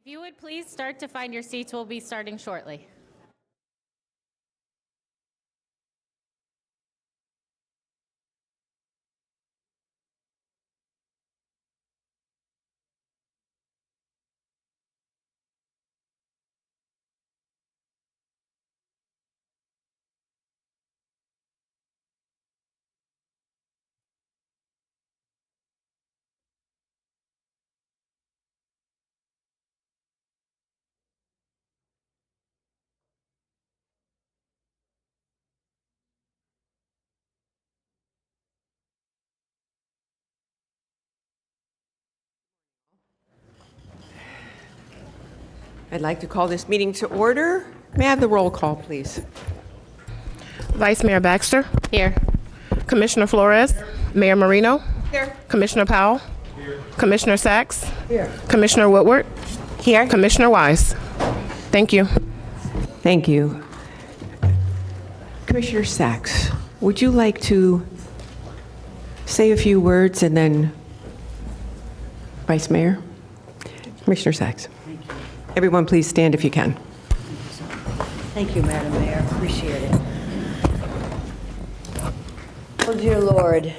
If you would please start to find your seats, we'll be starting shortly. I'd like to call this meeting to order. May I have the roll call, please? Vice Mayor Baxter. Here. Commissioner Flores. Mayor Marino. Here. Commissioner Powell. Here. Commissioner Sachs. Here. Commissioner Woodward. Here. Commissioner Wise. Thank you. Thank you. Commissioner Sachs, would you like to say a few words and then Vice Mayor? Commissioner Sachs. Everyone, please stand if you can. Thank you, Madam Mayor. Appreciate it. Well, dear Lord,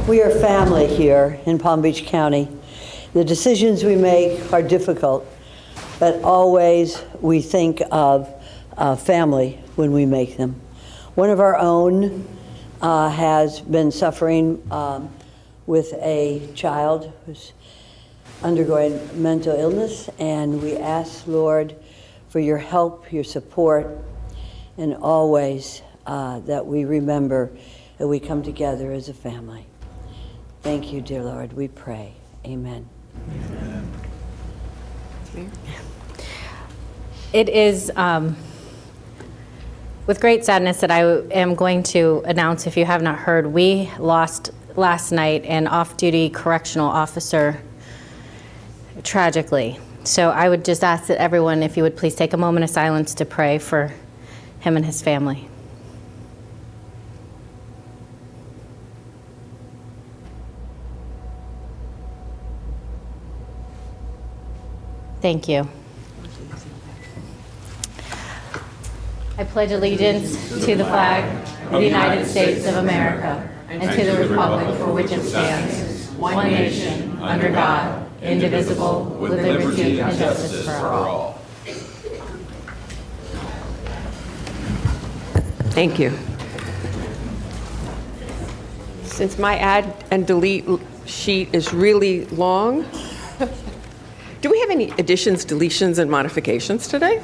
we are family here in Palm Beach County. The decisions we make are difficult, but always we think of family when we make them. One of our own has been suffering with a child who's undergoing mental illness, and we ask, Lord, for your help, your support, and always that we remember that we come together as a family. Thank you, dear Lord, we pray. Amen. It is with great sadness that I am going to announce, if you have not heard, we lost last night an off-duty correctional officer tragically. So I would just ask that everyone, if you would please take a moment of silence to pray for him and his family. Thank you. I pledge allegiance to the flag of the United States of America and to the republic for which it stands, one nation, under God, indivisible, with liberty and justice for all. Thank you. Since my add and delete sheet is really long, do we have any additions, deletions, and modifications today?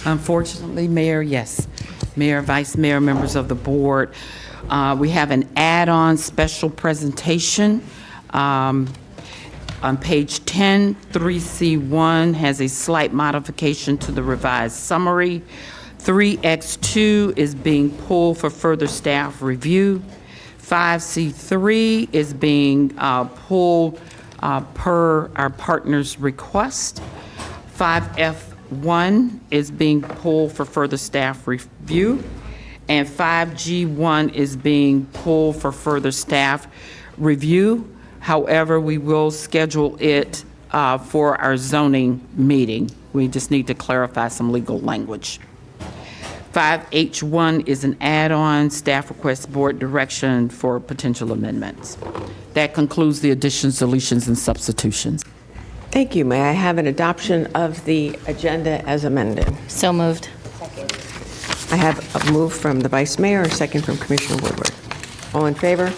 Unfortunately, Mayor, yes. Mayor, Vice Mayor, members of the board, we have an add-on special presentation. On page 10, 3C1 has a slight modification to the revised summary. 3X2 is being pulled for further staff review. 5C3 is being pulled per our partner's request. 5F1 is being pulled for further staff review. And 5G1 is being pulled for further staff review. However, we will schedule it for our zoning meeting. We just need to clarify some legal language. 5H1 is an add-on. Staff requests board direction for potential amendments. That concludes the additions, deletions, and substitutions. Thank you. May I have an adoption of the agenda as amended? So moved. I have a move from the Vice Mayor, a second from Commissioner Woodward. All in favor?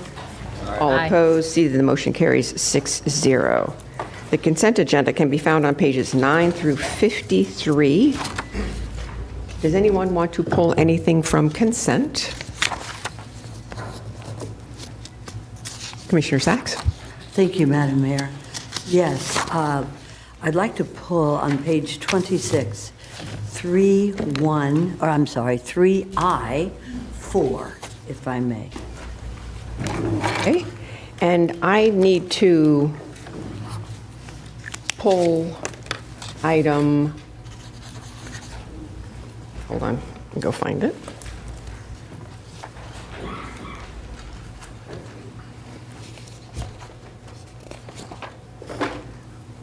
All Aye. opposed? See that the motion carries 6-0. The consent agenda can be found on pages 9 through 53. Does anyone want to pull anything from consent? Commissioner Sachs? Thank you, Madam Mayor. Yes, I'd like to pull on page 26, 3I4, if I may. Okay. And I need to pull item, hold on, let me go find it.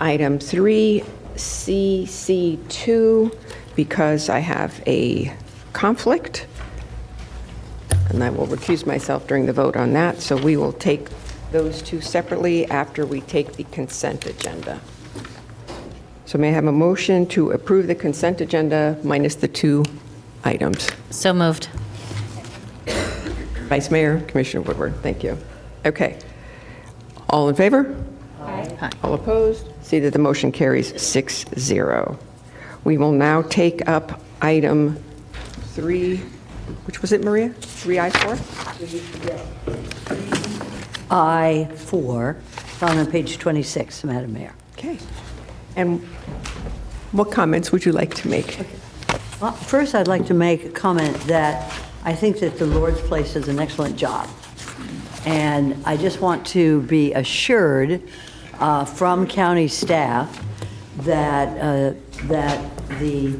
item 3CC2 because I have a conflict, and I will recuse myself during the vote on that. So we will take those two separately after we take the consent agenda. So may I have a motion to approve the consent agenda minus the two items? So moved. Vice Mayor, Commissioner Woodward, thank you. Okay. All in favor? Aye. All opposed? See that the motion carries 6-0. We will now take up item 3, which was it, Maria? 3I4? I-4, found on page 26, Madam Mayor. Okay. And what comments would you like to make? Well, first, I'd like to make a comment that I think that the Lord's Place does an excellent job. And I just want to be assured from county staff that the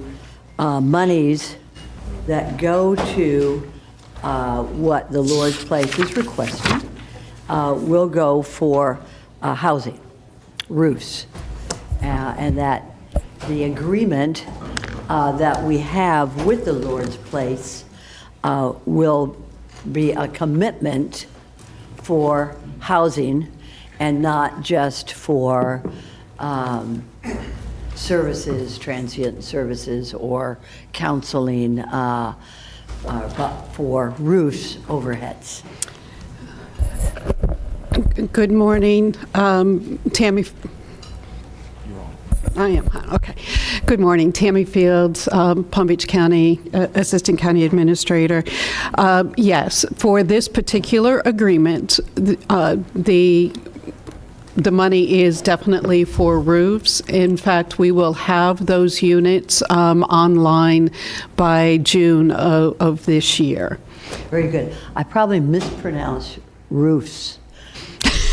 monies that go to what the Lord's Place is requesting will go for housing, roofs, and that the agreement that we have with the Lord's Place will be a commitment for housing and not just for services, transient services, or counseling, but for roofs, overheads. Good morning, Tammy. I am, okay. Good morning, Tammy Fields, Palm Beach County Assistant County Administrator. Yes, for this particular agreement, the money is definitely for roofs. In fact, we will have those units online by June of this year. Very good. I probably mispronounced roofs.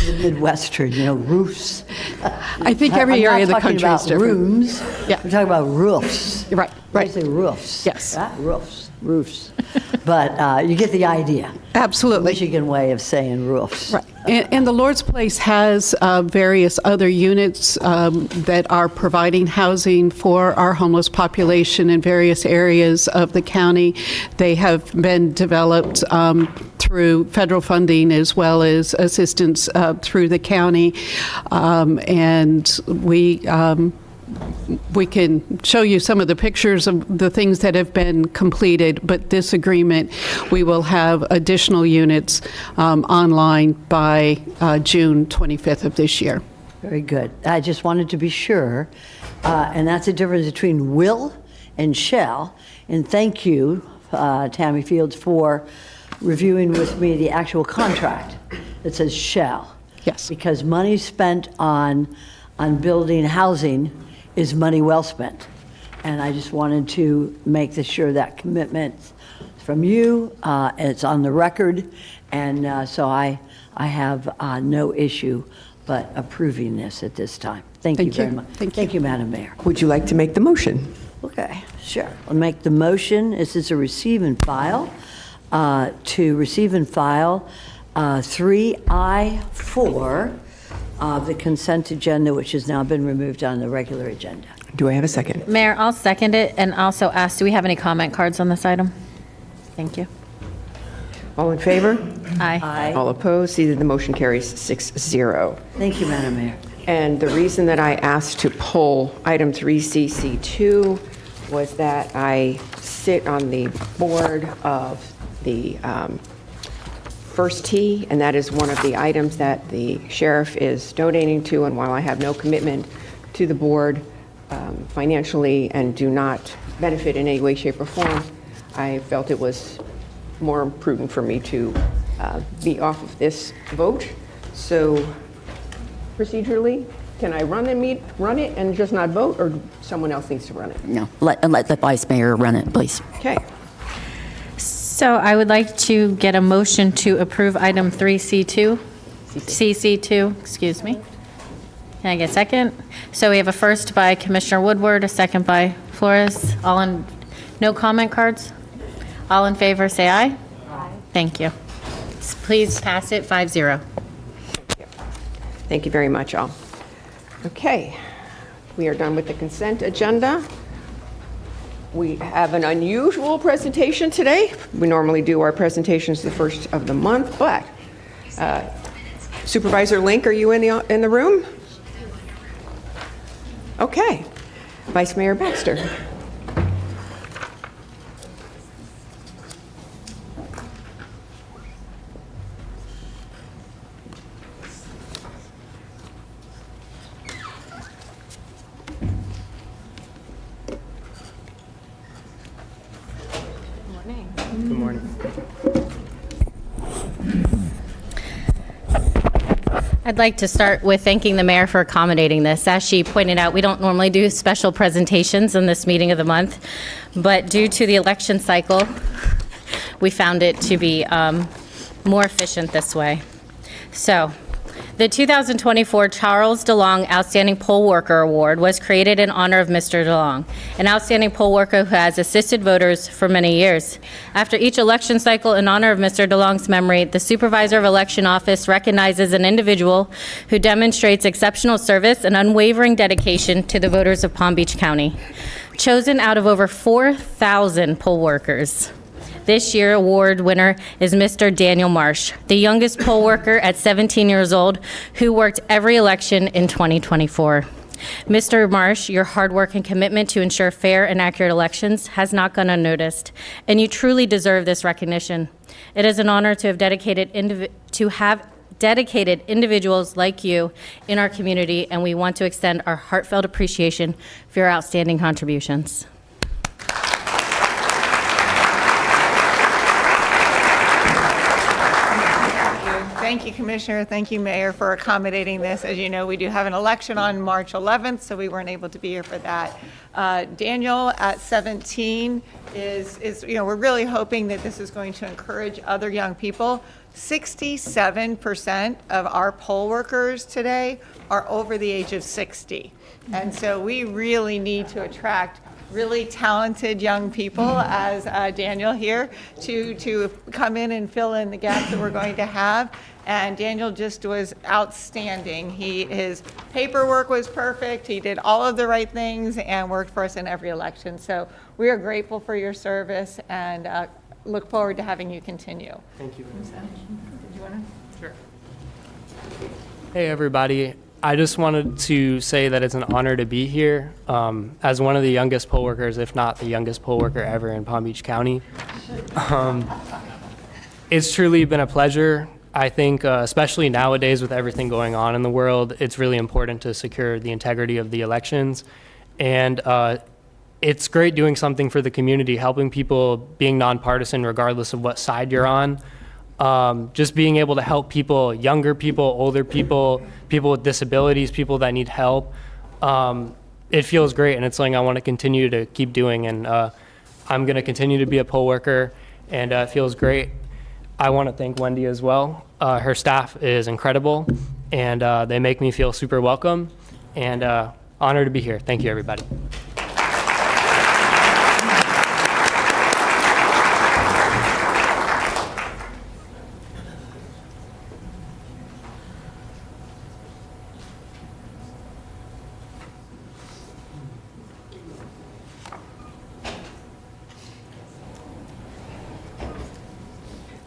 The Midwestern, roofs. I think every area of the country is different. Rooms. Yeah. We're talking about roofs. Right, right. I say roofs. Yes. Roofs. But you get the idea. Absolutely. Michigan way of saying roofs. Right. And the Lord's Place has various other units that are providing housing for our homeless population in various areas of the county. They have been developed through federal funding as well as assistance through the county. And we can show you some of the pictures of the things that have been completed, but this agreement, we will have additional units online by June 25th of this year. Very good. I just wanted to be sure. And that's the difference between will and shall. And thank you, Tammy Fields, for reviewing with me the actual contract that says shall. Yes. Because money spent on building housing is money well spent. And I just wanted to make sure that commitment from you, it's on the record, and so I have no issue but approving this at this time. Thank you very much. Thank you, Madam Mayor. Would you like to make the motion? Okay, sure. I'll make the motion. This is a receive and file. To receive and file 3I4 of the consent agenda, which has now been removed on the regular agenda. Do I have a second? Mayor, I'll second it and also ask, do we have any comment cards on this item? Thank you. All in favor? Aye. Aye. All opposed? See that the motion carries 6-0. Thank you, Madam Mayor. And the reason that I asked to pull item 3CC2 was that I sit on the board of the First Tee, and that is one of the items that the sheriff is donating to, and while I have no commitment to the board financially and do not benefit in any way, shape, or form, I felt it was more prudent for me to be off of this vote. So procedurally, can I run it and just not vote, or someone else needs to run it? No, let the vice mayor run it, please. Okay. So I would like to get a motion to approve item 3C2, CC2, excuse me. Can I get a second? So we have a first by Commissioner Woodward, a second by Flores. No comment cards? All in favor, say aye. Aye. Thank you. Please pass it 5-0. Thank you very much, all. Okay. We are done with the consent agenda. We have an unusual presentation today. We normally do our presentations the first of the month, but Supervisor Link, are you in the room? Okay. Vice Mayor Baxter. Good morning. I'd like to start with thanking the mayor for accommodating this. As she pointed out, we don't normally do special presentations in this meeting of the month, but due to the election cycle, we found it to be more efficient this way. So, the 2024 Charles DeLong Outstanding Poll Worker Award was created in honor of Mr. DeLong, an outstanding poll worker who has assisted voters for many years. After each election cycle, in honor of Mr. DeLong's memory, the Supervisor of Election Office recognizes an individual who demonstrates exceptional service and unwavering dedication to the voters of Palm Beach County. Chosen out of over 4,000 poll workers. This year, award winner is Mr. Daniel Marsh, the youngest poll worker at 17 years old who worked every election in 2024. Mr. Marsh, your hard work and commitment to ensure fair and accurate elections has not gone unnoticed, and you truly deserve this recognition. It is an honor to have dedicated individuals like you in our community, and we want to extend our heartfelt appreciation for your outstanding contributions. Thank you, Commissioner. Thank you, Mayor, for accommodating this. As you know, we do have an election on March 11th, so we weren't able to be here for that. Daniel, at 17, we're really hoping that this is going to encourage other young people. 67% of our poll workers today are over the age of 60. And so we really need to attract really talented young people, as Daniel here, to come in and fill in the gaps that we're going to have. And Daniel just was outstanding. His paperwork was perfect. He did all of the right things and worked for us in every election. So we are grateful for your service and look forward to having you continue. Thank you. Did you want to? Sure. Hey, everybody. I just wanted to say that it's an honor to be here as one of the youngest poll workers, if not the youngest poll worker ever in Palm Beach County. It's truly been a pleasure. I think, especially nowadays with everything going on in the world, it's really important to secure the integrity of the elections. And it's great doing something for the community, helping people, being nonpartisan regardless of what side you're on. Just being able to help people, younger people, older people, people with disabilities, people that need help. It feels great, and it's something I want to continue to keep doing. And I'm going to continue to be a poll worker, and it feels great. I want to thank Wendy as well. Her staff is incredible, and they make me feel super welcome, and honored to be here. Thank you, everybody.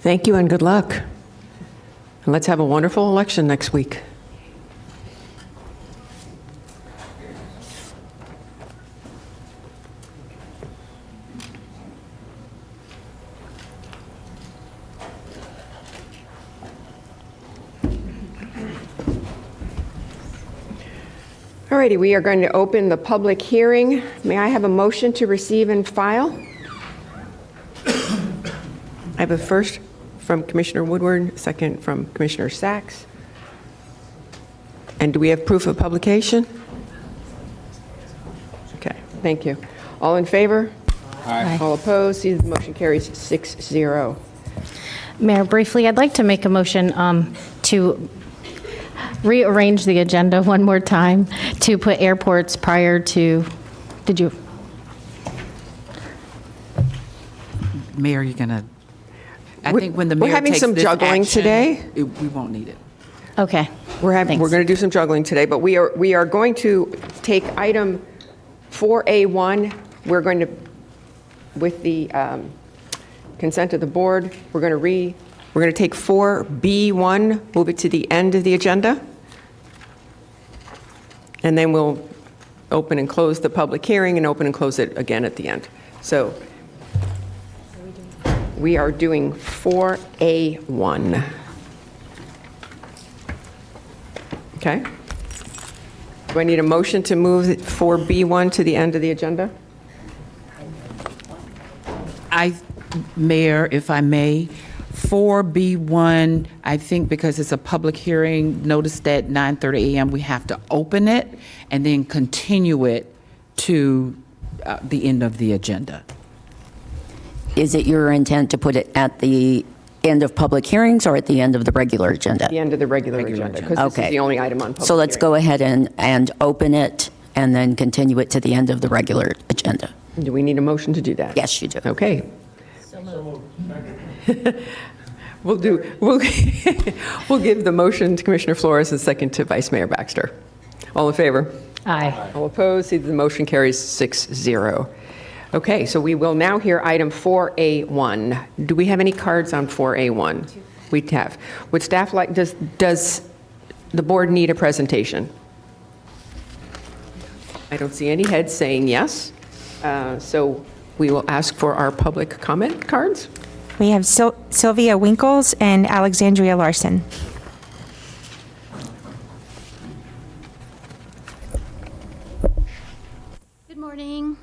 Thank you and good luck. And let's have a wonderful election next week. All righty, we are going to open the public hearing. May I have a motion to receive and file? I have a first from Commissioner Woodward, second from Commissioner Sachs. And do we have proof of publication? Okay, thank you. All in favor? Aye. All opposed? See, the motion carries 6-0. Mayor, briefly, I'd like to make a motion to rearrange the agenda one more time to put airports prior to, did you? Mayor, you're going to, I We're- think when the we're mayor having takes some this juggling action, today. we won't need it. Okay. We're Thanks. going to do some juggling today, but we are going to take item 4A1. We're going to, with the consent of the board, we're going to take 4B1, move it to the end of the agenda. And then we'll open and close the public hearing and open and close it again at the end. So we are doing 4A1. Okay. Do I need a motion to move 4B1 to the end of the agenda? Mayor, if I may, 4B1, I think because it's a public hearing, notice that 9:30 a.m., we have to open it and then continue it to the end of the agenda. Is it your intent to put it at the end of public hearings or at the end of the regular agenda? The end of the regular agenda, because this is Okay. the only item on public So let's hearing. go ahead and open it and then continue it to the end of the regular agenda. Do we need a motion to do that? Yes, you do. Okay. We'll we'll give the motion to Commissioner Flores and second to Vice Mayor Baxter. All in favor? Aye. All opposed? See, the motion carries 6-0. Okay, so we will now hear item 4A1. Do we have any cards on 4A1? We have. Would staff like, does the board need a presentation? I don't see any heads saying yes. So we will ask for our public comment cards. We have Sylvia Winkles and Alexandria Larson. Good morning.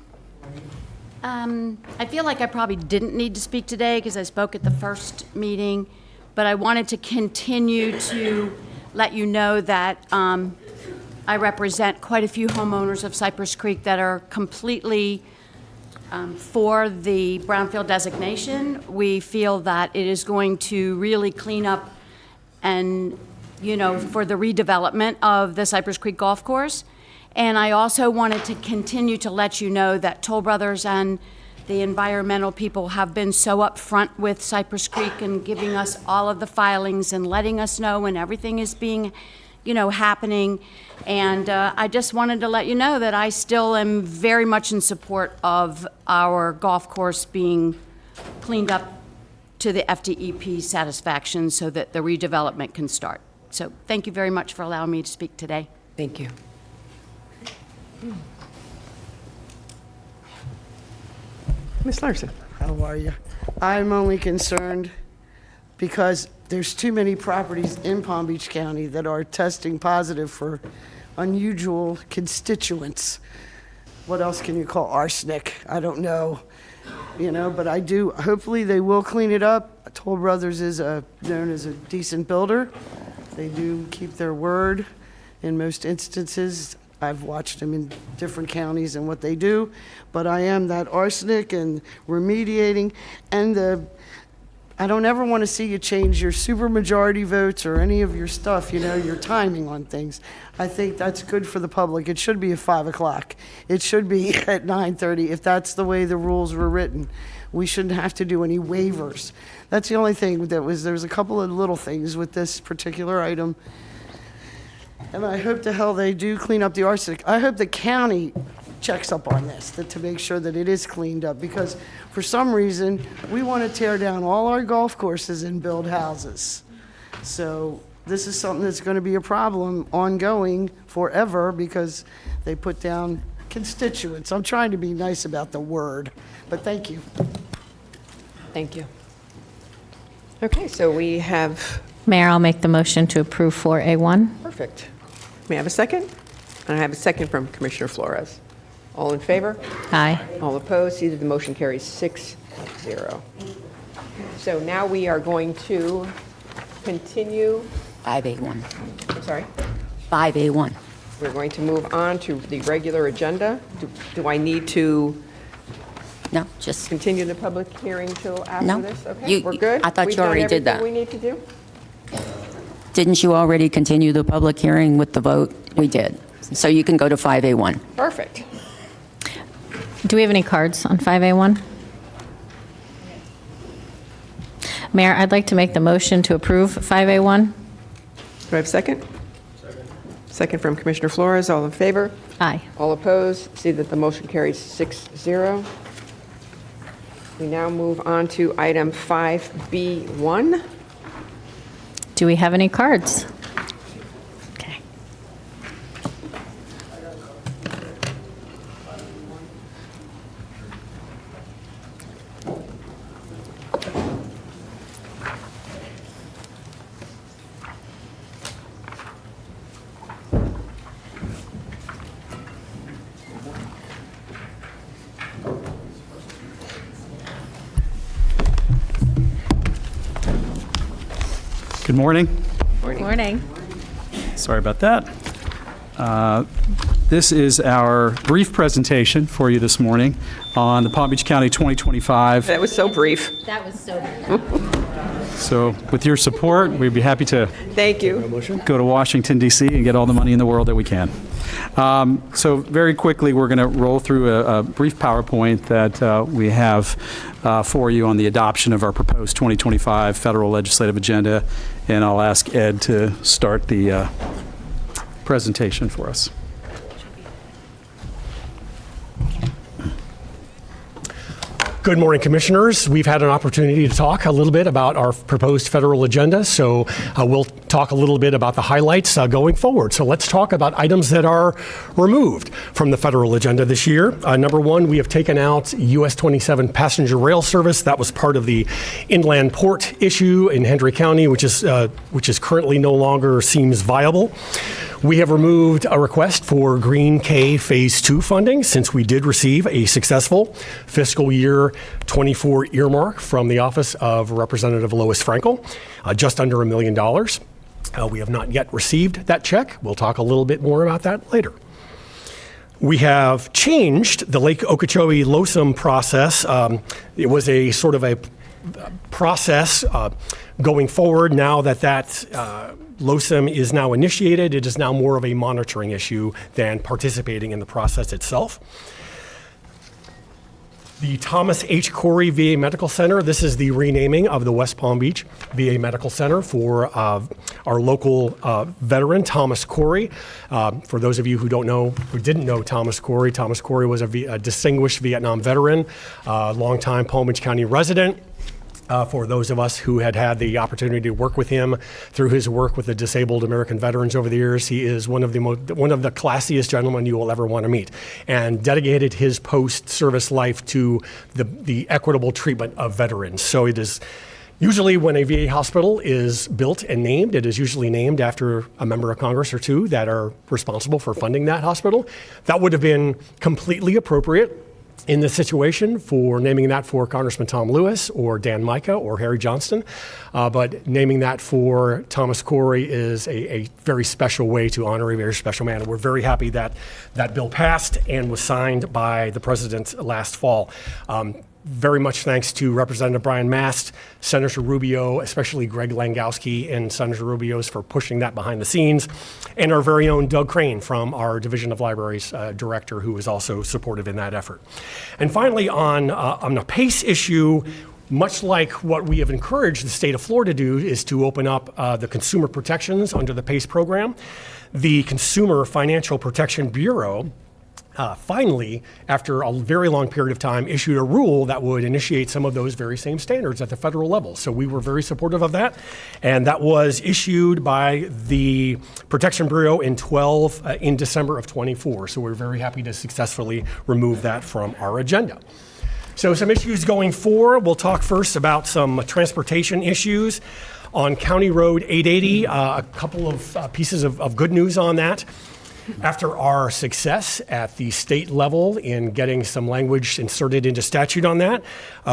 I feel like I probably didn't need to speak today because I spoke at the first meeting, but I wanted to continue to let you know that I represent quite a few homeowners of Cypress Creek that are completely for the brownfield designation. We feel that it is going to really clean up and, for the redevelopment of the Cypress Creek Golf Course. And I also wanted to continue to let you know that Toll Brothers and the environmental people have been so upfront with Cypress Creek and giving us all of the filings and letting us know when everything is being, happening. And I just wanted to let you know that I still am very much in support of our golf course being cleaned up to the FDEP satisfaction so that the redevelopment can start. So thank you very much for allowing me to speak today. Thank you. Ms. Larson. How are you? I'm only concerned because there's too many properties in Palm Beach County that are testing positive for unusual constituents. What else can you call arsenic? I don't know, but I do. Hopefully they will clean it up. Toll Brothers is known as a decent builder. They do keep their word in most instances. I've watched them in different counties and what they do, but I am that arsenic and remediating, and I don't ever want to see you change your supermajority votes or any of your stuff, your timing on things. I think that's good for the public. It should be at 5 o'clock. It should be at 9:30 if that's the way the rules were written. We shouldn't have to do any waivers. That's the only thing there's a couple of little things with this particular item. And I hope the hell they do clean up the arsenic. I hope the county checks up on this to make sure that it is cleaned up, because for some reason, we want to tear down all our golf courses and build houses. So this is something that's going to be a problem ongoing forever because they put down constituents. I'm trying to be nice about the word, but thank you. Thank you. Okay, so we have, Mayor, I'll make the motion to approve 4A1. perfect. May I have a second? And I have a second from Commissioner Flores. All in favor? Aye. All opposed? See that the motion carries 6-0. So now we are going to continue, 5A1. I'm sorry, 5A1. we're going to move on to the regular agenda. Do I need to No, just, continue the public hearing till after No. this? Okay, You- we're good? I thought We've you already done did that. everything we need to do? didn't you already continue the public hearing with the vote? We did. So you can go to 5A1. Perfect. Do we have any cards on 5A1? Mayor, I'd like to make the motion to approve 5A1. Do I have a second? Second. Second from Commissioner Flores. All in favor? Aye. All opposed? See that the motion carries 6-0. We now move on to item 5B1. Do we have any cards? Okay. Good morning. Morning. Sorry about that. This is our brief presentation for you this morning on the Palm Beach County 2025. That was so brief. That was so So with your support, we'd be happy to Thank you. go to Washington, D.C. and get all the money in the world that we can. So very quickly, we're going to roll through a brief PowerPoint that we have for you on the adoption of our proposed 2025 federal legislative agenda, and I'll ask Ed to start the presentation for us. Good morning, Commissioners. We've had an opportunity to talk a little bit about our proposed federal agenda, so we'll talk a little bit about the highlights going forward. So let's talk about items that are removed from the federal agenda this year. Number one, we have taken out US 27 passenger rail service. That was part of the inland port issue in Hendry County, which is currently no longer seems viable. We have removed a request for Green K Phase 2 funding since we did receive a successful fiscal year 24 earmark from the office of Representative Lois Frankel, just under $1 million. We have not yet received that check. We'll talk a little bit more about that later. We have changed the Lake Okeechobee LOSUM process. It was a sort of a process going forward. Now that LOSUM is now initiated, it is now more of a monitoring issue than participating in the process itself. The Thomas H. Corey VA Medical Center, this is the renaming of the West Palm Beach VA Medical Center for our local veteran, Thomas Corey. For those of you who didn't know Thomas Corey was a distinguished Vietnam veteran, longtime Palm Beach County resident. For those of us who had the opportunity to work with him through his work with the disabled American veterans over the years, he is one of the classiest gentlemen you will ever want to meet, and dedicated his post-service life to the equitable treatment of veterans. So it is usually when a VA hospital is built and named, it is usually named after a member of Congress or two that are responsible for funding that hospital. That would have been completely appropriate in this situation for naming that for Congressman Tom Lewis or Dan Micah or Harry Johnston, but naming that for Thomas Corey is a very special way to honor a very special man. And we're very happy that that bill passed and was signed by the president last fall. Very much thanks to Representative Brian Mast, Senator Rubio, especially Greg Langowski and Senator Rubio's for pushing that behind the scenes, and our very own Doug Crane from our Division of Libraries director, who is also supportive in that effort. And finally, on a PACE issue, much like what we have encouraged the state of Florida to do is to open up the consumer protections under the PACE program. The Consumer Financial Protection Bureau finally, after a very long period of time, issued a rule that would initiate some of those very same standards at the federal level. So we were very supportive of that. And that was issued by the Protection Bureau in December of 24. So we're very happy to successfully remove that from our agenda. So some issues going forward. We'll talk first about some transportation issues. On County Road 880, a couple of pieces of good news on that. After our success at the state level in getting some language inserted into statute on that,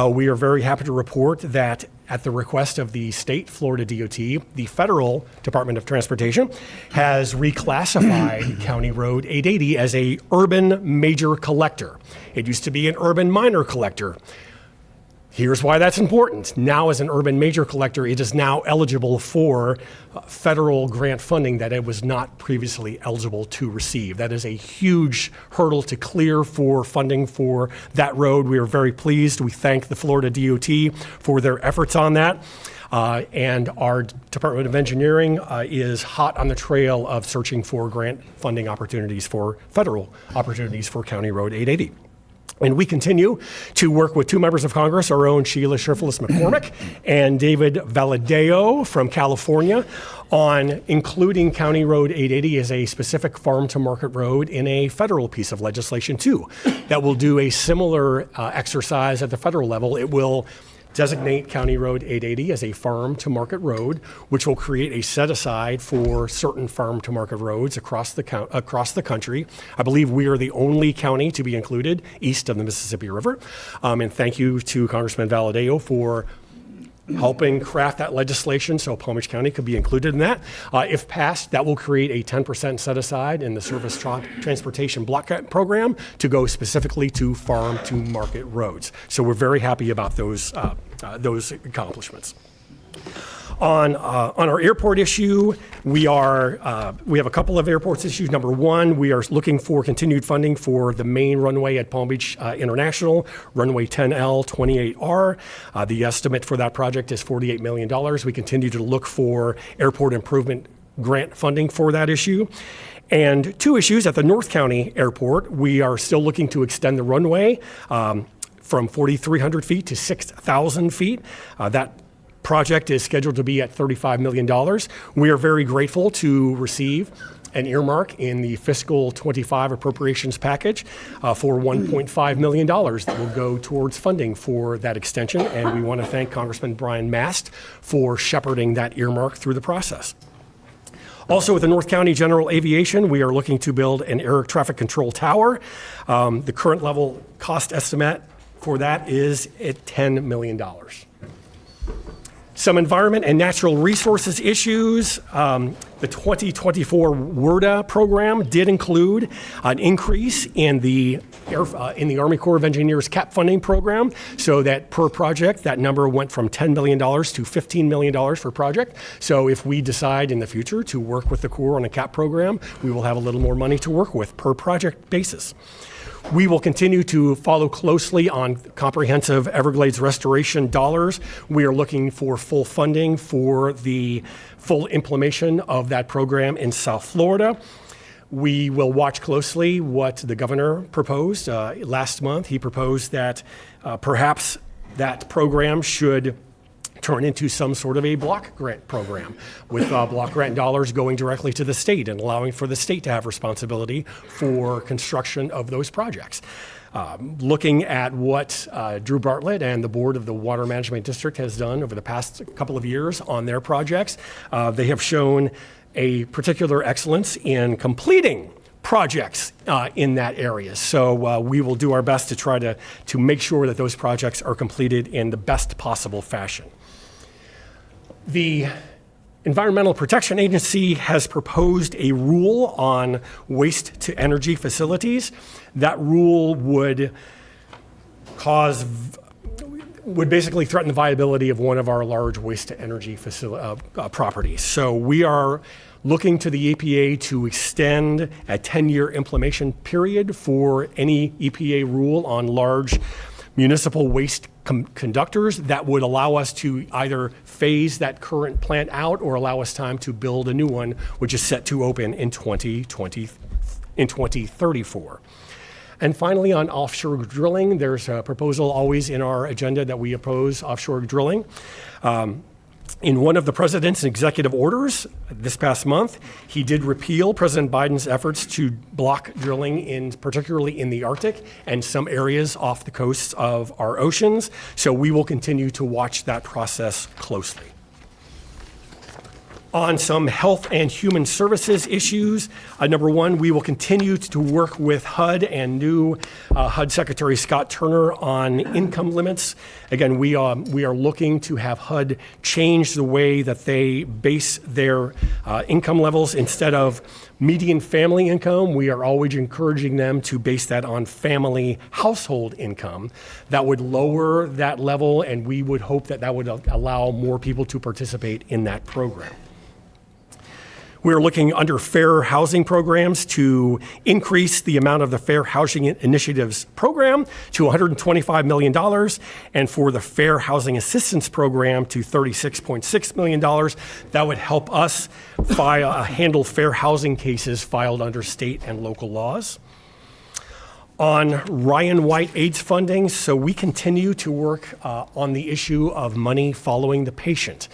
we are very happy to report that at the request of the state Florida DOT, the federal Department of Transportation has reclassified County Road 880 as a urban major collector. It used to be an urban minor collector. Here's why that's important. Now, as an urban major collector, it is now eligible for federal grant funding that it was not previously eligible to receive. That is a huge hurdle to clear for funding for that road. We are very pleased. We thank the Florida DOT for their efforts on that. And our Department of Engineering is hot on the trail of searching for grant funding opportunities for federal opportunities for County Road 880. And we continue to work with two members of Congress, our own Sheila Shirfullis McCormick and David Valadeo from California, on including County Road 880 as a specific farm-to-market road in a federal piece of legislation, too, that will do a similar exercise at the federal level. It will designate County Road 880 as a farm-to-market road, which will create a set-aside for certain farm-to-market roads across the country. I believe we are the only county to be included east of the Mississippi River. And thank you to Congressman Valadeo for helping craft that legislation so Palm Beach County could be included in that. If passed, that will create a 10% set aside in the Surface Transportation Block Grant Program to go specifically to farm-to-market roads. So we're very happy about those accomplishments. On our airport issue, we have a couple of airports issues. Number one, we are looking for continued funding for the main runway at Palm Beach International, runway 10L, 28R. The estimate for that project is $48 million. We continue to look for airport improvement grant funding for that issue. And two issues at the North County Airport, we are still looking to extend the runway from 4,300 feet to 6,000 feet. That project is scheduled to be at $35 million. We are very grateful to receive an earmark in the fiscal 25 appropriations package for $1.5 million that will go towards funding for that extension. And we want to thank Congressman Brian Mast for shepherding that earmark through the process. Also, with the North County General Aviation, we are looking to build an air traffic control tower. The current level cost estimate for that is at $10 million. Some environment and natural resources issues. The 2024 WERDA program did include an increase in the Army Corps of Engineers CAP funding program, so that per project, that number went from $10 million to $15 million per project. So if we decide in the future to work with the Corps on a CAP program, we will have a little more money to work with per project basis. We will continue to follow closely on comprehensive Everglades restoration dollars. We are looking for full funding for the full implementation of that program in South Florida. We will watch closely what the governor proposed last month. He proposed that perhaps that program should turn into some sort of a block grant program with block grant dollars going directly to the state and allowing for the state to have responsibility for construction of those projects. Looking at what Drew Bartlett and the board of the Water Management District has done over the past couple of years on their projects, they have shown a particular excellence in completing projects in that area. So we will do our best to try to make sure that those projects are completed in the best possible fashion. The Environmental Protection Agency has proposed a rule on waste-to-energy facilities. That rule would basically threaten the viability of one of our large waste-to-energy properties. So we are looking to the EPA to extend a 10-year implementation period for any EPA rule on large municipal waste conductors that would allow us to either phase that current plant out or allow us time to build a new one, which is set to open in 2034. And finally, on offshore drilling, there's a proposal always in our agenda that we oppose offshore drilling. In one of the president's executive orders this past month, he did repeal President Biden's efforts to block drilling, particularly in the Arctic and some areas off the coasts of our oceans. So we will continue to watch that process closely. On some health and human services issues, number one, we will continue to work with HUD and new HUD Secretary Scott Turner on income limits. Again, we are looking to have HUD change the way that they base their income levels. Instead of median family income, we are always encouraging them to base that on family household income. That would lower that level, and we would hope that that would allow more people to participate in that program. We're looking under fair housing programs to increase the amount of the Fair Housing Initiatives program to $125 million, and for the Fair Housing Assistance program to $36.6 million. That would help us handle fair housing cases filed under state and local laws. On Ryan White AIDS funding, so we continue to work on the issue of money following the patient.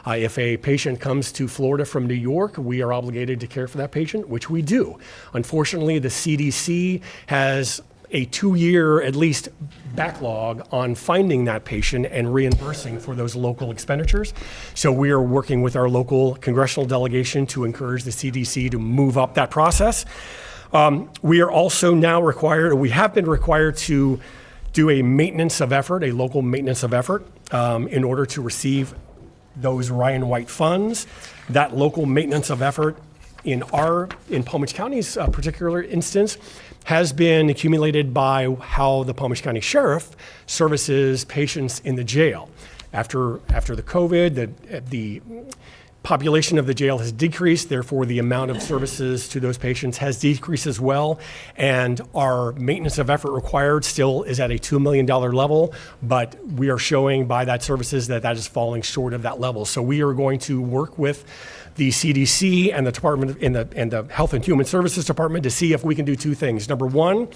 If a patient comes to Florida from New York, we are obligated to care for that patient, which we do. Unfortunately, the CDC has a 2-year at least backlog on finding that patient and reimbursing for those local expenditures. So we are working with our local congressional delegation to encourage the CDC to move up that process. We are also now required, or we have been required to do a maintenance of effort, a local maintenance of effort, in order to receive those Ryan White funds. That local maintenance of effort in Palm Beach County's particular instance has been accumulated by how the Palm Beach County Sheriff services patients in the jail. After the COVID, the population of the jail has decreased, therefore the amount of services to those patients has decreased as well, and our maintenance of effort required still is at a $2 million level, but we are showing by that services that is falling short of that level. So we are going to work with the CDC and the Department and the Health and Human Services Department to see if we can do two things. Number one,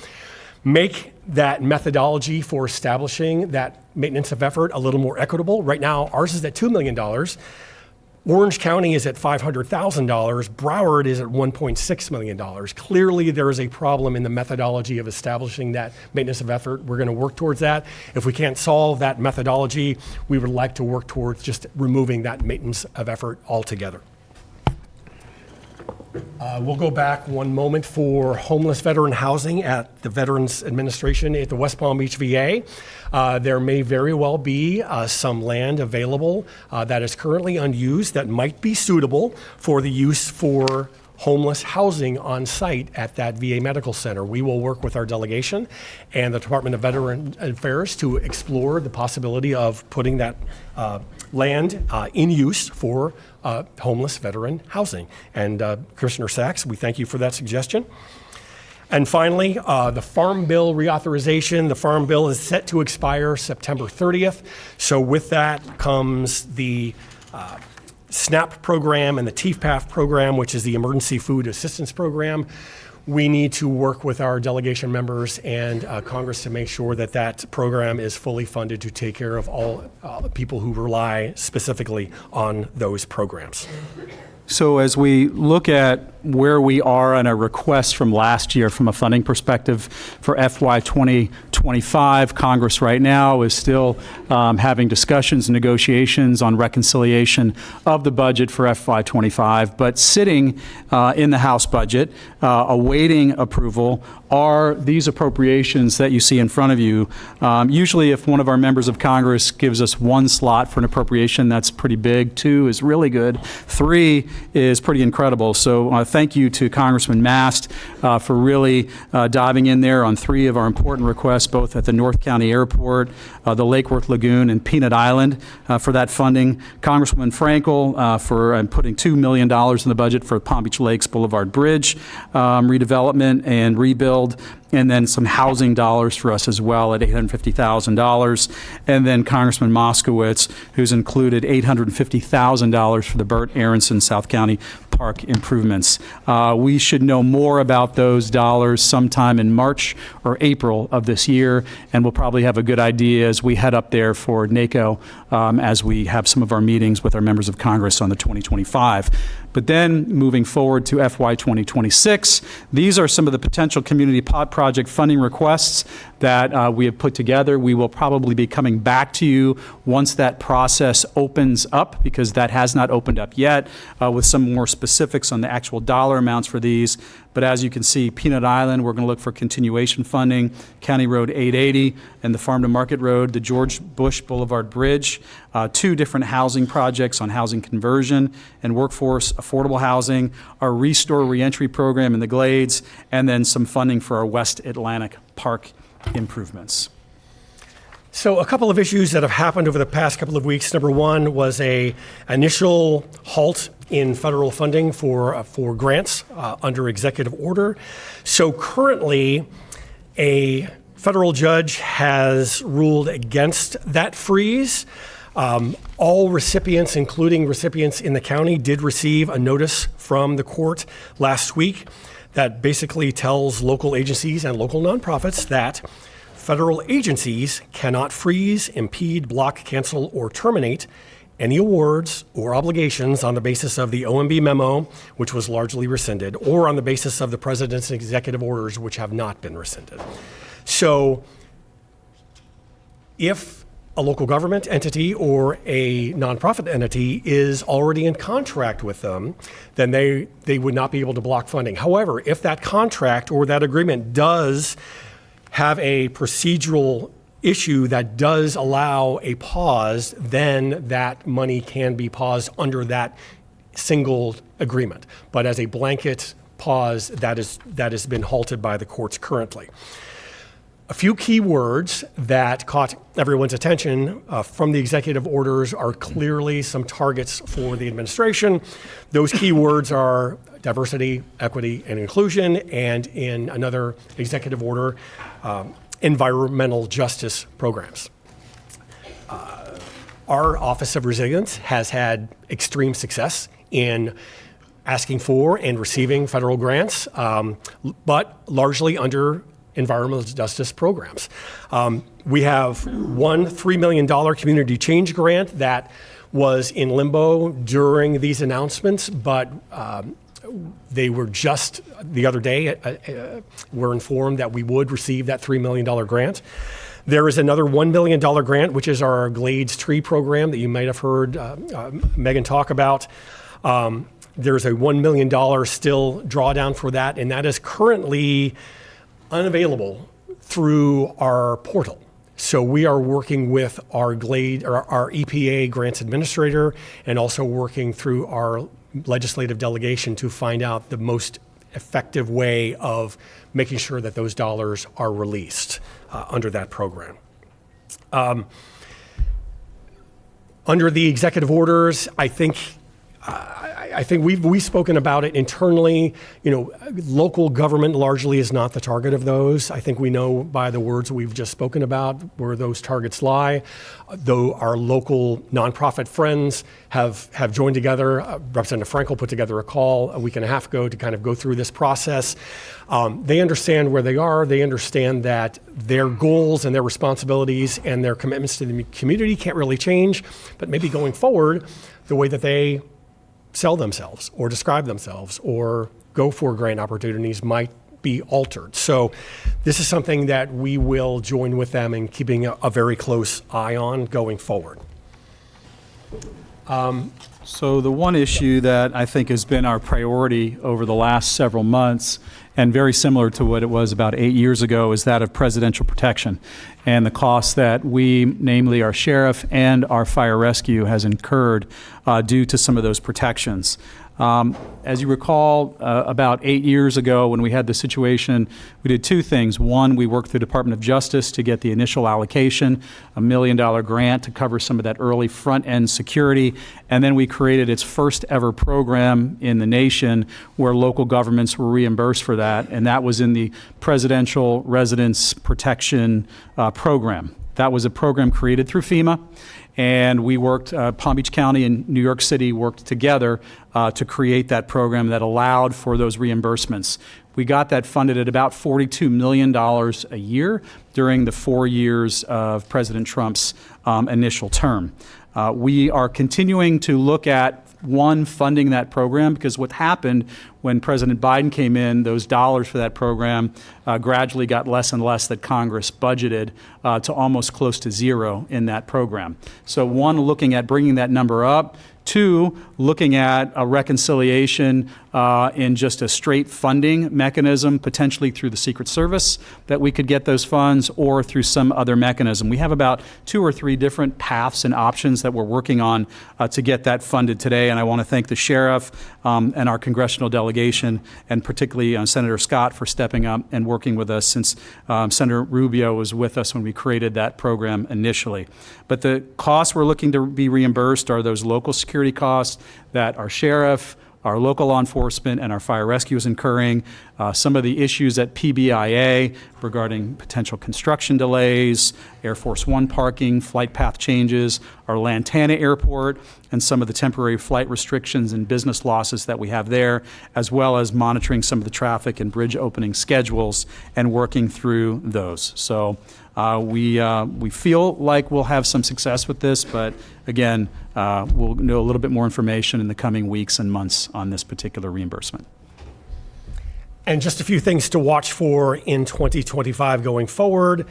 make that methodology for establishing that maintenance of effort a little more equitable. Right now, ours is at $2 million. Orange County is at $500,000. Broward is at $1.6 million. Clearly, there is a problem in the methodology of establishing that maintenance of effort. We're going to work towards that. If we can't solve that methodology, we would like to work towards just removing that maintenance of effort altogether. We'll go back one moment for homeless veteran housing at the Veterans Administration at the West Palm Beach VA. There may very well be some land available that is currently unused that might be suitable for the use for homeless housing on site at that VA Medical Center. We will work with our delegation and the Department of Veteran Affairs to explore the possibility of putting that land in use for homeless veteran housing. And Commissioner Sachs, we thank you for that suggestion. And finally, the Farm Bill reauthorization. The Farm Bill is set to expire September 30th. So with that comes the SNAP program and the TEFPAF program, which is the Emergency Food Assistance Program. We need to work with our delegation members and Congress to make sure that that program is fully funded to take care of all the people who rely specifically on those programs. So as we look at where we are on a request from last year from a funding perspective for FY 2025, Congress right now is still having discussions and negotiations on reconciliation of the budget for FY 25, but sitting in the House budget, awaiting approval, are these appropriations that you see in front of you. Usually if one of our members of Congress gives us one slot for an appropriation, that's pretty big. 2 is really good. 3 is pretty incredible. So thank you to Congressman Mast for really diving in there on 3 of our important requests, both at the North County Airport, the Lake Worth Lagoon, and Peanut Island for that funding. Congresswoman Frankel for putting $2 million in the budget for Palm Beach Lakes Boulevard Bridge redevelopment and rebuild. And then some housing dollars for us as well at $850,000. And then Congressman Moskowitz, who's included $850,000 for the Burt Aronson South County Park improvements. We should know more about those dollars sometime in March or April of this year, and we'll probably have a good idea as we head up there for NACO as we have some of our meetings with our members of Congress on the 2025. But then moving forward to FY 2026, these are some of the potential community project funding requests that we have put together. We will probably be coming back to you once that process opens up, because that has not opened up yet, with some more specifics on the actual dollar amounts for these. But as you can see, Peanut Island, we're going to look for continuation funding, County Road 880 and the Farm to Market Road, the George Bush Boulevard Bridge, 2 different housing projects on housing conversion and workforce affordable housing, our Restore Reentry program in the Glades, and then some funding for our West Atlantic Park improvements. So a couple of issues that have happened over the past couple of weeks. Number one was a initial halt in federal funding for grants under executive order. So currently, a federal judge has ruled against that freeze. All recipients, including recipients in the county, did receive a notice from the court last week that basically tells local agencies and local nonprofits that federal agencies cannot freeze, impede, block, cancel, or terminate any awards or obligations on the basis of the OMB memo, which was largely rescinded, or on the basis of the president's executive orders, which have not been rescinded. So if a local government entity or a nonprofit entity is already in contract with them, then they would not be able to block funding. However, if that contract or that agreement does have a procedural issue that does allow a pause, then that money can be paused under that single agreement. But as a blanket pause, that has been halted by the courts currently. A few key words that caught everyone's attention from the executive orders are clearly some targets for the administration. Those key words are diversity, equity, and inclusion, and in another executive order, environmental justice programs. Our Office of Resilience has had extreme success in asking for and receiving federal grants, but largely under environmental justice programs. We have one $3 million community change grant that was in limbo during these announcements, but they were just the other day were informed that we would receive that $3 million grant. There is another $1 million grant, which is our Glades Tree program that you might have heard Megan talk about. There's a $1 million still drawdown for that, and that is currently unavailable through our portal. So we are working with our EPA grants administrator and also working through our legislative delegation to find out the most effective way of making sure that those dollars are released under that program. Under the executive orders, I think we've spoken about it internally. You know, local government largely is not the target of those. I think we know by the words we've just spoken about where those targets lie. Though our local nonprofit friends have joined together. Representative Frankel put together a call a week and a half ago to kind of go through this process. They understand where they are. They understand that their goals and their responsibilities and their commitments to the community can't really change, but maybe going forward, the way that they sell themselves or describe themselves or go for grant opportunities might be altered. So this is something that we will join with them in keeping a very close eye on going forward. So the one issue that I think has been our priority over the last several months, and very similar to what it was about 8 years ago, is that of presidential protection and the costs that we, namely our sheriff and our fire rescue, has incurred due to some of those protections. As you recall, about 8 years ago when we had the situation, we did two things. One, we worked through the Department of Justice to get the initial allocation, $1 million grant to cover some of that early front-end security, and then we created its first ever program in the nation where local governments were reimbursed for that, and that was in the Presidential Residence Protection Program. That was a program created through FEMA. And we worked, Palm Beach County and New York City worked together to create that program that allowed for those reimbursements. We got that funded at about $42 million a year during the 4 years of President Trump's initial term. We are continuing to look at funding that program, because what happened when President Biden came in, those dollars for that program gradually got less and less that Congress budgeted to almost close to zero in that program. So one, looking at bringing that number up. Two, looking at a reconciliation in just a straight funding mechanism, potentially through the Secret Service, that we could get those funds, or through some other mechanism. We have about 2 or 3 different paths and options that we're working on to get that funded today, and I want to thank the sheriff and our congressional delegation, and particularly Senator Scott for stepping up and working with us, since Senator Rubio was with us when we created that program initially. But the costs we're looking to be reimbursed are those local security costs that our sheriff, our local law enforcement, and our fire rescue is incurring, some of the issues at PBIA regarding potential construction delays, Air Force One parking, flight path changes, our Lantana Airport, and some of the temporary flight restrictions and business losses that we have there, as well as monitoring some of the traffic and bridge opening schedules and working through those. So we feel like we'll have some success with this, but again, we'll know a little bit more information in the coming weeks and months on this particular reimbursement. And just a few things to watch for in 2025 going forward.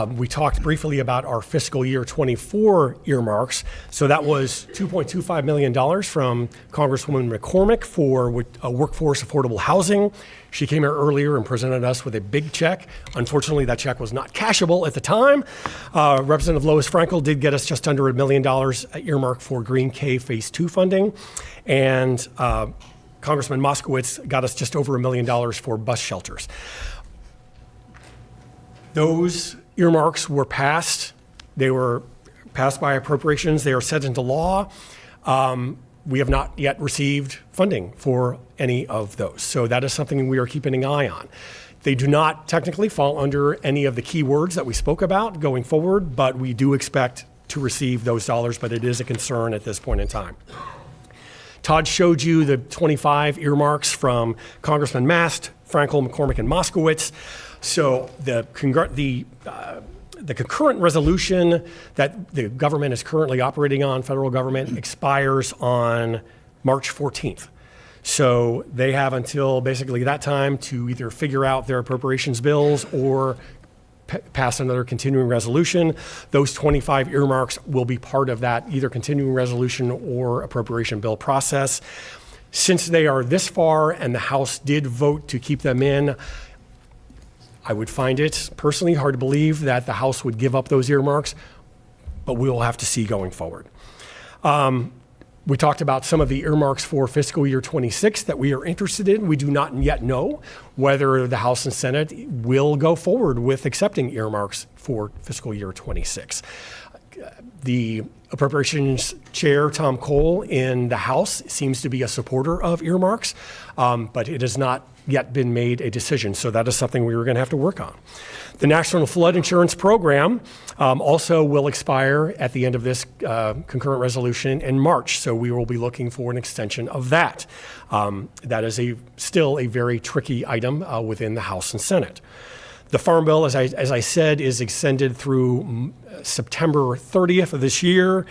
We talked briefly about our fiscal year 24 earmarks. So that was $2.25 million from Congresswoman McCormick for workforce affordable housing. She came here earlier and presented us with a big check. Unfortunately, that check was not cashable at the time. Representative Lois Frankel did get us just under $1 million earmarked for Green K Phase 2 funding. And Congressman Moskowitz got us just over $1 million for bus shelters. Those earmarks were passed. They were passed by appropriations. They are set into law. We have not yet received funding for any of those. So that is something we are keeping an eye on. They do not technically fall under any of the key words that we spoke about going forward, but we do expect to receive those dollars, but it is a concern at this point in time. Todd showed you the 25 earmarks from Congressman Mast, Frankel, McCormick, and Moskowitz. So the concurrent resolution that the government is currently operating on, federal government, expires on March 14th. So they have until basically that time to either figure out their appropriations bills or pass another continuing resolution. Those 25 earmarks will be part of that either continuing resolution or appropriation bill process. Since they are this far and the House did vote to keep them in, I would find it personally hard to believe that the House would give up those earmarks, but we will have to see going forward. We talked about some of the earmarks for fiscal year 26 that we are interested in. We do not yet know whether the House and Senate will go forward with accepting earmarks for fiscal year 26. The Appropriations Chair, Tom Cole, in the House seems to be a supporter of earmarks, but it has not yet been made a decision. So that is something we were going to have to work on. The National Flood Insurance Program also will expire at the end of this concurrent resolution in March. So we will be looking for an extension of that. That is still a very tricky item within the House and Senate. The Farm Bill, as I said, is extended through September 30th of this year.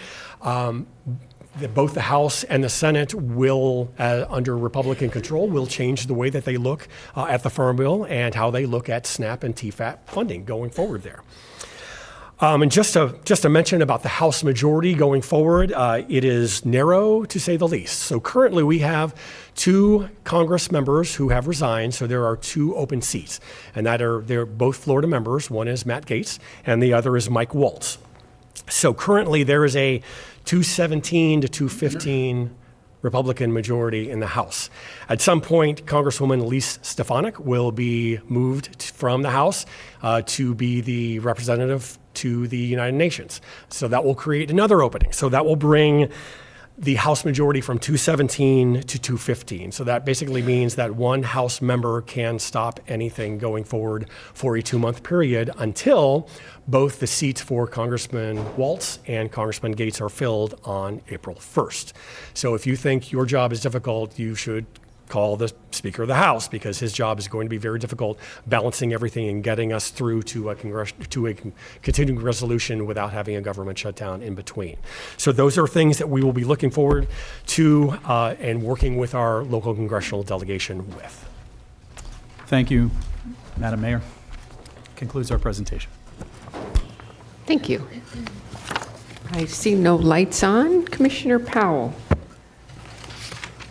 Both the House and the Senate will, under Republican control, will change the way that they look at the Farm Bill and how they look at SNAP and TFAP funding going forward there. And just to mention about the House majority going forward, it is narrow to say the least. So currently we have 2 Congress members who have resigned, so there are 2 open seats, and they're both Florida members. One is Matt Gaetz, and the other is Mike Waltz. So currently there is a 217 to 215 Republican majority in the House. At some point, Congresswoman Elise Stefanik will be moved from the House to be the representative to the United Nations. So that will create another opening. So that will bring the House majority from 217 to 215. So that basically means that one House member can stop anything going forward for a 2-month period until both the seats for Congressman Waltz and Congressman Gaetz are filled on April 1st. So if you think your job is difficult, you should call the Speaker of the House, because his job is going to be very difficult balancing everything and getting us through to a continuing resolution without having a government shutdown in between. So those are things that we will be looking forward to and working with our local congressional delegation with. Thank you, Madam Mayor. Concludes our presentation. Thank you. I see no lights on. Commissioner Powell.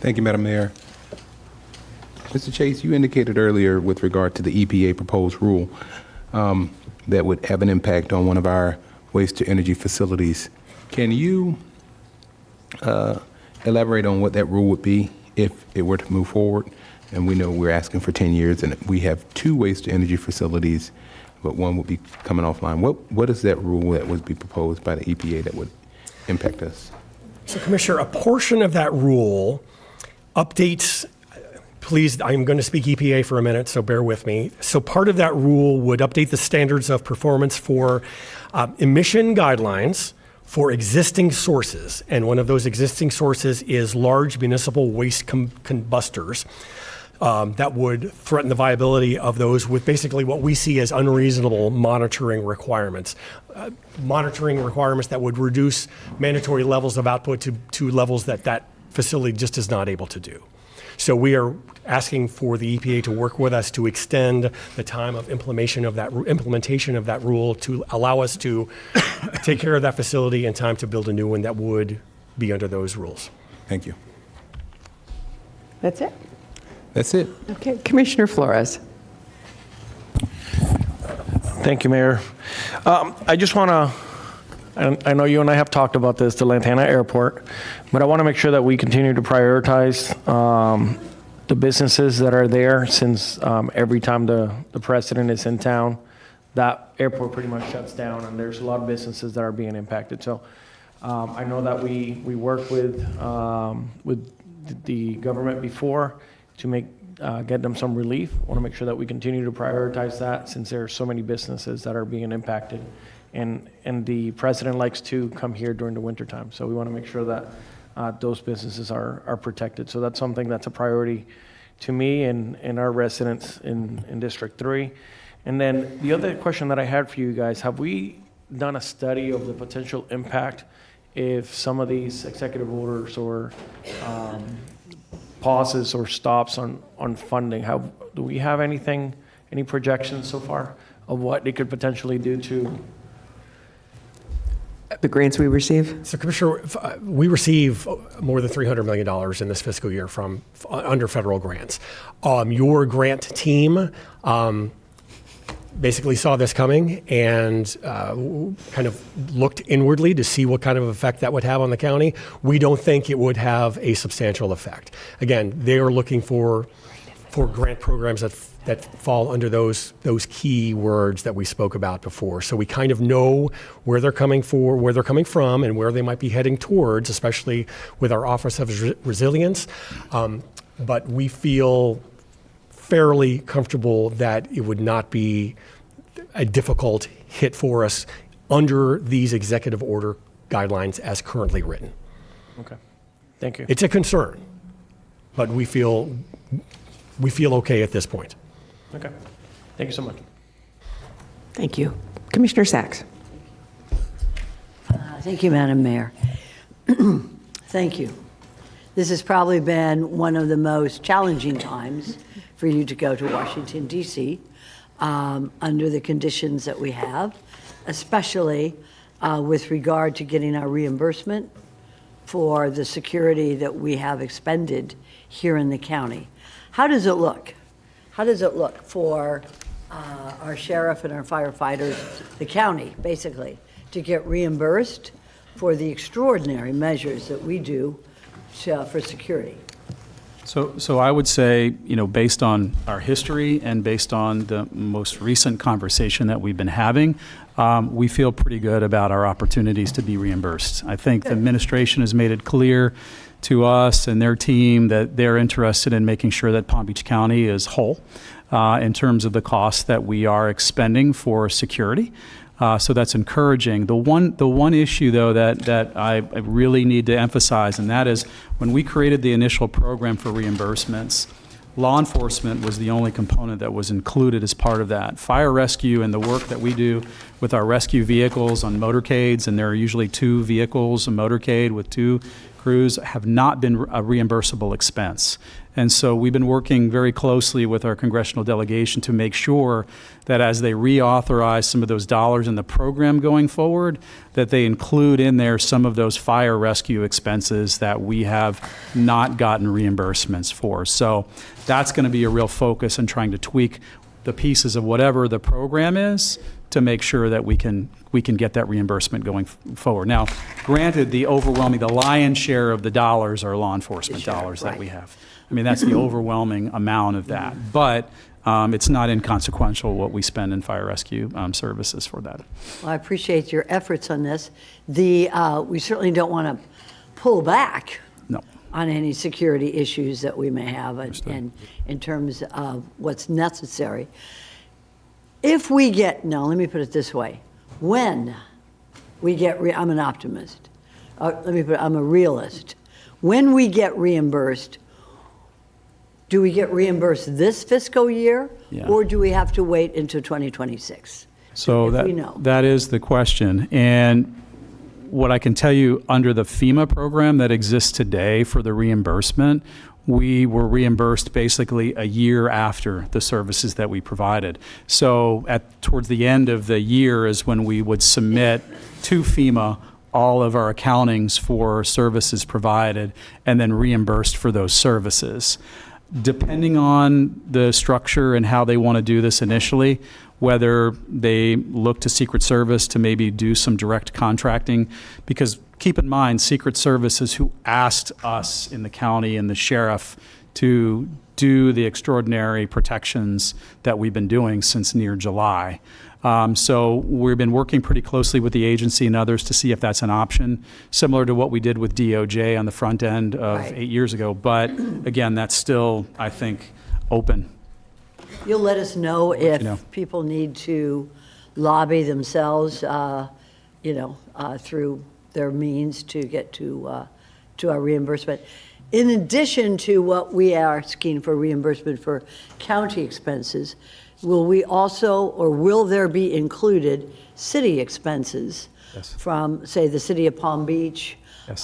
Thank you, Madam Mayor. Mr. Chase, you indicated earlier with regard to the EPA proposed rule that would have an impact on one of our waste-to-energy facilities. Can you elaborate on what that rule would be if it were to move forward? And we know we're asking for 10 years, and we have 2 waste-to-energy facilities, but one would be coming offline. What is that rule that would be proposed by the EPA that would impact us? So, Commissioner, a portion of that rule updates, please, I'm going to speak EPA for a minute, so bear with me. So part of that rule would update the standards of performance for emission guidelines for existing sources. And one of those existing sources is large municipal waste combustors. That would threaten the viability of those with basically what we see as unreasonable monitoring requirements. Monitoring requirements that would reduce mandatory levels of output to levels that facility just is not able to do. So we are asking for the EPA to work with us to extend the time of implementation of that rule to allow us to take care of that facility in time to build a new one that would be under those rules. Thank you. That's it? That's it. Okay, Commissioner Flores. Thank you, Mayor. I just want to, I know you and I have talked about this, the Lantana Airport, but I want to make sure that we continue to prioritize the businesses that are there, since every time the president is in town, that airport pretty much shuts down, and there's a lot of businesses that are being impacted. So I know that we worked with the government before to get them some relief. I want to make sure that we continue to prioritize that, since there are so many businesses that are being impacted. And the president likes to come here during the wintertime. So we want to make sure that those businesses are protected. So that's something that's a priority to me and our residents in District 3. And then the other question that I had for you guys, have we done a study of the potential impact if some of these executive orders or pauses or stops on funding? Do we have any projections so far of what it could potentially do to the grants we receive? So, Commissioner, we receive more than $300 million in this fiscal year from under federal grants. Your grant team basically saw this coming and kind of looked inwardly to see what kind of effect that would have on the county. We don't think it would have a substantial effect. Again, they are looking for grant programs that fall under those key words that we spoke about before. So we kind of know where they're coming from, and where they might be heading towards, especially with our Office of Resilience. But we feel fairly comfortable that it would not be a difficult hit for us under these executive order guidelines as currently written. Okay, thank you. It's a concern, but we feel okay at this point. Okay, thank you so much. Thank you. Commissioner Sacks. Thank you, Madam Mayor. Thank you. This has probably been one of the most challenging times for you to go to Washington, D.C., under the conditions that we have, especially with regard to getting our reimbursement for the security that we have expended here in the county. How does it look? How does it look for our sheriff and our firefighters, the county, basically, to get reimbursed for the extraordinary measures that we do for security? So I would say, based on our history and based on the most recent conversation that we've been having, we feel pretty good about our opportunities to be reimbursed. I think the administration has made it clear to us and their team that they're interested in making sure that Palm Beach County is whole in terms of the costs that we are expending for security. So that's encouraging. The one issue, though, that I really need to emphasize, and that is when we created the initial program for reimbursements, law enforcement was the only component that was included as part of that. Fire rescue and the work that we do with our rescue vehicles on motorcades, and there are usually 2 vehicles, a motorcade with 2 crews, have not been a reimbursable expense. And so we've been working very closely with our congressional delegation to make sure that as they reauthorize some of those dollars in the program going forward, that they include in there some of those fire rescue expenses that we have not gotten reimbursements for. So that's going to be a real focus in trying to tweak the pieces of whatever the program is to make sure that we can get that reimbursement going forward. Now, granted, the lion's share of the dollars are law enforcement dollars that we have. I mean, that's the overwhelming amount of that. But it's not inconsequential what we spend in fire rescue services for that. Well, I appreciate your efforts on this. We certainly don't want to pull back on any security issues that we may have and in terms of what's necessary. If we get, no, let me put it this way. When we get, I'm an optimist. I'm a realist. When we get reimbursed, do we get reimbursed this fiscal year, or do we have to wait until 2026? So that is the question. And what I can tell you, under the FEMA program that exists today for the reimbursement, we were reimbursed basically a year after the services that we provided. So towards the end of the year is when we would submit to FEMA all of our accountings for services provided and then reimbursed for those services. Depending on the structure and how they want to do this initially, whether they look to Secret Service to maybe do some direct contracting, because keep in mind, Secret Service is who asked us in the county and the sheriff to do the extraordinary protections that we've been doing since near July. So we've been working pretty closely with the agency and others to see if that's an option, similar to what we did with DOJ on the front end of 8 years ago. But again, that's still, I think, open. You'll let us know if people need to lobby themselves, through their means to get to our reimbursement. In addition to what we are asking for reimbursement for county expenses, will we also, or will there be included city expenses from, say, the city of Palm Beach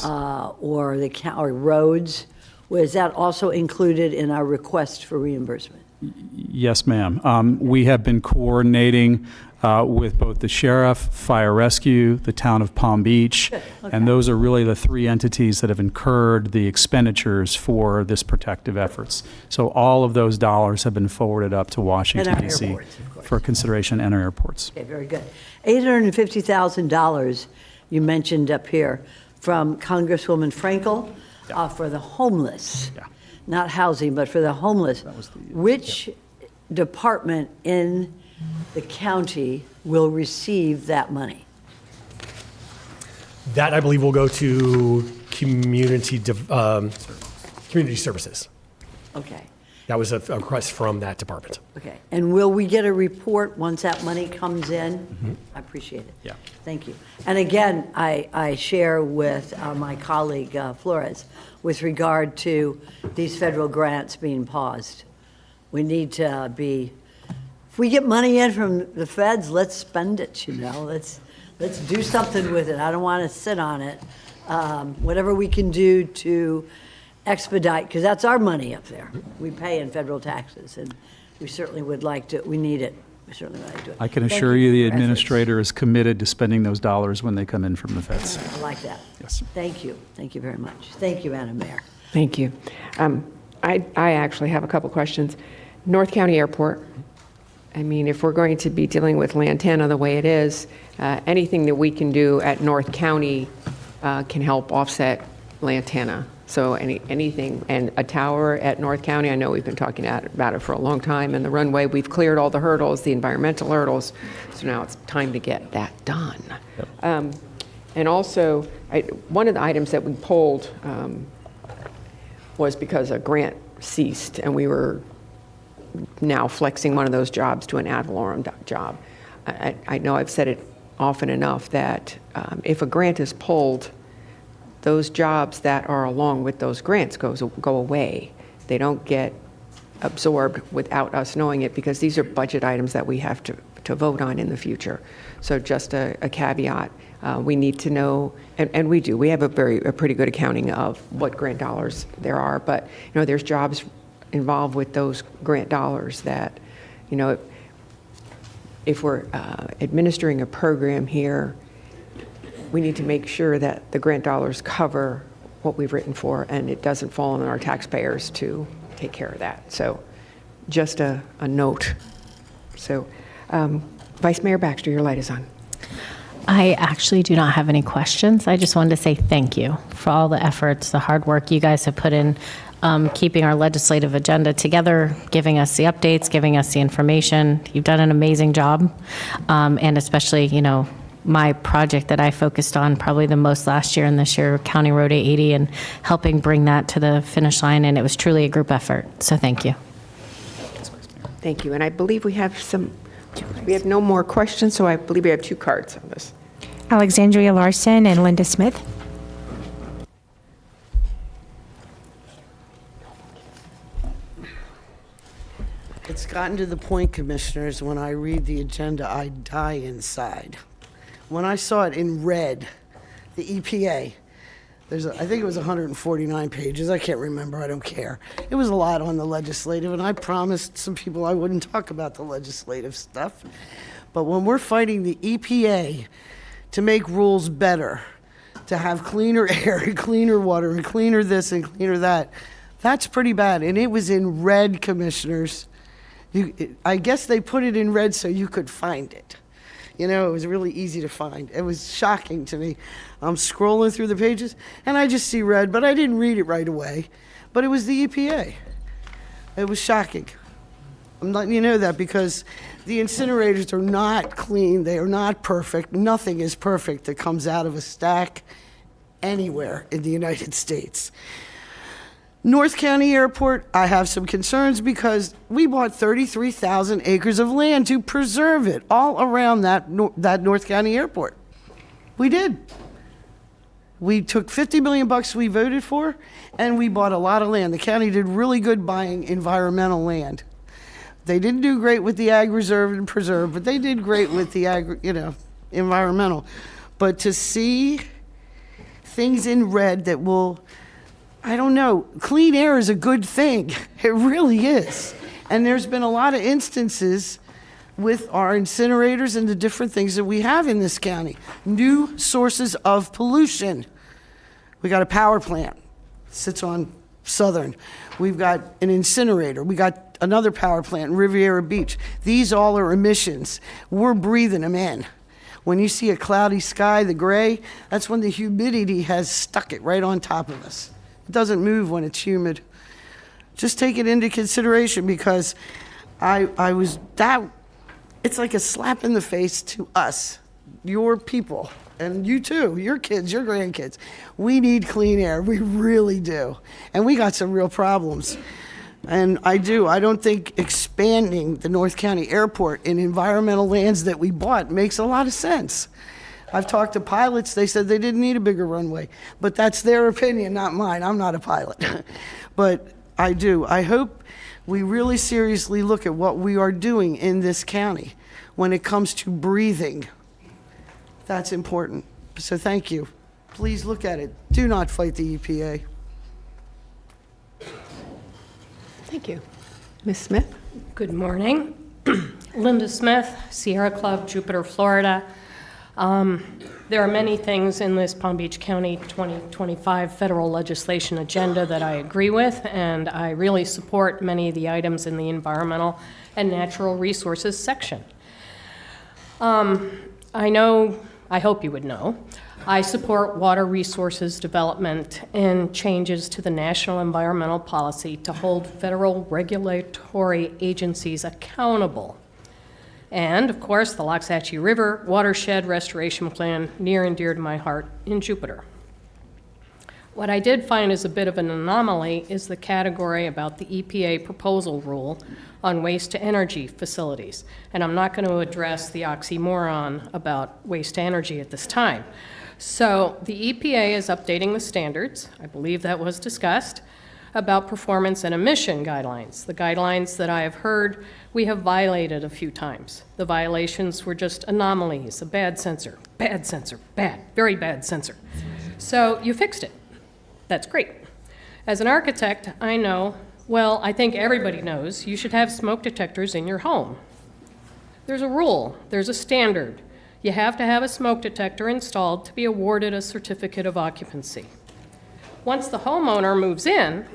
or or roads? Was that also included in our request for reimbursement? Yes, ma'am. We have been coordinating with both the sheriff, fire rescue, the town of Palm Beach, and those are really the three entities that have incurred the expenditures for this protective efforts. So all of those dollars have been forwarded up to Washington, D.C. for consideration, and our airports. Okay, very good. $850,000 you mentioned up here from Congresswoman Frankel for the homeless. Not housing, but for the homeless. Which department in the county will receive that money? That, I believe, will go to community services. Okay. That was a request from that department. Okay. And will we get a report once that money comes in? Mm-hmm. I appreciate it. Yeah. Thank you. And again, I share with my colleague Flores with regard to these federal grants being paused. We need to be, if we get money in from the feds, let's spend it, Let's do something with it. I don't want to sit on it. Whatever we can do to expedite, because that's our money up there. We pay in federal taxes, and we certainly would like to, we need it. We certainly would like to do it. I can assure you the administrator is committed to spending those dollars when they come in from the feds. I like that. Yes. Thank you. Thank you very much. Thank you, Madam Mayor. Thank you. I actually have a couple questions. North County Airport. I mean, if we're going to be dealing with Lantana the way it is, anything that we can do at North County can help offset Lantana. So anything, and a tower at North County, I know we've been talking about it for a long time, and the runway, we've cleared all the hurdles, the environmental hurdles, so now it's time to get that done. Yep. And also, one of the items that we pulled was because a grant ceased, and we were now flexing one of those jobs to an ad valorem job. I know I've said it often enough that if a grant is pulled, those jobs that are along with those grants go away. They don't get absorbed without us knowing it, because these are budget items that we have to vote on in the future. So just a caveat, we need to know, and we do. We have a pretty good accounting of what grant dollars there are, but there's jobs involved with those grant dollars that, you know, if we're administering a program here, we need to make sure that the grant dollars cover what we've written for, and it doesn't fall on our taxpayers to take care of that. So just a note. So Vice Mayor Baxter, your light is on. I actually do not have any questions. I just wanted to say thank you for all the efforts, the hard work you guys have put in keeping our legislative agenda together, giving us the updates, giving us the information. You've done an amazing job. And especially, you know, my project that I focused on probably the most last year and this year, County Road 880, and helping bring that to the finish line. And it was truly a group effort. So thank you. Thank you. And I believe we have no more questions, so I believe we have 2 cards on this. Alexandria Larson and Linda Smith. It's gotten to the point, Commissioners, when I read the agenda, I die inside. When I saw it in red, the EPA, I think it was 149 pages. I can't remember. I don't care. It was a lot on the legislative, and I promised some people I wouldn't talk about the legislative stuff. But when we're fighting the EPA to make rules better, to have cleaner air and cleaner water and cleaner this and cleaner that, that's pretty bad. And it was in red, Commissioners. I guess they put it in red so you could find it. You know, it was really easy to find. It was shocking to me. I'm scrolling through the pages, and I just see red, but I didn't read it right away. But it was the EPA. It was shocking. I'm letting you know that because the incinerators are not clean. They are not perfect. Nothing is perfect that comes out of a stack anywhere in the United States. North County Airport, I have some concerns because we bought 33,000 acres of land to preserve it all around that North County Airport. We did. We took $50 million we voted for, and we bought a lot of land. The county did really good buying environmental land. They didn't do great with the ag reserve and preserve, but they did great with the environmental. But to see things in red that will, I don't know, clean air is a good thing. It really is. And there's been a lot of instances with our incinerators and the different things that we have in this county. New sources of pollution. We got a power plant, sits on Southern. We've got an incinerator. We got another power plant in Riviera Beach. These all are emissions. We're breathing them in. When you see a cloudy sky, the gray, that's when the humidity has stuck it right on top of us. It doesn't move when it's humid. Just take it into consideration because it's like a slap in the face to us, your people, and you too, your kids, your grandkids. We need clean air, we really do. And we got some real problems. And I don't think expanding the North County Airport in environmental lands that we bought makes a lot of sense. I've talked to pilots, they said they didn't need a bigger runway, but that's their opinion, not mine. I'm not a pilot. But I do. I hope we really seriously look at what we are doing in this county when it comes to breathing. That's important. So thank you. Please look at it. Do not fight the EPA. Thank you. Ms. Smith? Good morning. Linda Smith, Sierra Club, Jupiter, Florida. There are many things in this Palm Beach County 2025 federal legislation agenda that I agree with, and I really support many of the items in the environmental and natural resources section. I hope you would know, I support water resources development and changes to the national environmental policy to hold federal regulatory agencies accountable. And, of course, the Loxahatchee River Watershed Restoration Plan, near and dear to my heart in Jupiter. What I did find is a bit of an anomaly is the category about the EPA proposal rule on waste-to-energy facilities. And I'm not going to address the oxymoron about waste-to-energy at this time. So the EPA is updating the standards, I believe that was discussed, about performance and emission guidelines. The guidelines that I have heard we have violated a few times. The violations were just anomalies, a bad sensor, bad, very bad sensor. So you fixed it. That's great. As an architect, I know Well, I think everybody knows you should have smoke detectors in your home. There's a rule, there's a standard. You have to have a smoke detector installed to be awarded a certificate of occupancy. Once the homeowner moves in,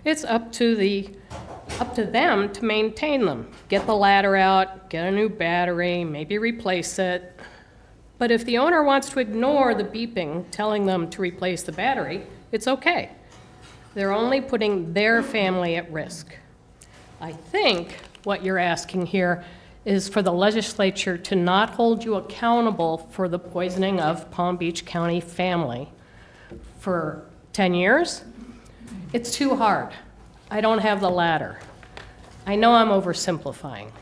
it's up to them to maintain them. Get the ladder out, get a new battery, maybe replace it. But if the owner wants to ignore the beeping telling them to replace the battery, it's okay. They're only putting their family at risk. I think what you're asking here is for the legislature to not hold you accountable for the poisoning of Palm Beach County family for 10 years. It's too hard. I don't have the ladder. I know I'm oversimplifying,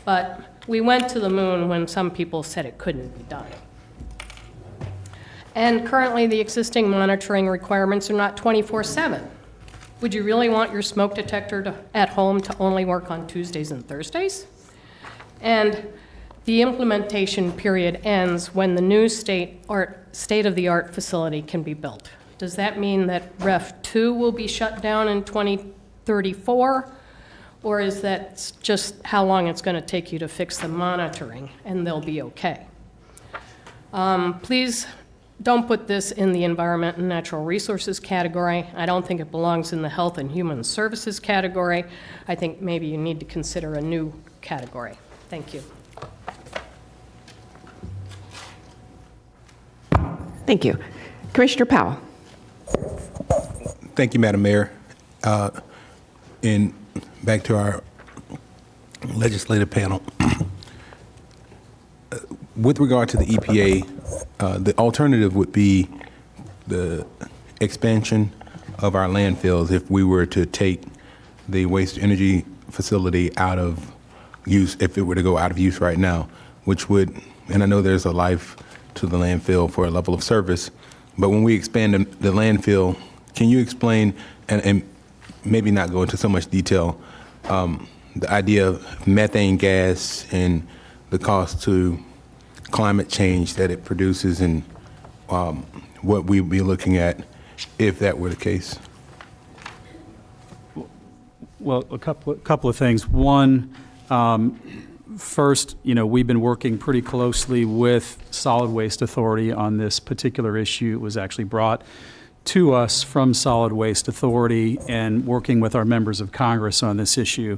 but we went to the moon when some people said it couldn't be done. And currently, the existing monitoring requirements are not 24/7. Would you really want your smoke detector at home to only work on Tuesdays and Thursdays? And the implementation period ends when the new state-of-the-art facility can be built. Does that mean that Ref 2 will be shut down in 2034? Or is that just how long it's going to take you to fix the monitoring and they'll be okay? Please don't put this in the Environment and Natural Resources category. I don't think it belongs in the Health and Human Services category. I think maybe you need to consider a new category. Thank you. Thank you. Commissioner Powell. Thank you, Madam Mayor. And back to our legislative panel. With regard to the EPA, the alternative would be the expansion of our landfills if we were to take the waste energy facility out of use, if it were to go out of use right now, which would, and I know there's a life to the landfill for a level of service, but when we expand the landfill, can you explain, and maybe not go into so much detail, the idea of methane gas and the cost to climate change that it produces, and what we'd be looking at if that were the case? Well, a couple of things. One, first, we've been working pretty closely with Solid Waste Authority on this particular issue. It was actually brought to us from Solid Waste Authority, and working with our members of Congress on this issue.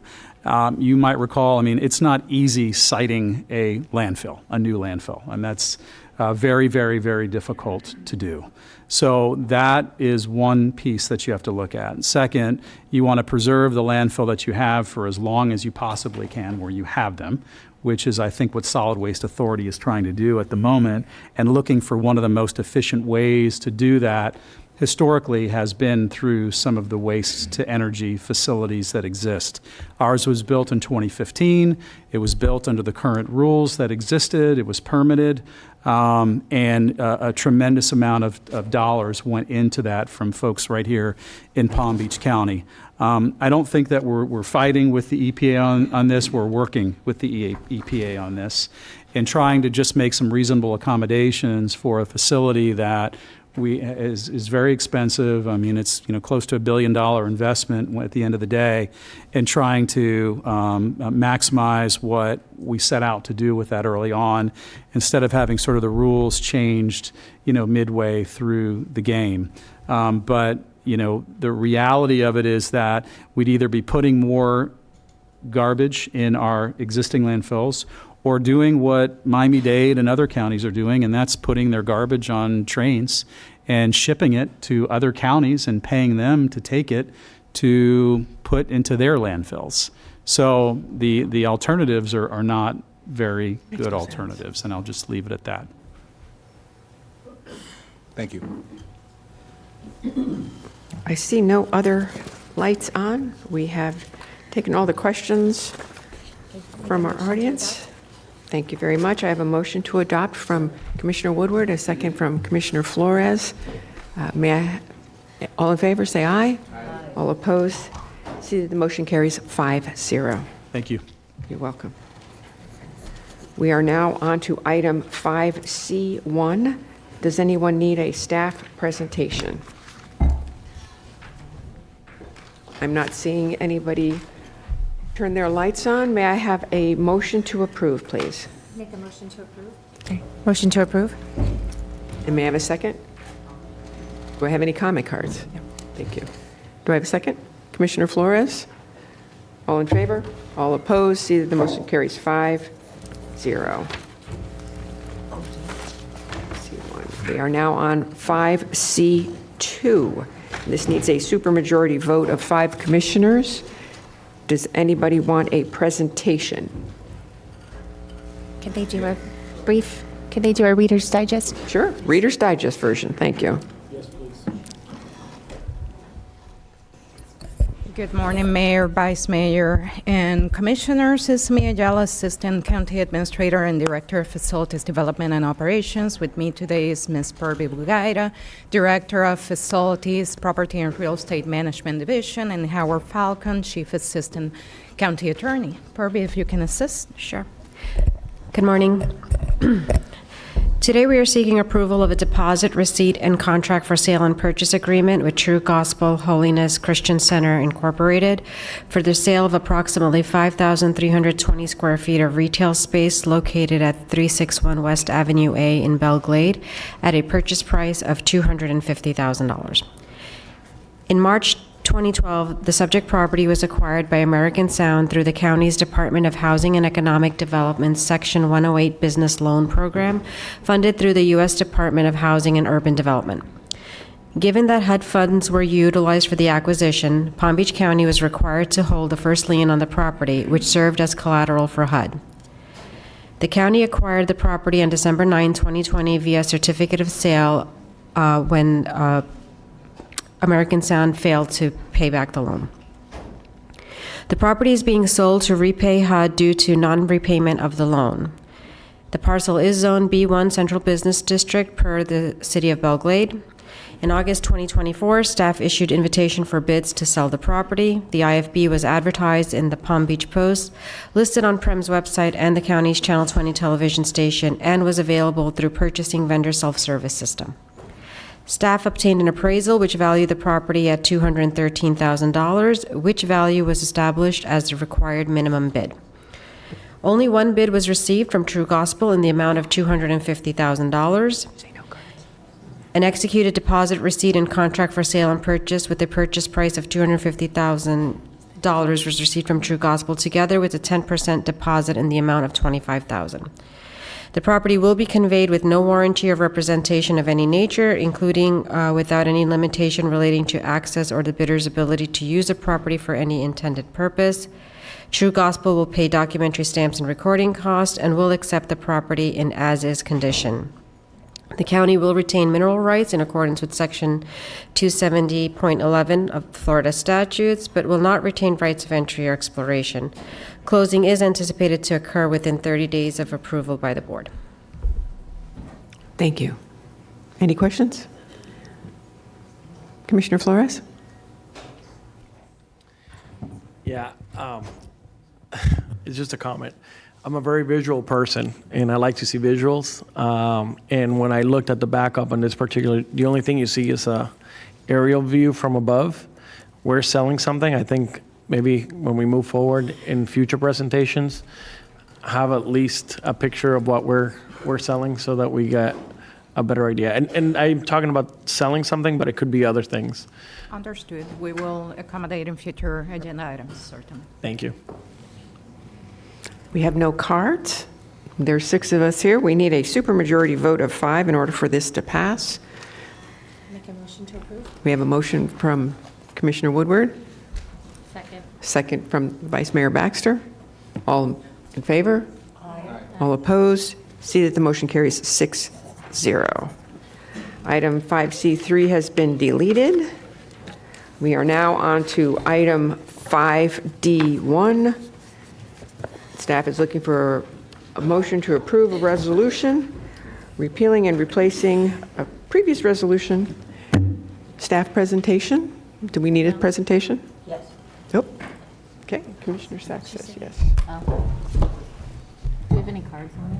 You might recall, it's not easy siting a landfill, a new landfill, and that's very, very, very difficult to do. So that is one piece that you have to look at. Second, you want to preserve the landfill that you have for as long as you possibly can where you have them, which is, I think, what Solid Waste Authority is trying to do at the moment, and looking for one of the most efficient ways to do that historically has been through some of the waste-to-energy facilities that exist. Ours was built in 2015. It was built under the current rules that existed. It was permitted, and a tremendous amount of dollars went into that from folks right here in Palm Beach County. I don't think that we're fighting with the EPA on this. We're working with the EPA on this and trying to just make some reasonable accommodations for a facility that is very expensive. It's close to $1 billion investment at the end of the day, and trying to maximize what we set out to do with that early on, instead of having sort of the rules changed, midway through the game. But the reality of it is that we'd either be putting more garbage in our existing landfills, or doing what Miami-Dade and other counties are doing, and that's putting their garbage on trains and shipping it to other counties and paying them to take it to put into their landfills. So the alternatives are not very good alternatives, and I'll just leave it at that. Thank you. I see no other lights on. We have taken all the questions from our audience. Thank you very much. I have a motion to adopt from Commissioner Woodward, a second from Commissioner Flores. All in favor, say aye. Aye. All opposed? See that the motion carries 5-0. Thank you. You're welcome. We are now on to item 5C1. Does anyone need a staff presentation? I'm not seeing anybody turn their lights on. May I have a motion to approve, please? Make a motion to approve. Motion to approve. And may I have a second? Do I have any comment cards? Thank you. Do I have a second? Commissioner Flores? All in favor? All opposed? See that the motion carries 5-0. C1. We are now on 5C2. This needs a supermajority vote of 5 commissioners. Does anybody want a presentation? Could they do a Reader's Digest? Sure, Reader's Digest version, thank you. Good morning, Mayor, Vice Mayor, and Commissioners. This is Mia Ayala, Assistant County Administrator and Director of Facilities Development and Operations. With me today is Ms. Purvi Bugaira, Director of Facilities, Property and Real Estate Management Division, and Howard Falcon, Chief Assistant County Attorney. Purvi, if you can assist. Sure. Good morning. Today we are seeking approval of a deposit receipt and contract for sale and purchase agreement with True Gospel Holiness Christian Center Incorporated for the sale of approximately 5,320 square feet of retail space located at 361 West Avenue A in Belle Glade at a purchase price of $250,000. In March 2012, the subject property was acquired by American Sound through the county's Department of Housing and Economic Development's Section 108 Business Loan Program, funded through the U.S. Department of Housing and Urban Development. Given that HUD funds were utilized for the acquisition, Palm Beach County was required to hold the first lien on the property, which served as collateral for HUD. The county acquired the property on December 9, 2020 via certificate of sale when American Sound failed to pay back the loan. The property is being sold to repay HUD due to non-repayment of the loan. The parcel is Zone B1 Central Business District per the City of Belle Glade. In August 2024, staff issued invitation for bids to sell the property. The IFB was advertised in the Palm Beach Post, listed on PREM's website and the county's Channel 20 television station, and was available through purchasing vendor self-service system. Staff obtained an appraisal which valued the property at $213,000, which value was established as the required minimum bid. Only one bid was received from True Gospel in the amount of $250,000. An executed deposit receipt and contract for sale and purchase with a purchase price of $250,000 was received from True Gospel, together with a 10% deposit in the amount of $25,000. The property will be conveyed with no warranty or representation of any nature, including without any limitation relating to access or the bidder's ability to use the property for any intended purpose. True Gospel will pay documentary stamps and recording costs and will accept the property in as-is condition. The county will retain mineral rights in accordance with Section 270.11 of Florida statutes, but will not retain rights of entry or exploration. Closing is anticipated to occur within 30 days of approval by the board. Thank you. Any questions? Commissioner Flores? Yeah, it's just a comment. I'm a very visual person, and I like to see visuals. And when I looked at the backup on this particular, the only thing you see is a aerial view from above. We're selling something. I think maybe when we move forward in future presentations, have at least a picture of what we're selling so that we get a better idea. And I'm talking about selling something, but it could be other things. Understood. We will accommodate in future agenda items, certainly. Thank you. We have no cards. There's 6 of us here. We need a supermajority vote of 5 in order for this to pass. Make a motion to approve. We have a motion from Commissioner Woodward. Second. Second from Vice Mayor Baxter. All in favor? Aye. All opposed? See that the motion carries 6-0. Item 5C3 has been deleted. We are now on to item 5D1. Staff is looking for a motion to approve a resolution repealing and replacing a previous resolution. Staff presentation. Do we need a presentation? Yes. Nope. Okay, Commissioner Sachs says yes. Oh. Do you have any cards on it?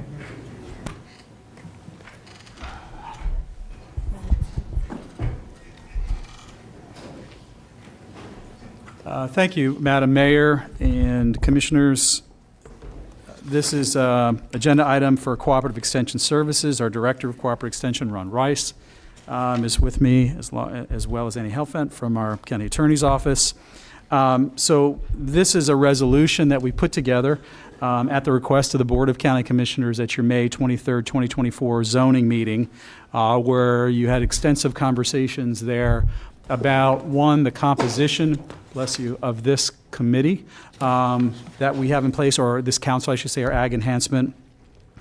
Thank you, Madam Mayor and Commissioners. This is an agenda item for Cooperative Extension Services. Our Director of Cooperative Extension, Ron Rice, is with me, as well as Annie Helfand from our County Attorney's Office. So this is a resolution that we put together at the request of the Board of County Commissioners at your May 23rd, 2024 zoning meeting, where you had extensive conversations there about, one, the composition, bless you, of this committee that we have in place, or this council, I should say, our Ag Enhancement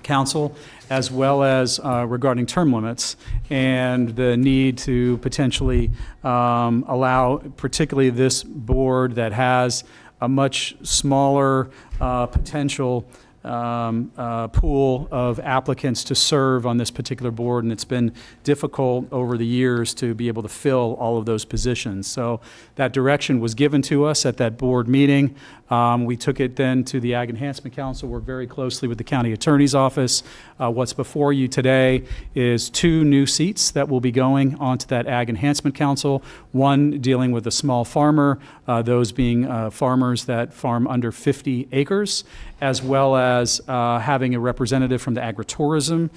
Council, as well as regarding term limits and the need to potentially allow, particularly this board that has a much smaller potential pool of applicants to serve on this particular board, and it's been difficult over the years to be able to fill all of those positions. So that direction was given to us at that board meeting. We took it then to the Ag Enhancement Council, worked very closely with the County Attorney's Office. What's before you today is 2 new seats that will be going onto that Ag Enhancement Council, one dealing with a small farmer, those being farmers that farm under 50 acres, as well as having a representative from the agritourism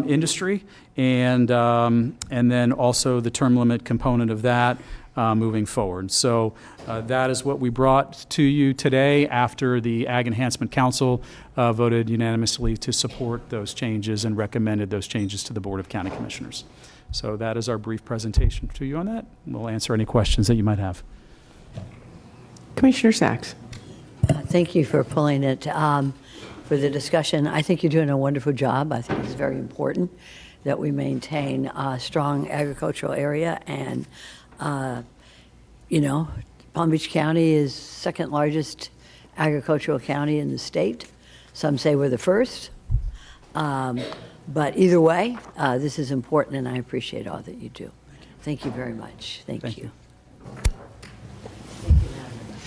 industry, and then also the term limit component of that moving forward. So that is what we brought to you today after the Ag Enhancement Council voted unanimously to support those changes and recommended those changes to the Board of County Commissioners. So that is our brief presentation to you on that. We'll answer any questions that you might have. Commissioner Sachs. Thank you for pulling it for the discussion. I think you're doing a wonderful job. I think it's very important that we maintain a strong agricultural area. And, you know, Palm Beach County is second largest agricultural county in the state. Some say we're the first. But either way, this is important, and I appreciate all that you do. Thank you very much. Thank you.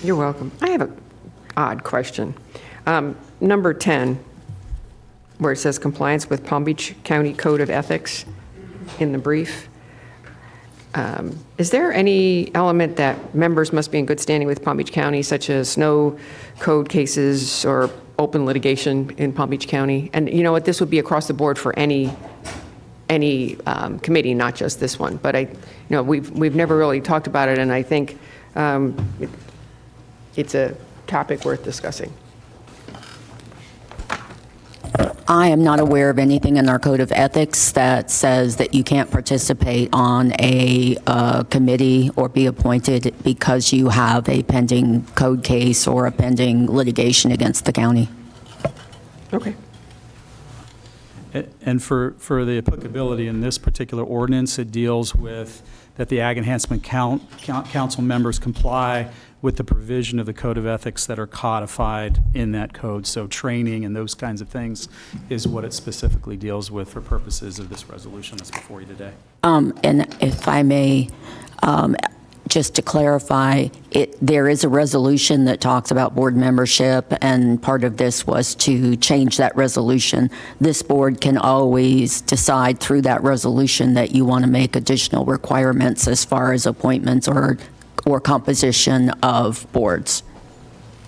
You're welcome. I have an odd question. Number 10, where it says compliance with Palm Beach County Code of Ethics in the brief. Is there any element that members must be in good standing with Palm Beach County, such as no code cases or open litigation in Palm Beach County? And you know what, this would be across the board for any committee, not just this one. But we've never really talked about it, and I think it's a topic worth discussing. I am not aware of anything in our code of ethics that says that you can't participate on a committee or be appointed because you have a pending code case or a pending litigation against the county. Okay. And for the applicability in this particular ordinance, it deals with that the Ag Enhancement Council members comply with the provision of the Code of Ethics that are codified in that code. So training and those kinds of things is what it specifically deals with for purposes of this resolution that's before you today. And if I may, just to clarify, there is a resolution that talks about board membership, and part of this was to change that resolution. This board can always decide through that resolution that you want to make additional requirements as far as appointments or composition of boards.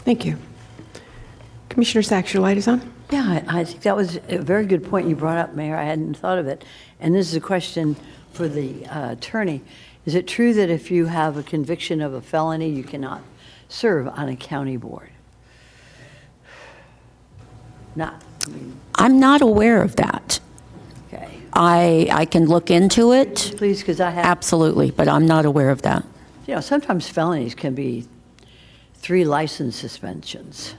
Thank you. Commissioner Sachs, your light is on. Yeah, I think that was a very good point you brought up, Mayor. I hadn't thought of it. And this is a question for the attorney. Is it true that if you have a conviction of a felony, you cannot serve on a county board? I'm not aware of that. Okay. I can look into it. Please, because I have. Absolutely, but I'm not aware of that. You know, sometimes felonies can be 3 license suspensions,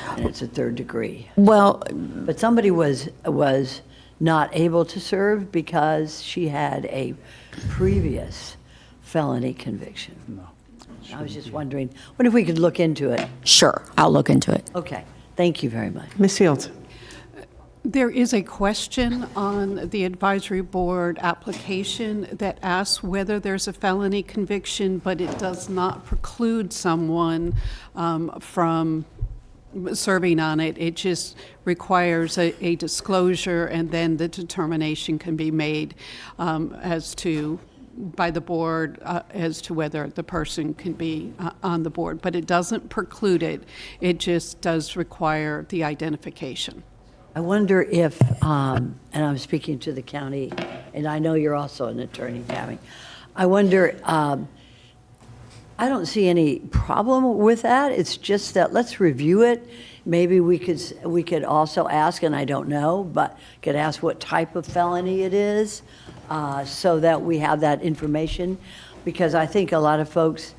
and it's a 3rd degree. Well, but somebody was not able to serve because she had a previous felony conviction. No. I was just wondering, what if we could look into it? Sure, I'll look into it. Okay, thank you very much. Ms. Fields. There is a question on the advisory board application that asks whether there's a felony conviction, but it does not preclude someone from serving on it. It just requires a disclosure, and then the determination can be made as to by the board as to whether the person can be on the board. But it doesn't preclude it. It just does require the identification. I wonder if, and I'm speaking to the county, and I know you're also an attorney, Tammy. I wonder, I don't see any problem with that. It's just that let's review it. Maybe we could also ask, and I don't know, but could ask what type of felony it is, so that we have that information. Because I think a lot of folks,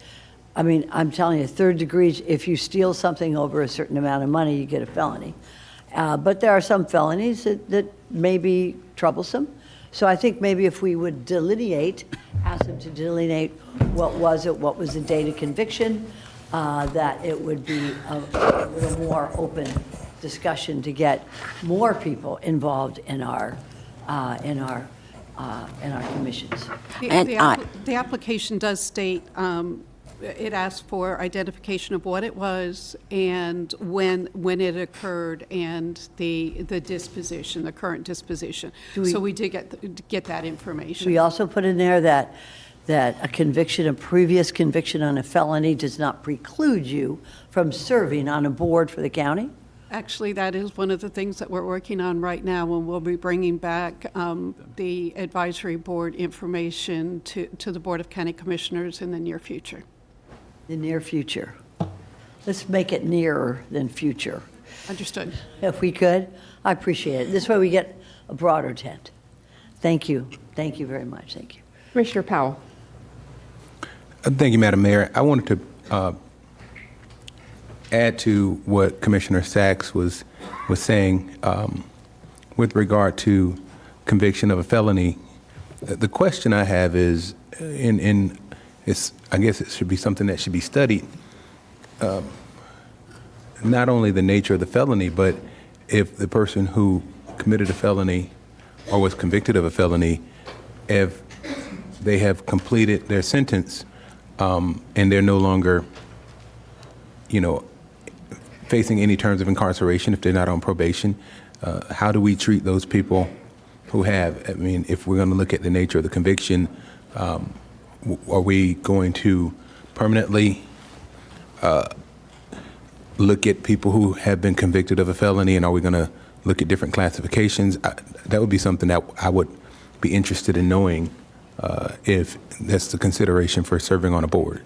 I mean, I'm telling you, third degree, if you steal something over a certain amount of money, you get a felony. But there are some felonies that may be troublesome. So I think maybe if we would delineate, ask them to delineate what was the date of conviction, that it would be a little more open discussion to get more people involved in our commissions. The application does state, it asks for identification of what it was and when it occurred and the disposition, the current disposition. So we did get that information. We also put in there that a conviction, a previous conviction on a felony does not preclude you from serving on a board for the county? Actually, that is one of the things that we're working on right now, and we'll be bringing back the advisory board information to the Board of County Commissioners in the near future. The near future. Let's make it nearer than future. Understood. If we could, I appreciate it. This way we get a broader tent. Thank you. Thank you very much. Thank you. Commissioner Powell. Thank you, Madam Mayor. I wanted to add to what Commissioner Sachs was saying with regard to conviction of a felony. The question I have is, I guess it should be something that should be studied. Not only the nature of the felony, but if the person who committed a felony or was convicted of a felony, if they have completed their sentence and they're no longer, facing any terms of incarceration, if they're not on probation, how do we treat those people who have? I mean, if we're going to look at the nature of the conviction, are we going to permanently look at people who have been convicted of a felony, and are we going to look at different classifications? That would be something that I would be interested in knowing if that's the consideration for serving on a board,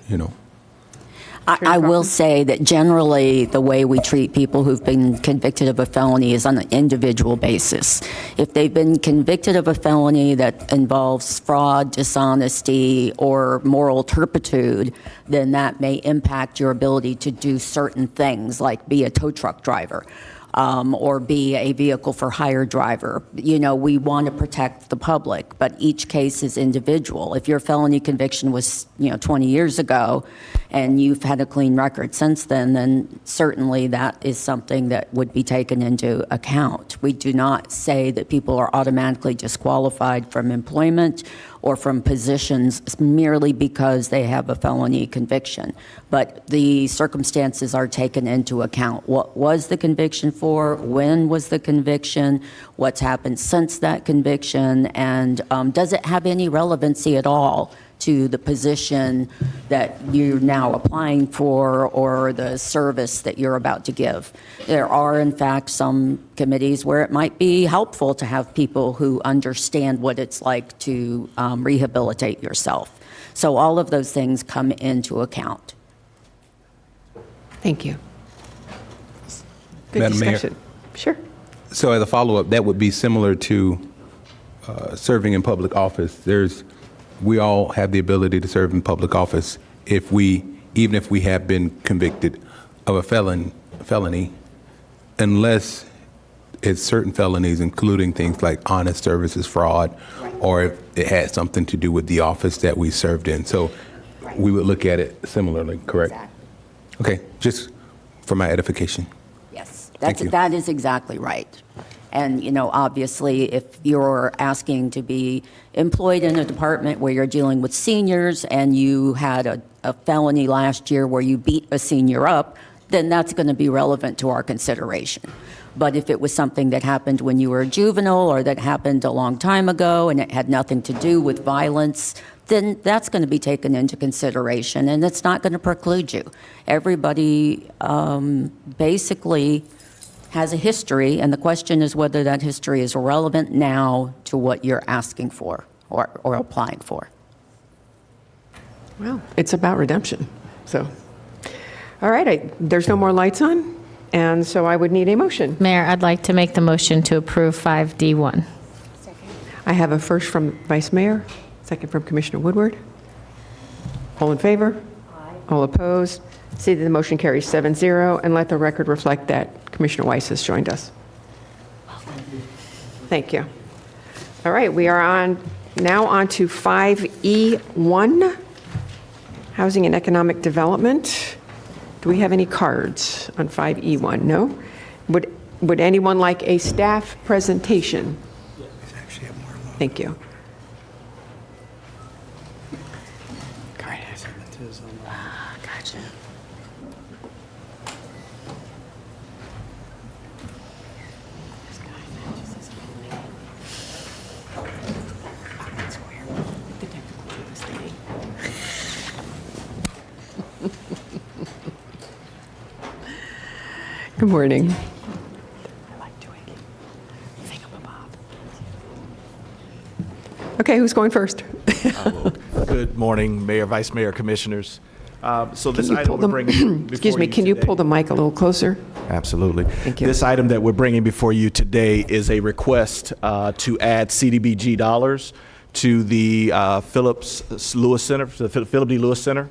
I will say that generally the way we treat people who've been convicted of a felony is on an individual basis. If they've been convicted of a felony that involves fraud, dishonesty, or moral turpitude, then that may impact your ability to do certain things, like be a tow truck driver. Or be a vehicle for hire driver. We want to protect the public, but each case is individual. If your felony conviction was, 20 years ago, and you've had a clean record since then certainly that is something that would be taken into account. We do not say that people are automatically disqualified from employment or from positions merely because they have a felony conviction. But the circumstances are taken into account. What was the conviction for? When was the conviction? What's happened since that conviction? And does it have any relevancy at all to the position that you're now applying for or the service that you're about to give? There are, in fact, some committees where it might be helpful to have people who understand what it's like to rehabilitate yourself. So all of those things come into account. Thank you. Good Madam Mayor. discussion. Sure. So as a follow-up, that would be similar to serving in public office. We all have the ability to serve in public office even if we have been convicted of a felony, unless it's certain felonies, including things like honest services fraud, or if it had something to do with the office that we served in. So we would look at it similarly, correct? Exactly. Okay, just for my edification. Yes, Thank you. that is exactly right. And, obviously, if you're asking to be employed in a department where you're dealing with seniors and you had a felony last year where you beat a senior up, then that's going to be relevant to our consideration. But if it was something that happened when you were a juvenile or that happened a long time ago and it had nothing to do with violence, then that's going to be taken into consideration, and it's not going to preclude you. Everybody basically has a history, and the question is whether that history is relevant now to what you're asking for or applying for. Well, it's about redemption, so. All right, there's no more lights on, and so I would need a motion. Mayor, I'd like to make the motion to approve 5D1. I have a first from Vice Mayor, second from Commissioner Woodward. All in favor? Aye. All opposed? See that the motion carries 7-0, and let the record reflect that Commissioner Weiss has joined us. Thank you. All right, we are now on to 5E1, Housing and Economic Development. Do we have any cards on 5E1? No? Would anyone like a staff presentation? Thank you. Gotcha. Good morning. Okay, who's going first? Good morning, Mayor, Vice Mayor, Commissioners. So this item we're bringing excuse me, can you pull the mic a little closer? Absolutely. Thank you. This item that we're bringing before you today is a request to add CDBG dollars to the Philip D. Lewis Center.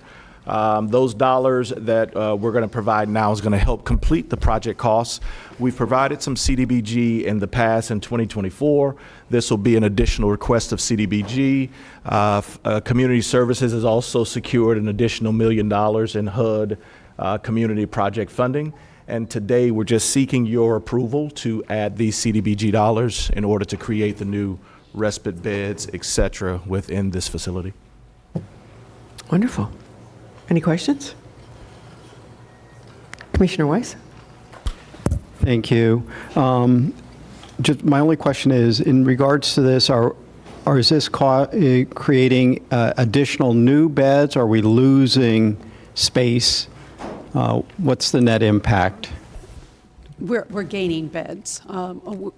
Those dollars that we're going to provide now is going to help complete the project costs. We've provided some CDBG in the past in 2024. This will be an additional request of CDBG. Community Services has also secured an additional $1 million in HUD community project funding. And today we're just seeking your approval to add these CDBG dollars in order to create the new respite beds, et cetera, within this facility. Wonderful. Any questions? Commissioner Weiss? Thank you. Just my only question is, in regards to this, is this creating additional new beds? Are we losing space? What's the net impact? We're gaining beds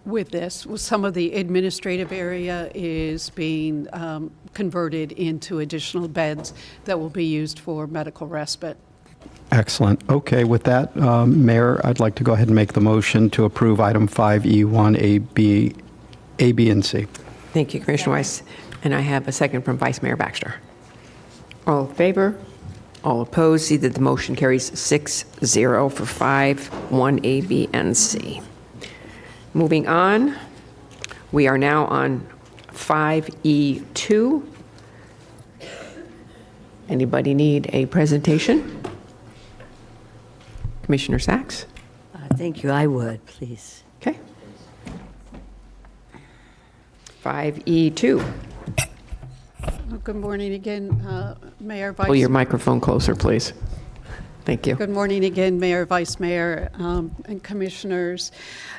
with this. Some of the administrative area is being converted into additional beds that will be used for medical respite. Excellent. Okay, with that, Mayor, I'd like to go ahead and make the motion to approve item 5E1, A, B, and C. Thank you, Commissioner Weiss. And I have a second from Vice Mayor Baxter. All in favor? All opposed? See that the motion carries 6-0 for 5-1 B, and C. Moving on, we are now on 5E2. Anybody need a presentation? Commissioner Sachs? Thank you. I would, please. Okay. 5E2. Good morning again, Mayor, Vice. Pull your microphone closer, please. Thank you. Good morning again, Mayor, Vice Mayor, and Commissioners.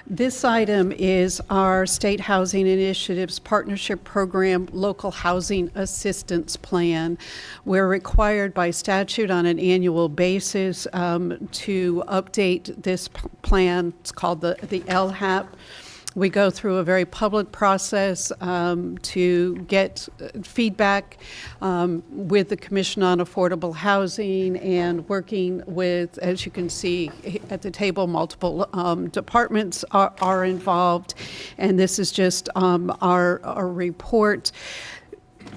This item is our State Housing Initiatives Partnership Program Local Housing Assistance Plan. We're required by statute on an annual basis to update this plan. It's called the LHAP. We go through a very public process to get feedback with the Commission on Affordable Housing and working with, as you can see at the table, multiple departments are involved. And this is just our report.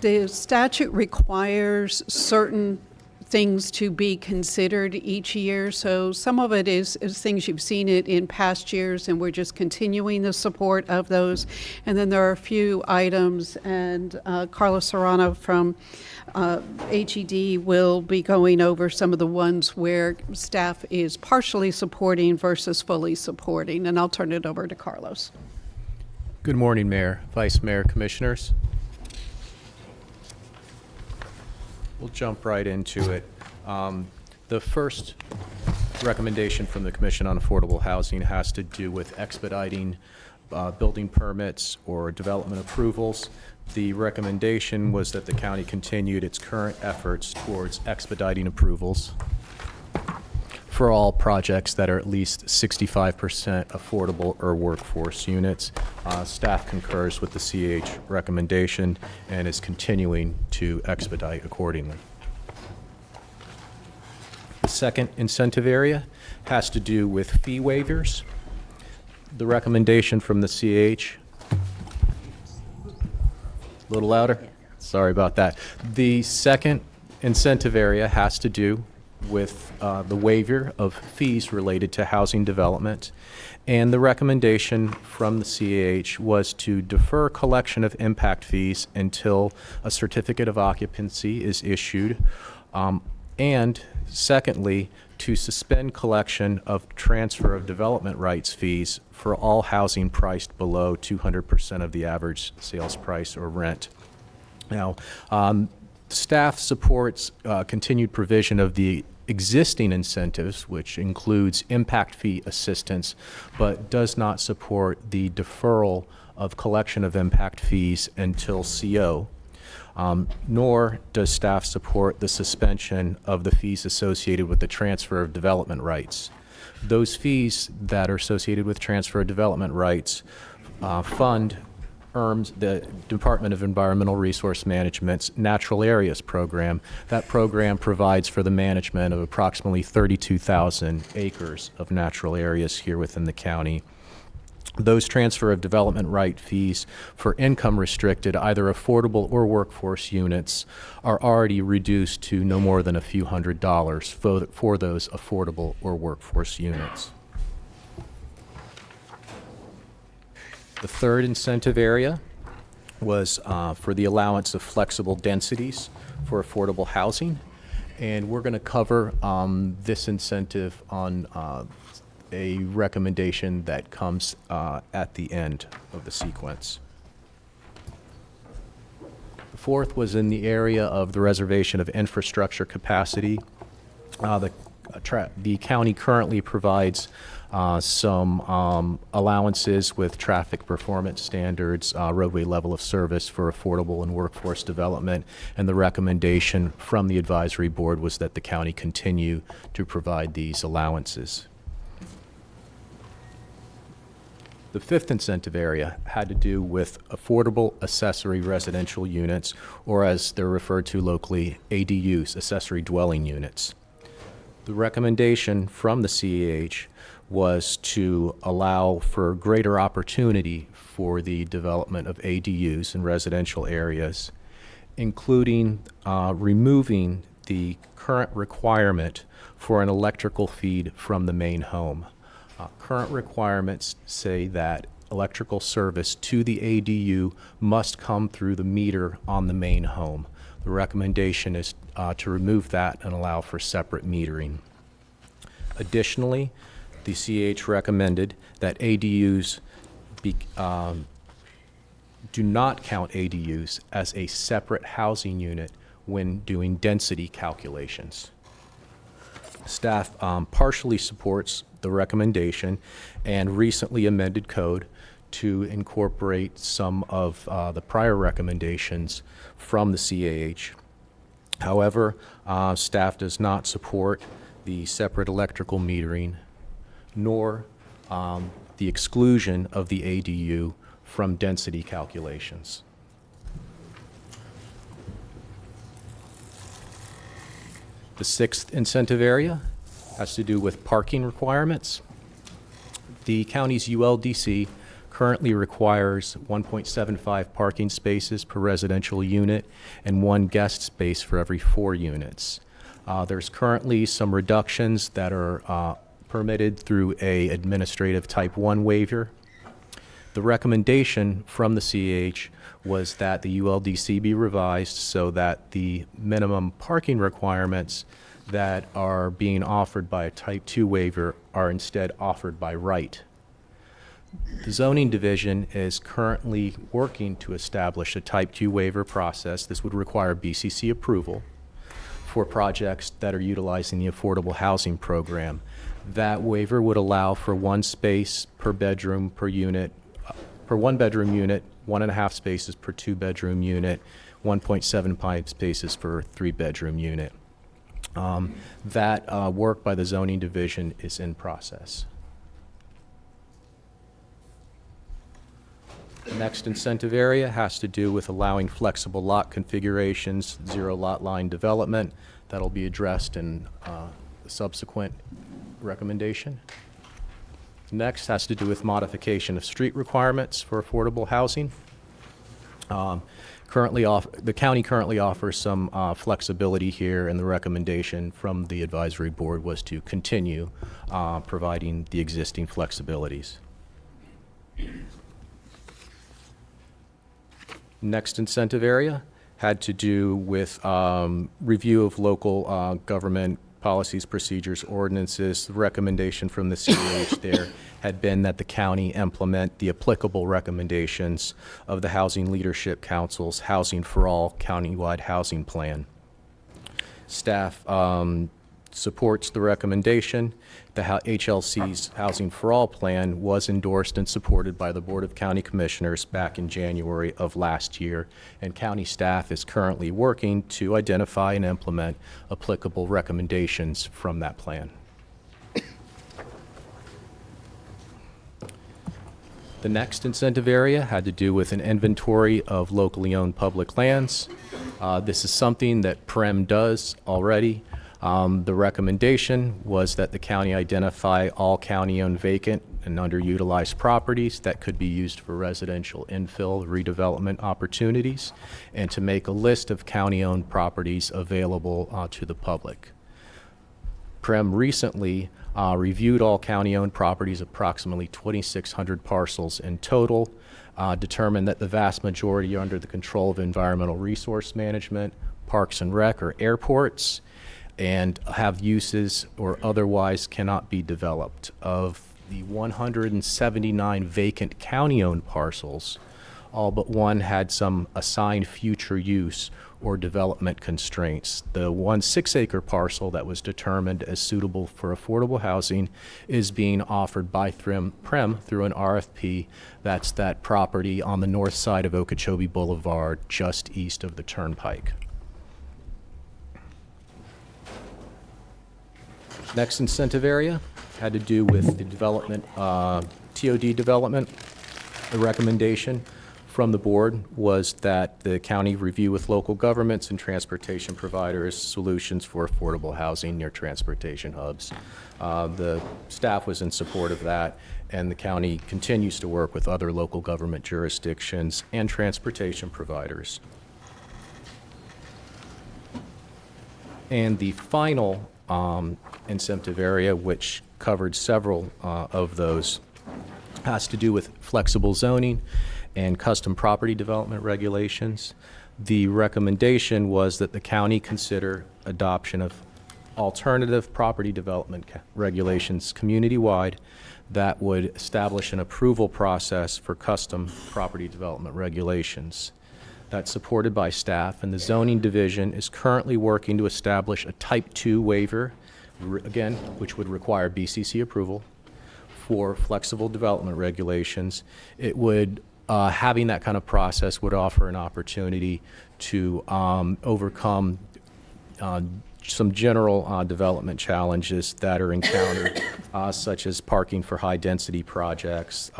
The statute requires certain things to be considered each year. So some of it is things you've seen it in past years, and we're just continuing the support of those. And then there are a few items, and Carlos Serrano from HED will be going over some of the ones where staff is partially supporting versus fully supporting. And I'll turn it over to Carlos. Good morning, Mayor, Vice Mayor, Commissioners. We'll jump right into it. The first recommendation from the Commission on Affordable Housing has to do with expediting building permits or development approvals. The recommendation was that the county continued its current efforts towards expediting approvals for all projects that are at least 65% affordable or workforce units. Staff concurs with the CH recommendation and is continuing to expedite accordingly. The second incentive area has to do with fee waivers. The recommendation from the CH, a little louder? Sorry about that. The second incentive area has to do with the waiver of fees related to housing development. And the recommendation from the CAH was to defer collection of impact fees until a certificate of occupancy is issued. And secondly, to suspend collection of transfer of development rights fees for all housing priced below 200% of the average sales price or rent. Now, staff supports continued provision of the existing incentives, which includes impact fee assistance, but does not support the deferral of collection of impact fees until CO. Nor does staff support the suspension of the fees associated with the transfer of development rights. Those fees that are associated with transfer of development rights fund the Department of Environmental Resource Management's Natural Areas Program. That program provides for the management of approximately 32,000 acres of natural areas here within the county. Those transfer of development right fees for income restricted, either affordable or workforce units, are already reduced to no more than a few $100s for those affordable or workforce units. The third incentive area was for the allowance of flexible densities for affordable housing. And we're going to cover this incentive on a recommendation that comes at the end of the sequence. The fourth was in the area of the reservation of infrastructure capacity. The county currently provides some allowances with traffic performance standards, roadway level of service for affordable and workforce development, and the recommendation from the advisory board was that the county continue to provide these allowances. The fifth incentive area had to do with affordable accessory residential units, or as they're referred to locally, ADUs, accessory dwelling units. The recommendation from the CEH was to allow for greater opportunity for the development of ADUs in residential areas, including removing the current requirement for an electrical feed from the main home. Current requirements say that electrical service to the ADU must come through the meter on the main home. The recommendation is to remove that and allow for separate metering. Additionally, the CH recommended that ADUs do not count ADUs as a separate housing unit when doing density calculations. Staff partially supports the recommendation and recently amended code to incorporate some of the prior recommendations from the CAH. However, staff does not support the separate electrical metering, nor the exclusion of the ADU from density calculations. The sixth incentive area has to do with parking requirements. The county's ULDC currently requires 1.75 parking spaces per residential unit and 1 guest space for every 4 units. There's currently some reductions that are permitted through a administrative type 1 waiver. The recommendation from the CH was that the ULDC be revised so that the minimum parking requirements that are being offered by a type 2 waiver are instead offered by right. The zoning division is currently working to establish a type 2 waiver process. This would require BCC approval for projects that are utilizing the affordable housing program. That waiver would allow for 1 space per bedroom per unit, per 1-bedroom unit, 1.5 spaces per 2-bedroom unit, 1.75 spaces for 3-bedroom unit. That work by the zoning division is in process. The next incentive area has to do with allowing flexible lot configurations, zero lot line development. That'll be addressed in the subsequent recommendation. Next has to do with modification of street requirements for affordable housing. The county currently offers some flexibility here, and the recommendation from the advisory board was to continue providing the existing flexibilities. Next incentive area had to do with review of local government policies, procedures, ordinances. The recommendation from the CAH there had been that the county implement the applicable recommendations of the Housing Leadership Council's Housing for All countywide housing plan. Staff supports the recommendation. The HLC's Housing for All plan was endorsed and supported by the Board of County Commissioners back in January of last year, and county staff is currently working to identify and implement applicable recommendations from that plan. The next incentive area had to do with an inventory of locally owned public lands. This is something that PREM does already. The recommendation was that the county identify all county-owned vacant and underutilized properties that could be used for residential infill redevelopment opportunities, and to make a list of county-owned properties available to the public. PREM recently reviewed all county-owned properties, approximately 2,600 parcels in total, determined that the vast majority are under the control of environmental resource management, parks and rec, or airports, and have uses or otherwise cannot be developed. Of the 179 vacant county-owned parcels, all but one had some assigned future use or development constraints. The 1 6-acre parcel that was determined as suitable for affordable housing is being offered by PREM through an RFP. That's that property on the north side of Okeechobee Boulevard, just east of the Turnpike. Next incentive area had to do with the development, TOD development. The recommendation from the board was that the county review with local governments and transportation providers solutions for affordable housing near transportation hubs. The staff was in support of that, and the county continues to work with other local government jurisdictions and transportation providers. And the final incentive area, which covered several of those, has to do with flexible zoning and custom property development regulations. The recommendation was that the county consider adoption of alternative property development regulations community-wide that would establish an approval process for custom property development regulations. That's supported by staff, and the zoning division is currently working to establish a type 2 waiver, again, which would require BCC approval for flexible development regulations. It would, having that kind of process would offer an opportunity to overcome some general development challenges that are encountered, such as parking for high-density projects,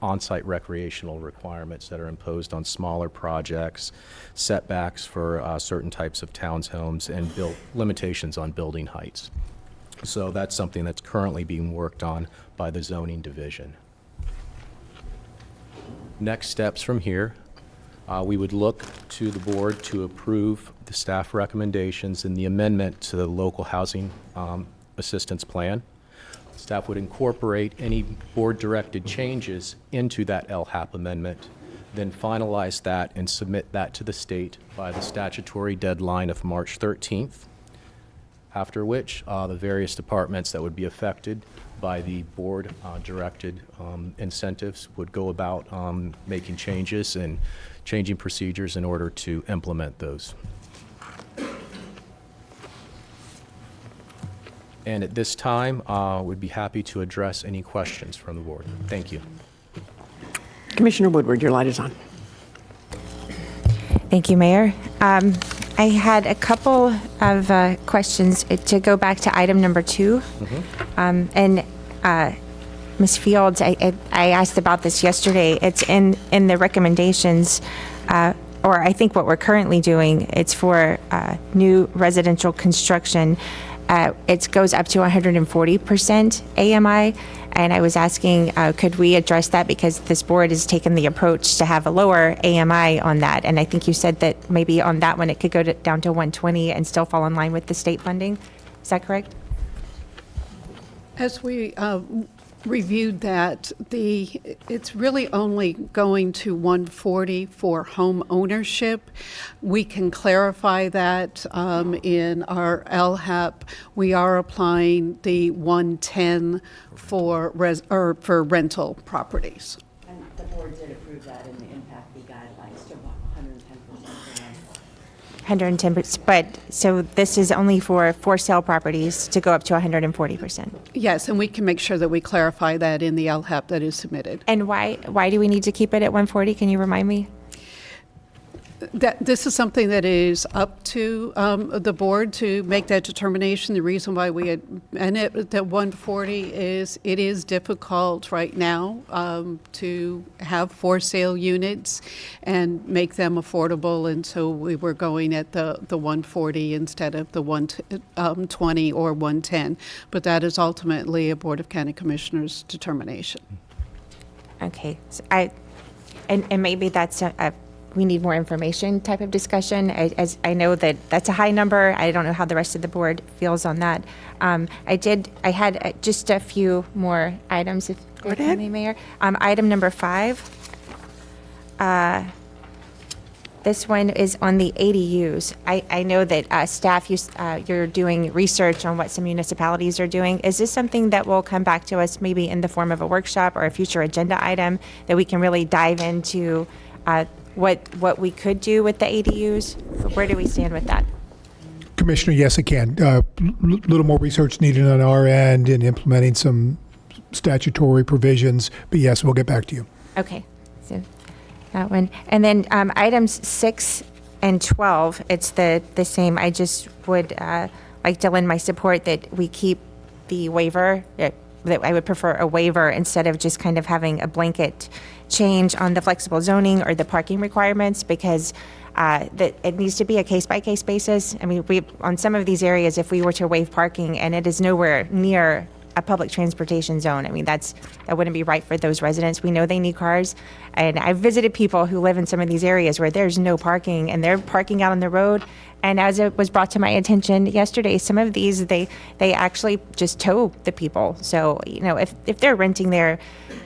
on-site recreational requirements that are imposed on smaller projects, setbacks for certain types of townhomes, and limitations on building heights. So that's something that's currently being worked on by the zoning division. Next steps from here. We would look to the board to approve the staff recommendations in the amendment to the local housing assistance plan. Staff would incorporate any board-directed changes into that LHAP amendment, then finalize that and submit that to the state by the statutory deadline of March 13th, after which the various departments that would be affected by the board-directed incentives would go about making changes and changing procedures in order to implement those. And at this time, we'd be happy to address any questions from the board. Thank you. Commissioner Woodward, your light is on. Thank you, Mayor. I had a couple of questions to go back to item number 2. And Ms. Fields, I asked about this yesterday. It's in the recommendations, or I think what we're currently doing, it's for new residential construction. It goes up to 140% AMI. And I was asking, could we address that, because this board has taken the approach to have a lower AMI on that. And I think you said that maybe on that one, it could go down to 120 and still fall in line with the state funding. Is that correct? As we reviewed that, it's really only going to 140 for home ownership. We can clarify that in our LHAP. We are applying the 110 for rental properties. And the board did approve that in the impact fee guidelines to 110%. 110%, but so this is only for sale properties to go up to 140%. Yes, and we can make sure that we clarify that in the LHAP that is submitted. And why do we need to keep it at 140? Can you remind me? This is something that is up to the board to make that determination. The reason why we had and it at 140 is it is difficult right now to have for sale units and make them affordable, and so we were going at the 140 instead of the 120 or 110. But that is ultimately a Board of County Commissioners determination. Okay, so and maybe that's we need more information type of discussion. As I know that that's a high number. I don't know how the rest of the board feels on that. I had just a few more items, if I may, Mayor. Item number 5. This one is on the ADUs. I know that staff, you're doing research on what some municipalities are doing. Is this something that will come back to us maybe in the form of a workshop or a future agenda item that we can really dive into what we could do with the ADUs? Where do we stand with that? Commissioner, yes, I can. Little more research needed on our end in implementing some statutory provisions, but yes, we'll get back to you. Okay, so that one. And then items 6 and 12, it's the same. I just would like to lend my support that we keep the waiver, that I would prefer a waiver instead of just kind of having a blanket change on the flexible zoning or the parking requirements, because that it needs to be a case-by-case basis. I mean, on some of these areas, if we were to waive parking and it is nowhere near a public transportation zone, I mean, that wouldn't be right for those residents. We know they need cars. And I've visited people who live in some of these areas where there's no parking and they're parking out on the road. And as it was brought to my attention yesterday, some of these, they actually just tow the people. So, if they're renting there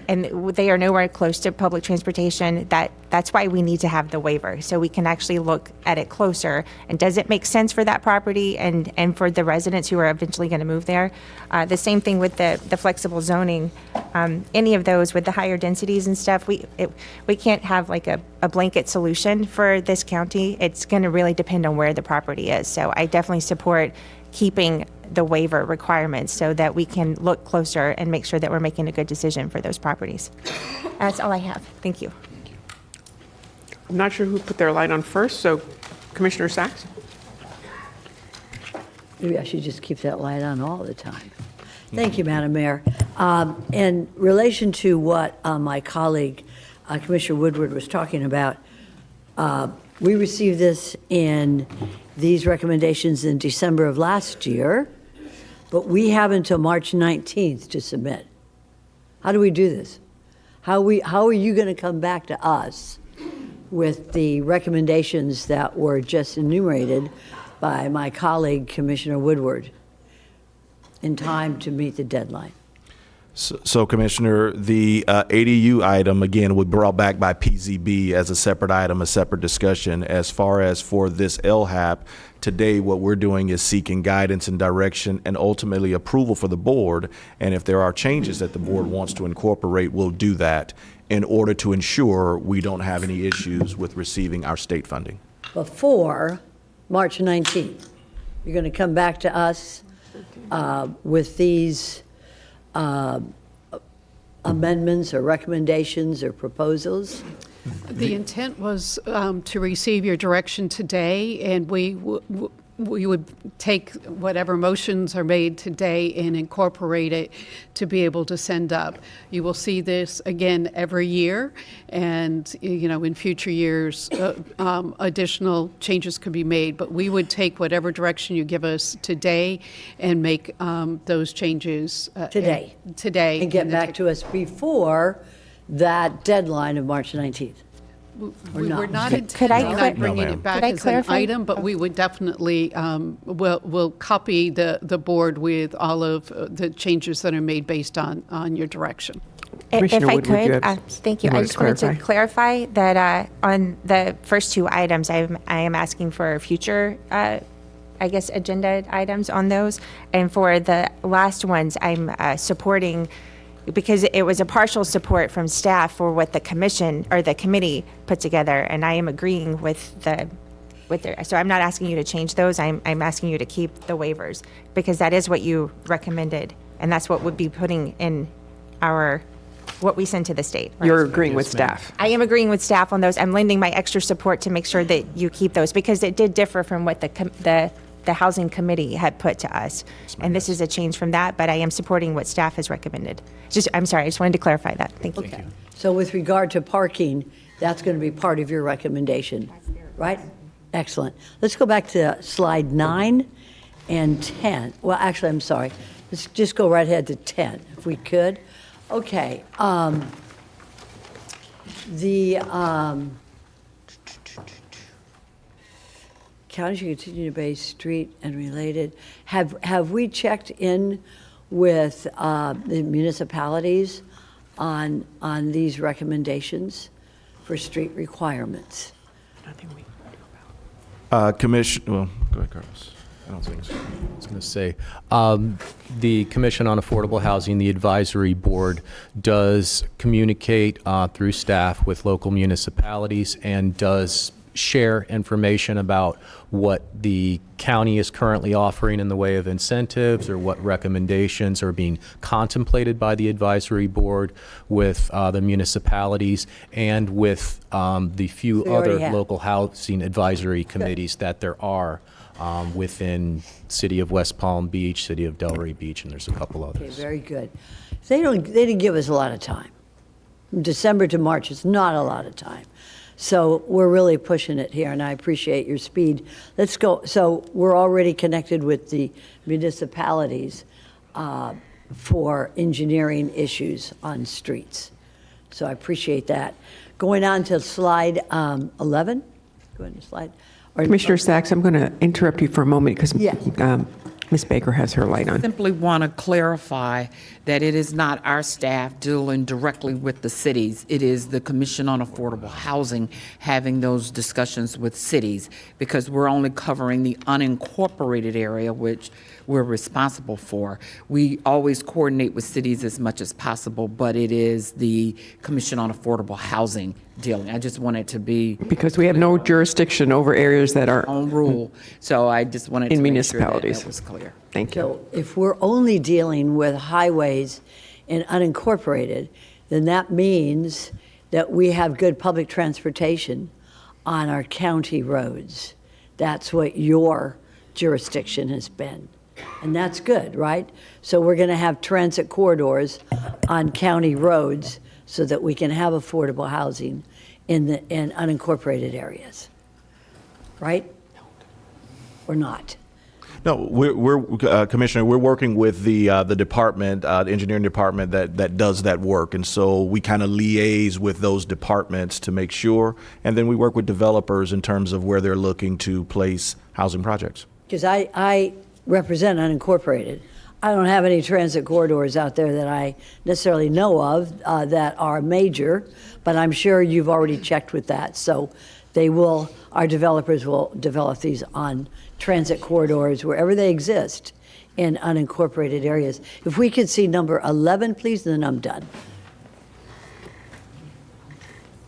and they are nowhere close to public transportation, that's why we need to have the waiver. So we can actually look at it closer. And does it make sense for that property and for the residents who are eventually going to move there? The same thing with the flexible zoning. Any of those with the higher densities and stuff, we can't have like a blanket solution for this county. It's going to really depend on where the property is. So I definitely support keeping the waiver requirements so that we can look closer and make sure that we're making a good decision for those properties. That's all I have. Thank you. I'm not sure who put their light on first, so Commissioner Sachs? Maybe I should just keep that light on all the time. Thank you, Madam Mayor. In relation to what my colleague, Commissioner Woodward, was talking about, we received this in these recommendations in December of last year, but we have until March 19th to submit. How do we do this? How are you going to come back to us with the recommendations that were just enumerated by my colleague, Commissioner Woodward, in time to meet the deadline? So, Commissioner, the ADU item, again, was brought back by PZB as a separate item, a separate discussion. As far as for this LHAP, today what we're doing is seeking guidance and direction and ultimately approval for the board. And if there are changes that the board wants to incorporate, we'll do that in order to ensure we don't have any issues with receiving our state funding. Before March 19th, you're going to come back to us with these amendments or recommendations or proposals? The intent was to receive your direction today, and we would take whatever motions are made today and incorporate it to be able to send up. You will see this again every year, and in future years, additional changes could be made. But we would take whatever direction you give us today and make those changes Today. Today, And get back to us before that deadline of March 19th? We're not Could I intending on bringing it back as an item, but we would definitely, we'll copy the board with all of the changes that are made based on your direction. If Commissioner I Wood, would you could, have- thank you. you I wanted just to wanted to clarify? clarify that on the first two items, I am asking for future, agenda items on those. And for the last ones, I'm supporting, because it was a partial support from staff for what the commission or the committee put together, and I am agreeing with their, so I'm not asking you to change those, I'm asking you to keep the waivers, because that is what you recommended, and that's what would be putting in what we send to the state. You're agreeing with staff. I am agreeing with staff on those. I'm lending my extra support to make sure that you keep those, because it did differ from what the housing committee had put to us. And this is a change from that, but I am supporting what staff has recommended. I'm sorry, I just wanted to clarify that. Thank you. Okay. So with regard to parking, that's going to be part of your recommendation, right? Excellent. Let's go back to slide 9 and 10. Well, actually, I'm sorry. Let's just go right ahead to 10, if we could. Okay. County should continue to pay street and related. Have we checked in with the municipalities on these recommendations for street requirements? Commission, well, go ahead, Carlos. I don't think so. I was going to say, the Commission on Affordable Housing, the advisory board, does communicate through staff with local municipalities and does share information about what the county is currently offering in the way of incentives or what recommendations are being contemplated by the advisory board with the municipalities and with the few So you already other have. local housing advisory committees that there are within City of West Palm Beach, City of Delray Beach, and there's a couple Okay, others. very good. They didn't give us a lot of time. From December to March is not a lot of time. So we're really pushing it here, and I appreciate your speed. Let's go. So we're already connected with the municipalities for engineering issues on streets. So I appreciate that. Going on to slide 11. Go ahead to slide. Commissioner Sachs, I'm going to interrupt you for a moment because Ms. Baker has her light on. Simply want to clarify that it is not our staff dealing directly with the cities. It is the Commission on Affordable Housing having those discussions with cities, because we're only covering the unincorporated area, which we're responsible for. We always coordinate with cities as much as possible, but it is the Commission on Affordable Housing dealing. I just wanted to be Because we have no jurisdiction over areas that are on rule. So I just wanted to in make sure that municipalities. that was clear. Thank you. So if we're only dealing with highways and unincorporated, then that means that we have good public transportation on our county roads. That's what your jurisdiction has been. And that's good, right? So we're going to have transit corridors on county roads so that we can have affordable housing in unincorporated areas, right? Or not? No, we're Commissioner, we're working with the department, the engineering department that does that work. And so we kind of liaise with those departments to make sure. And then we work with developers in terms of where they're looking to place housing projects. Because I represent unincorporated. I don't have any transit corridors out there that I necessarily know of that are major, but I'm sure you've already checked with that. So our developers will develop these on transit corridors wherever they exist in unincorporated areas. If we could see number 11, please, then I'm done.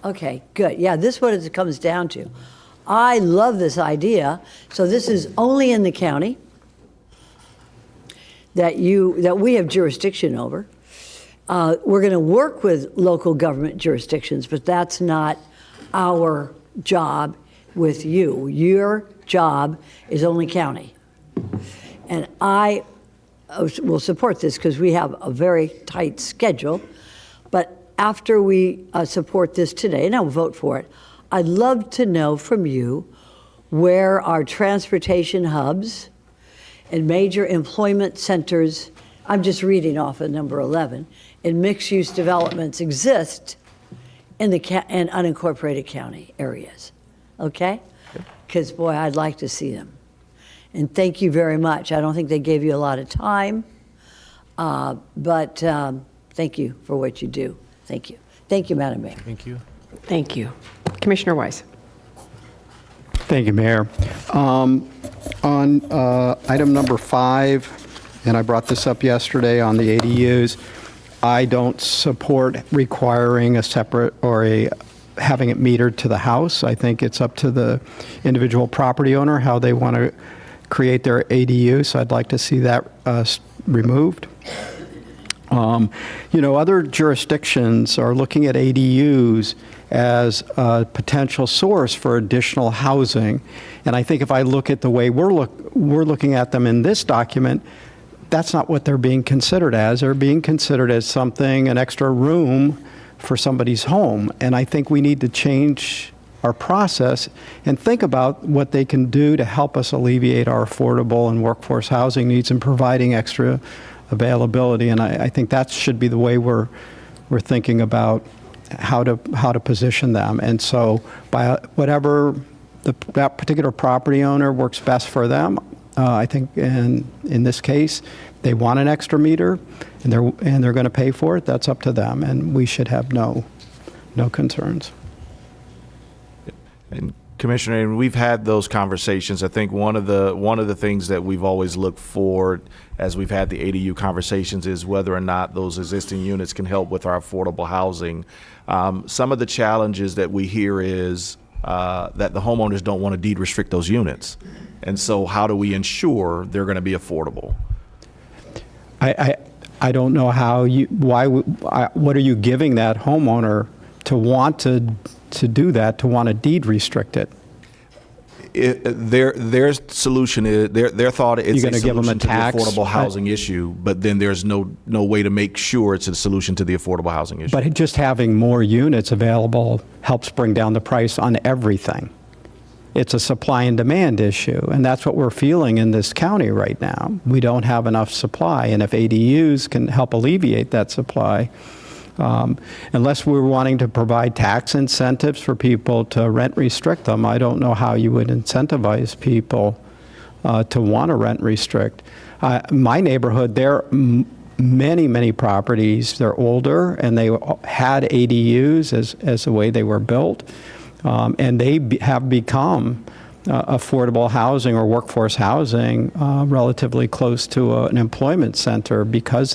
Okay, good. Yeah, this is what it comes down to. I love this idea. So this is only in the county. that we have jurisdiction over. We're going to work with local government jurisdictions, but that's not our job with you. Your job is only county. And I will support this because we have a very tight schedule. But after we support this today, and I'll vote for it, I'd love to know from you where our transportation hubs and major employment centers, I'm just reading off of number 11, and mixed-use developments exist in the in unincorporated county areas, okay? Because, boy, I'd like to see them. And thank you very much. I don't think they gave you a lot of time, but thank you for what you do. Thank you. Thank you, Madam Mayor. Thank you. Thank you. Commissioner Weiss. Thank you, Mayor. On item number 5, and I brought this up yesterday on the ADUs, I don't support requiring a separate or having it metered to the house. I think it's up to the individual property owner how they want to create their ADU, so I'd like to see that removed. Other jurisdictions are looking at ADUs as a potential source for additional housing. And I think if I look at the way we're looking at them in this document, that's not what they're being considered as. They're being considered as something, an extra room for somebody's home. And I think we need to change our process and think about what they can do to help us alleviate our affordable and workforce housing needs and providing extra availability. And I think that should be the way we're thinking about how to position them. And so by whatever that particular property owner works best for them, I think in this case, they want an extra meter and they're going to pay for it. That's up to them, and we should have no concerns. And Commissioner, we've had those conversations. I think one of the things that we've always looked for as we've had the ADU conversations is whether or not those existing units can help with our affordable housing. Some of the challenges that we hear is that the homeowners don't want to deed restrict those units. And so how do we ensure they're going to be affordable? I don't know how what are you giving that homeowner to want to do that, to want to deed restrict it? Their solution is their thought it's a solution to the tax? affordable housing issue, but then there's no way to make sure it's a solution to the affordable housing issue. But just having more units available helps bring down the price on everything. It's a supply and demand issue, and that's what we're feeling in this county right now. We don't have enough supply, and if ADUs can help alleviate that supply, unless we're wanting to provide tax incentives for people to rent restrict them, I don't know how you would incentivize people to want to rent restrict. My neighborhood, there are many properties. They're older, and they had ADUs as the way they were built. And they have become affordable housing or workforce housing relatively close to an employment center because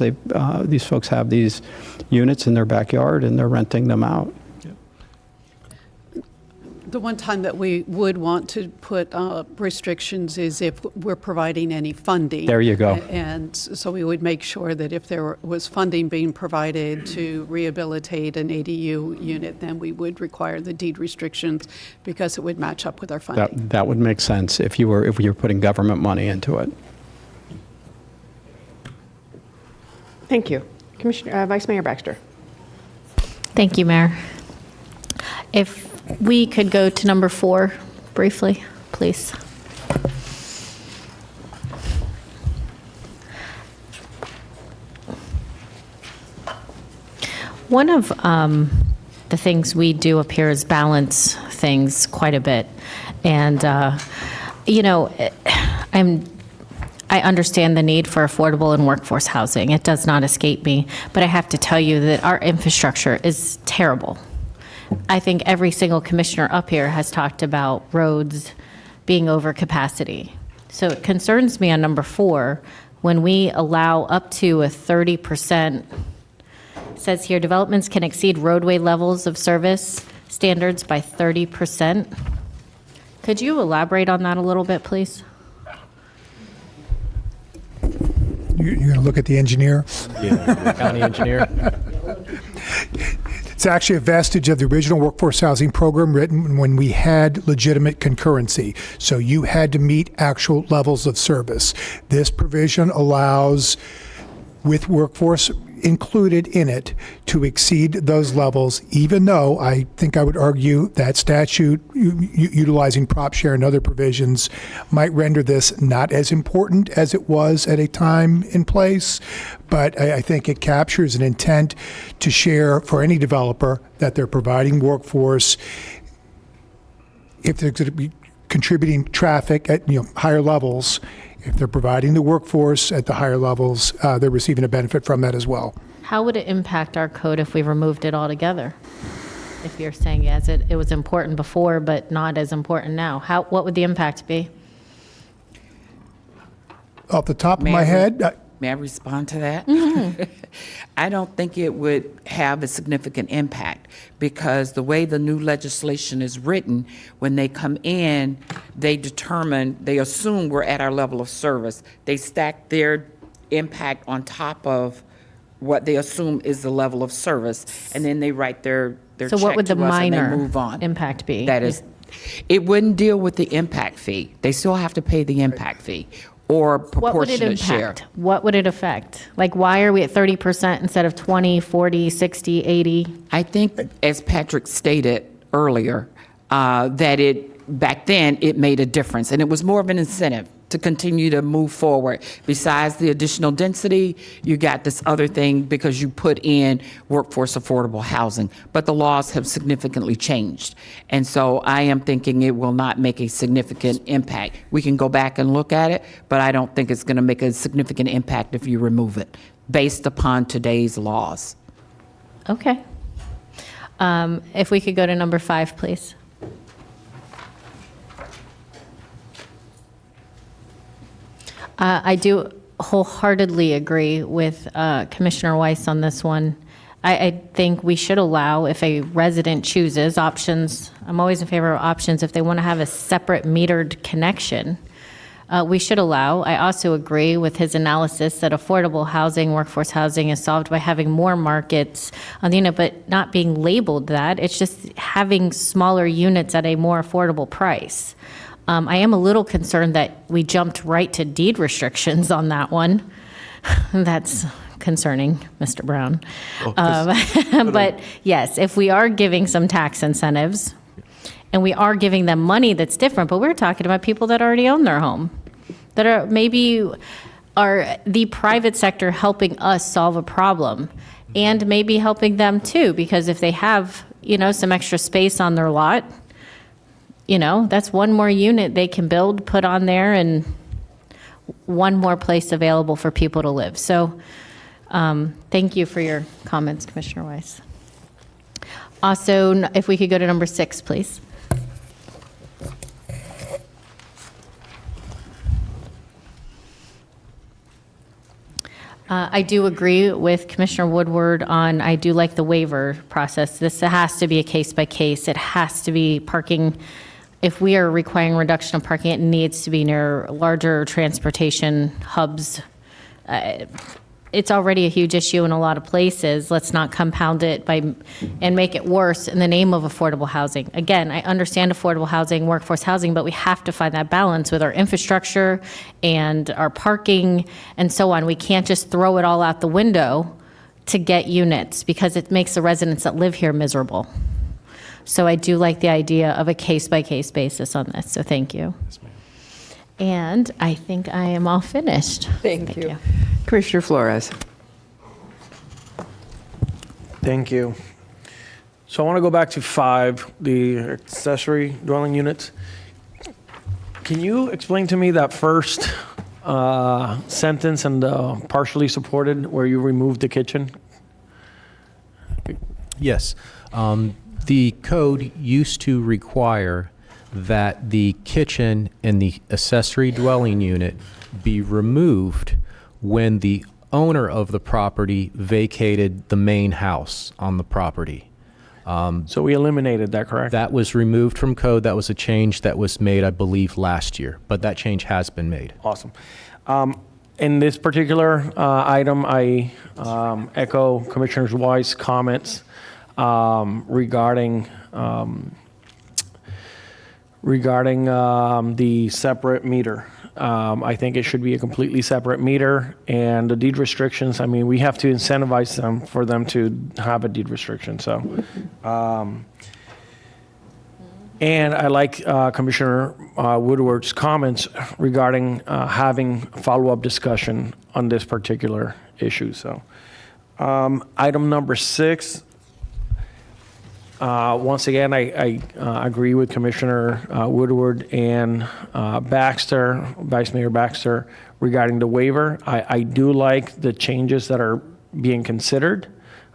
these folks have these units in their backyard and they're renting them out. The one time that we would want to put restrictions is if we're providing any funding. There you go. And so we would make sure that if there was funding being provided to rehabilitate an ADU unit, then we would require the deed restrictions because it would match up with our funding. That would make sense if you were putting government money into it. Thank you. Vice Mayor Baxter. Thank you, Mayor. If we could go to number 4 briefly, please. One of the things we do up here is balance things quite a bit. And, I understand the need for affordable and workforce housing. It does not escape me. But I have to tell you that our infrastructure is terrible. I think every single commissioner up here has talked about roads being over capacity. So it concerns me on number 4, when we allow up to a 30%, it says here, developments can exceed roadway levels of service standards by 30%. Could you elaborate on that a little bit, please? You're going to look at the engineer? Yeah, county engineer. It's actually a vestige of the original workforce housing program written when we had legitimate concurrency. So you had to meet actual levels of service. This provision allows, with workforce included in it, to exceed those levels, even though I think I would argue that statute utilizing prop share and other provisions might render this not as important as it was at a time and place. But I think it captures an intent to share for any developer that they're providing workforce if they're going to be contributing traffic at higher levels. If they're providing the workforce at the higher levels, they're receiving a benefit from that as well. How would it impact our code if we removed it altogether? If you're saying yes, it was important before, but not as important now, what would the impact be? Off the top of my head, May I respond to that? Mm-hmm. I don't think it would have a significant impact because the way the new legislation is written, when they come in, they assume we're at our level of service. They stack their impact on top of what they assume is the level of service, and then they write their So check what would the to us and they minor move on. impact be? That is, it wouldn't deal with the impact fee. They still have to pay the impact fee or What would it proportionate share. impact? What would it affect? Like, why are we at 30% instead of 20, 40, 60, 80? I think, as Patrick stated earlier, that back then it made a difference, and it was more of an incentive to continue to move forward. Besides the additional density, you got this other thing because you put in workforce affordable housing, but the laws have significantly changed. And so I am thinking it will not make a significant impact. We can go back and look at it, but I don't think it's going to make a significant impact if you remove it based upon today's laws. Okay. If we could go to number 5, please. I do wholeheartedly agree with Commissioner Weiss on this one. I think we should allow, if a resident chooses options, I'm always in favor of options, if they want to have a separate metered connection, we should allow. I also agree with his analysis that affordable housing, workforce housing is solved by having more markets on the unit, but not being labeled that. It's just having smaller units at a more affordable price. I am a little concerned that we jumped right to deed restrictions on that one. That's concerning, Mr. Brown. But yes, if we are giving some tax incentives and we are giving them money that's different, but we're talking about people that already own their home, that are maybe are the private sector helping us solve a problem and maybe helping them too, because if they have, some extra space on their lot, that's one more unit they can build, put on there, and one more place available for people to live. So thank you for your comments, Commissioner Weiss. Also, if we could go to number 6, please. I do agree with Commissioner Woodward on, I do like the waiver process. This has to be a case by case. It has to be parking. If we are requiring reduction of parking, it needs to be near larger transportation hubs. It's already a huge issue in a lot of places. Let's not compound it and make it worse in the name of affordable housing. Again, I understand affordable housing, workforce housing, but we have to find that balance with our infrastructure and our parking and so on. We can't just throw it all out the window to get units because it makes the residents that live here miserable. So I do like the idea of a case-by-case basis on this, so thank you. Yes, ma'am. And I think I am all finished. Thank you. Commissioner Flores. Thank you. So I want to go back to 5, the accessory dwelling units. Can you explain to me that first sentence and partially supported where you removed the kitchen? Yes. The code used to require that the kitchen and the accessory dwelling unit be removed when the owner of the property vacated the main house on the property. So we eliminated that, correct? That was removed from code. That was a change that was made, I believe, last year, but that change has been made. Awesome. In this particular item, I echo Commissioner White's comments regarding the separate meter. I think it should be a completely separate meter, and the deed restrictions, I mean, we have to incentivize them for them to have a deed restriction, so. And I like Commissioner Woodward's comments regarding having follow-up discussion on this particular issue, so. Item number 6, once again, I agree with Commissioner Woodward and Baxter, Vice Mayor Baxter, regarding the waiver. I do like the changes that are being considered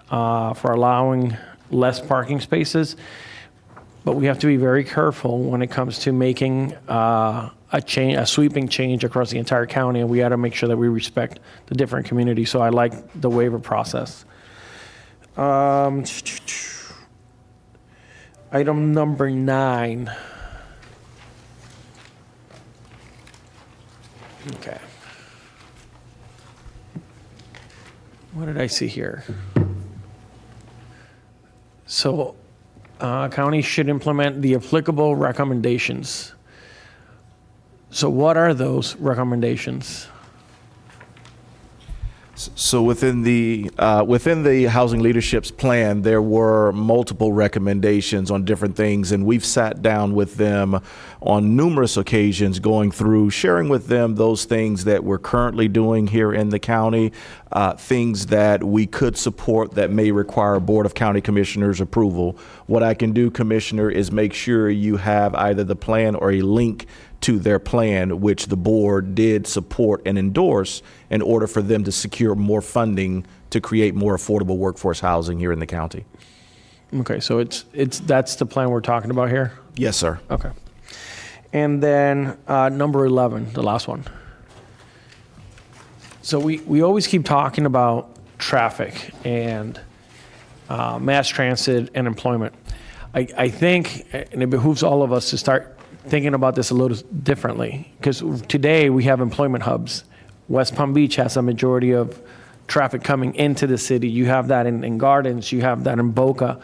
for allowing less parking spaces, but we have to be very careful when it comes to making a sweeping change across the entire county, and we got to make sure that we respect the different communities. So I like the waiver process. Item number 9. Okay. What did I see here? So, county should implement the applicable recommendations. So what are those recommendations? So within the Housing Leadership's plan, there were multiple recommendations on different things, and we've sat down with them on numerous occasions, going through, sharing with them those things that we're currently doing here in the county, things that we could support that may require Board of County Commissioners approval. What I can do, Commissioner, is make sure you have either the plan or a link to their plan, which the board did support and endorse in order for them to secure more funding to create more affordable workforce housing here in the county. Okay, so that's the plan we're talking about here? Yes, sir. Okay. And then number 11, the last one. So we always keep talking about traffic and mass transit and employment. I think, and it behooves all of us to start thinking about this a little differently, because today we have employment hubs. West Palm Beach has a majority of traffic coming into the city. You have that in Gardens, you have that in Boca,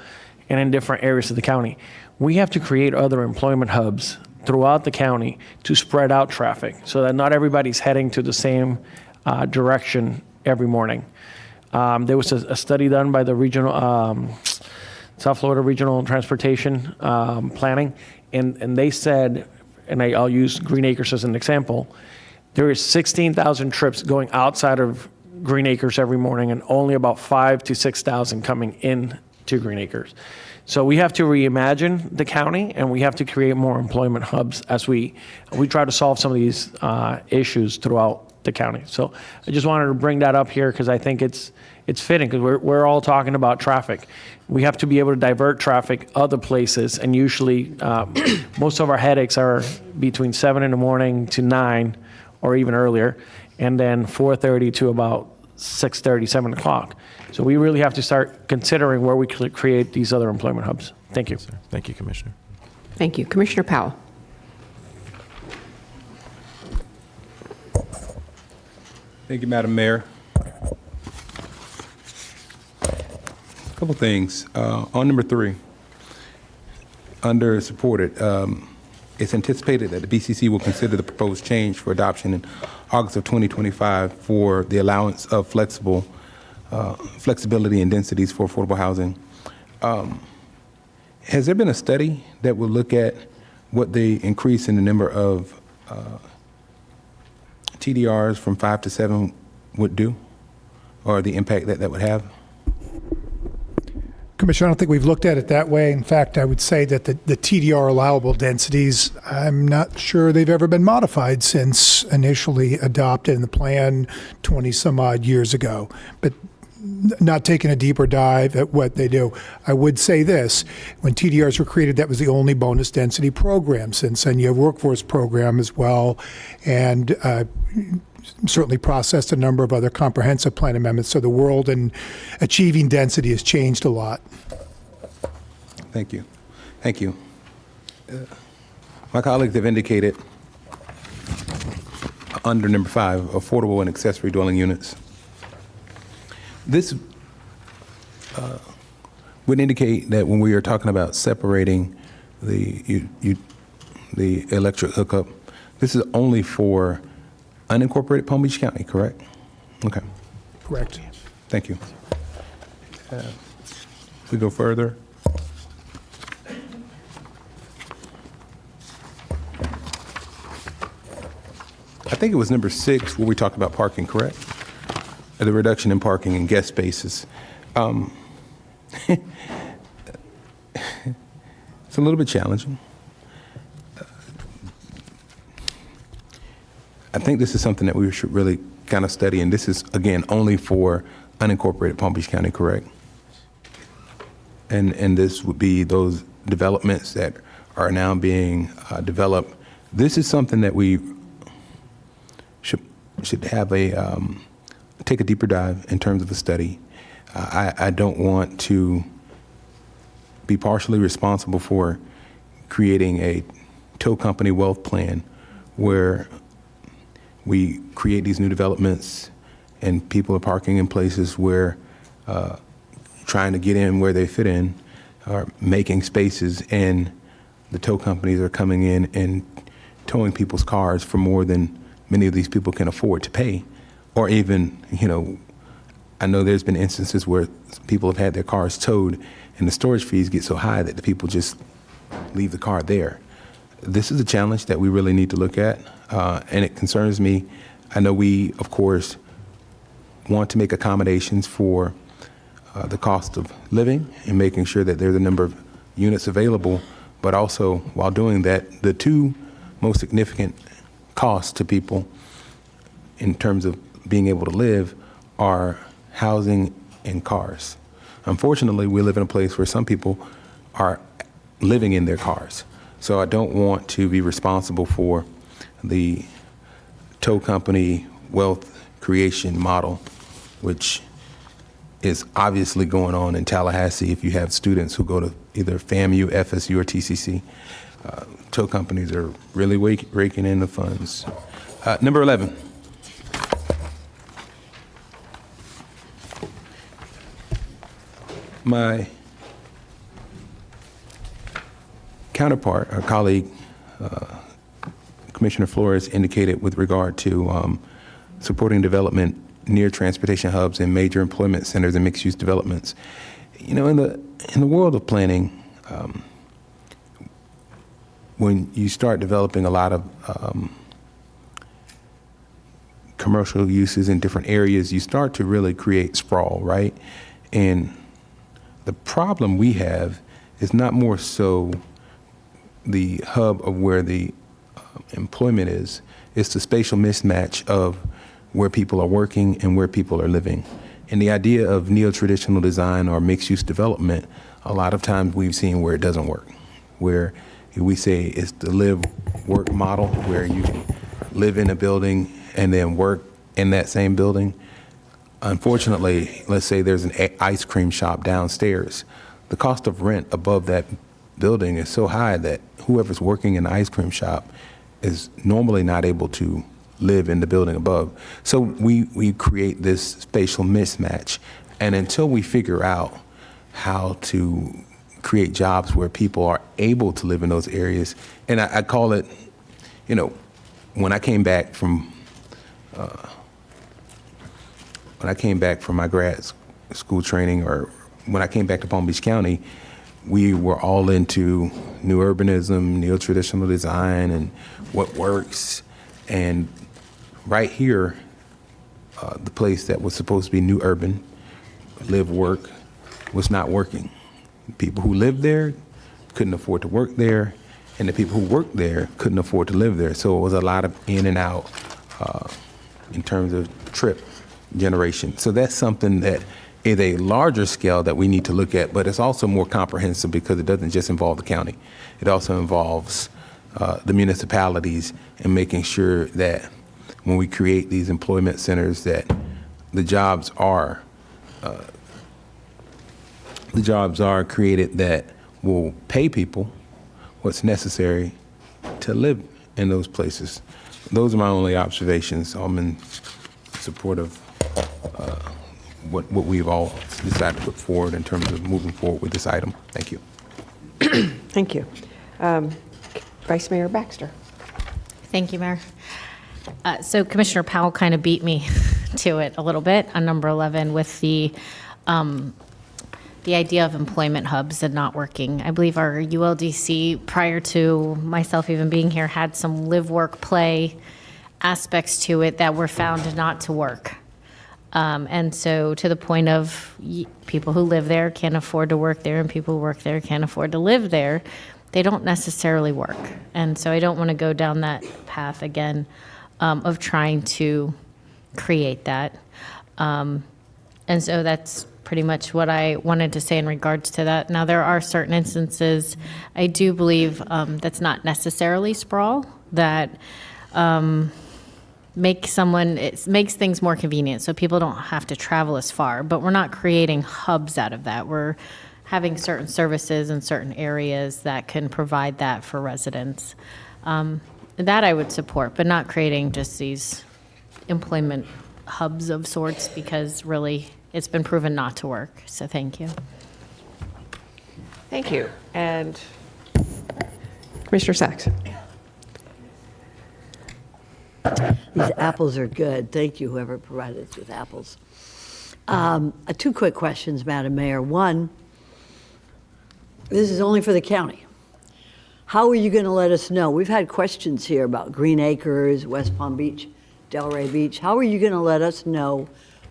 and in different areas of the county. We have to create other employment hubs throughout the county to spread out traffic so that not everybody's heading to the same direction every morning. There was a study done by the regional, South Florida Regional Transportation Planning, and they said, and I'll use Green Acres as an example, there is 16,000 trips going outside of Green Acres every morning and only about 5,000 to 6,000 coming in to Green Acres. So we have to reimagine the county, and we have to create more employment hubs as we try to solve some of these issues throughout the county. So I just wanted to bring that up here because I think it's fitting, because we're all talking about traffic. We have to be able to divert traffic other places, and usually most of our headaches are between 7 in the morning to 9 or even earlier, and then 4:30 to about 6:30, 7 o'clock. So we really have to start considering where we could create these other employment hubs. Thank you. Yes, sir. Thank you, Commissioner. Thank you. Commissioner Powell. Thank you, Madam Mayor. A couple things. On number 3, under supported, it's anticipated that the BCC will consider the proposed change for adoption in August of 2025 for the allowance of flexibility and densities for affordable housing. Has there been a study that will look at what the increase in the number of TDRs from 5 to 7 would do, or the impact that would have? Commissioner, I don't think we've looked at it that way. In fact, I would say that the TDR allowable densities, I'm not sure they've ever been modified since initially adopted in the plan 20 some odd years ago. But not taking a deeper dive at what they do, I would say this: when TDRs were created, that was the only bonus density program. Since then, you have workforce program as well, and certainly processed a number of other comprehensive plan amendments. So the world in achieving density has changed a lot. Thank you. Thank you. My colleagues have indicated under number 5, affordable and accessory dwelling units. This would indicate that when we are talking about separating the electric hookup, this is only for unincorporated Palm Beach County, correct? Okay. Correct. Thank you. We go further. I think it was number 6 where we talked about parking, correct? The reduction in parking and guest spaces. It's a little bit challenging. I think this is something that we should really kind of study, and this is, again, only for unincorporated Palm Beach County, correct? And this would be those developments that are now being developed. This is something that we should have take a deeper dive in terms of a study. I don't want to be partially responsible for creating a tow company wealth plan where we create these new developments and people are parking in places where trying to get in where they fit in, are making spaces, and the tow companies are coming in and towing people's cars for more than many of these people can afford to pay. Or even, I know there's been instances where people have had their cars towed and the storage fees get so high that the people just leave the car there. This is a challenge that we really need to look at, and it concerns me. I know we, of course, want to make accommodations for the cost of living and making sure that there's a number of units available, but also while doing that, the two most significant costs to people in terms of being able to live are housing and cars. Unfortunately, we live in a place where some people are living in their cars. So I don't want to be responsible for the tow company wealth creation model, which is obviously going on in Tallahassee if you have students who go to either FAMU, FSU, or TCC. Tow companies are really raking in the funds. Number 11. My counterpart, our colleague, Commissioner Flores, indicated with regard to supporting development near transportation hubs and major employment centers and mixed-use developments. In the world of planning, when you start developing a lot of commercial uses in different areas, you start to really create sprawl, right? And the problem we have is not more so the hub of where the employment is, it's the spatial mismatch of where people are working and where people are living. And the idea of neo-traditional design or mixed-use development, a lot of times we've seen where it doesn't work, where we say it's the live-work model, where you can live in a building and then work in that same building. Unfortunately, let's say there's an ice cream shop downstairs. The cost of rent above that building is so high that whoever's working in the ice cream shop is normally not able to live in the building above. So we create this spatial mismatch. And until we figure out how to create jobs where people are able to live in those areas, and I call it, when I came back from my grad school training, or when I came back to Palm Beach County, we were all into new urbanism, neo-traditional design, and what works. And right here, the place that was supposed to be new urban, live, work, was not working. People who lived there couldn't afford to work there, and the people who worked there couldn't afford to live there. So it was a lot of in and out in terms of trip generation. So that's something that is a larger scale that we need to look at, but it's also more comprehensive because it doesn't just involve the county. It also involves the municipalities, and making sure that when we create these employment centers, that the jobs are created that will pay people what's necessary to live in those places. Those are my only observations. I'm in support of what we've all decided to put forward in terms of moving forward with this item. Thank you. Thank you. Vice Mayor Baxter. Thank you, Mayor. So Commissioner Powell kind of beat me to it a little bit on number 11 with the idea of employment hubs and not working. I believe our ULDC, prior to myself even being here, had some live, work, play aspects to it that were found not to work. And so to the point of people who live there can't afford to work there, and people who work there can't afford to live there, they don't necessarily work. And so I don't want to go down that path again of trying to create that. And so that's pretty much what I wanted to say in regards to that. Now, there are certain instances, I do believe that's not necessarily sprawl, that it makes things more convenient so people don't have to travel as far, but we're not creating hubs out of that. We're having certain services in certain areas that can provide that for residents. That I would support, but not creating just these employment hubs of sorts, because really it's been proven not to work. So thank you. Thank you. And Commissioner Sachs. These apples are good. Thank you, whoever provided us with apples. 2 quick questions, Madam Mayor. One, this is only for the county. How are you going to let us know? We've had questions here about Green Acres, West Palm Beach, Delray Beach. How are you going to let us know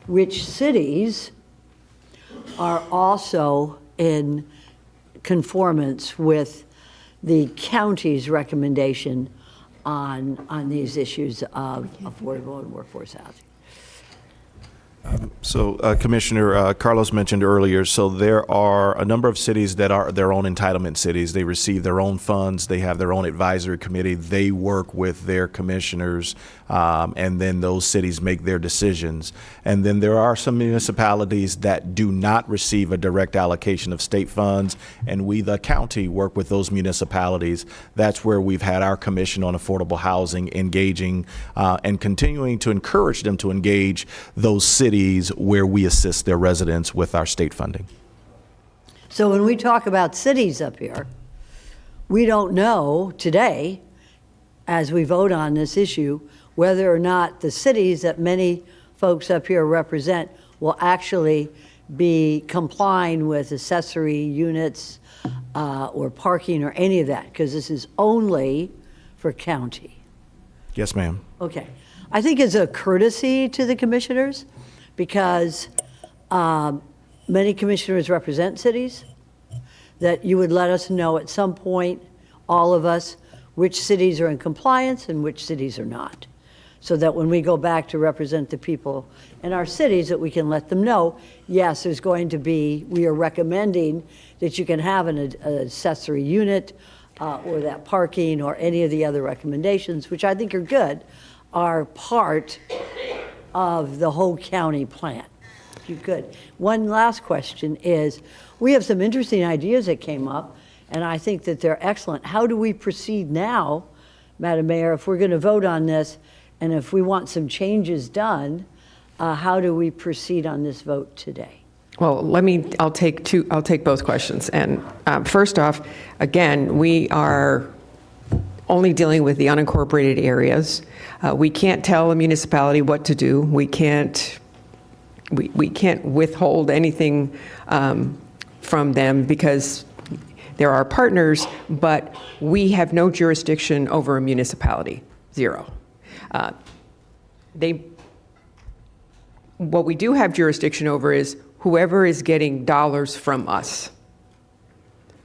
which cities are also in conformance with the county's recommendation on these issues of affordable and workforce housing? So Commissioner Carlos mentioned earlier, so there are a number of cities that are their own entitlement cities. They receive their own funds. They have their own advisory committee. They work with their commissioners, and then those cities make their decisions. And then there are some municipalities that do not receive a direct allocation of state funds, and we, the county, work with those municipalities. That's where we've had our Commission on Affordable Housing engaging and continuing to encourage them to engage those cities where we assist their residents with our state funding. So when we talk about cities up here, we don't know today, as we vote on this issue, whether or not the cities that many folks up here represent will actually be complying with accessory units or parking or any of that, because this is only for county. Yes, ma'am. Okay. I think it's a courtesy to the commissioners, because many commissioners represent cities, that you would let us know at some point, all of us, which cities are in compliance and which cities are not, so that when we go back to represent the people in our cities, that we can let them know, yes, there's going to be, we are recommending that you can have an accessory unit or that parking or any of the other recommendations, which I think are good, are part of the whole county plan. You could. One last question is, we have some interesting ideas that came up, and I think that they're excellent. How do we proceed now, Madam Mayor, if we're going to vote on this, and if we want some changes done, how do we proceed on this vote today? Well, I'll take both questions. And first off, again, we are only dealing with the unincorporated areas. We can't tell a municipality what to do. We can't withhold anything from them because they're our partners, but we have no jurisdiction over a municipality, zero. What we do have jurisdiction over is whoever is getting dollars from us.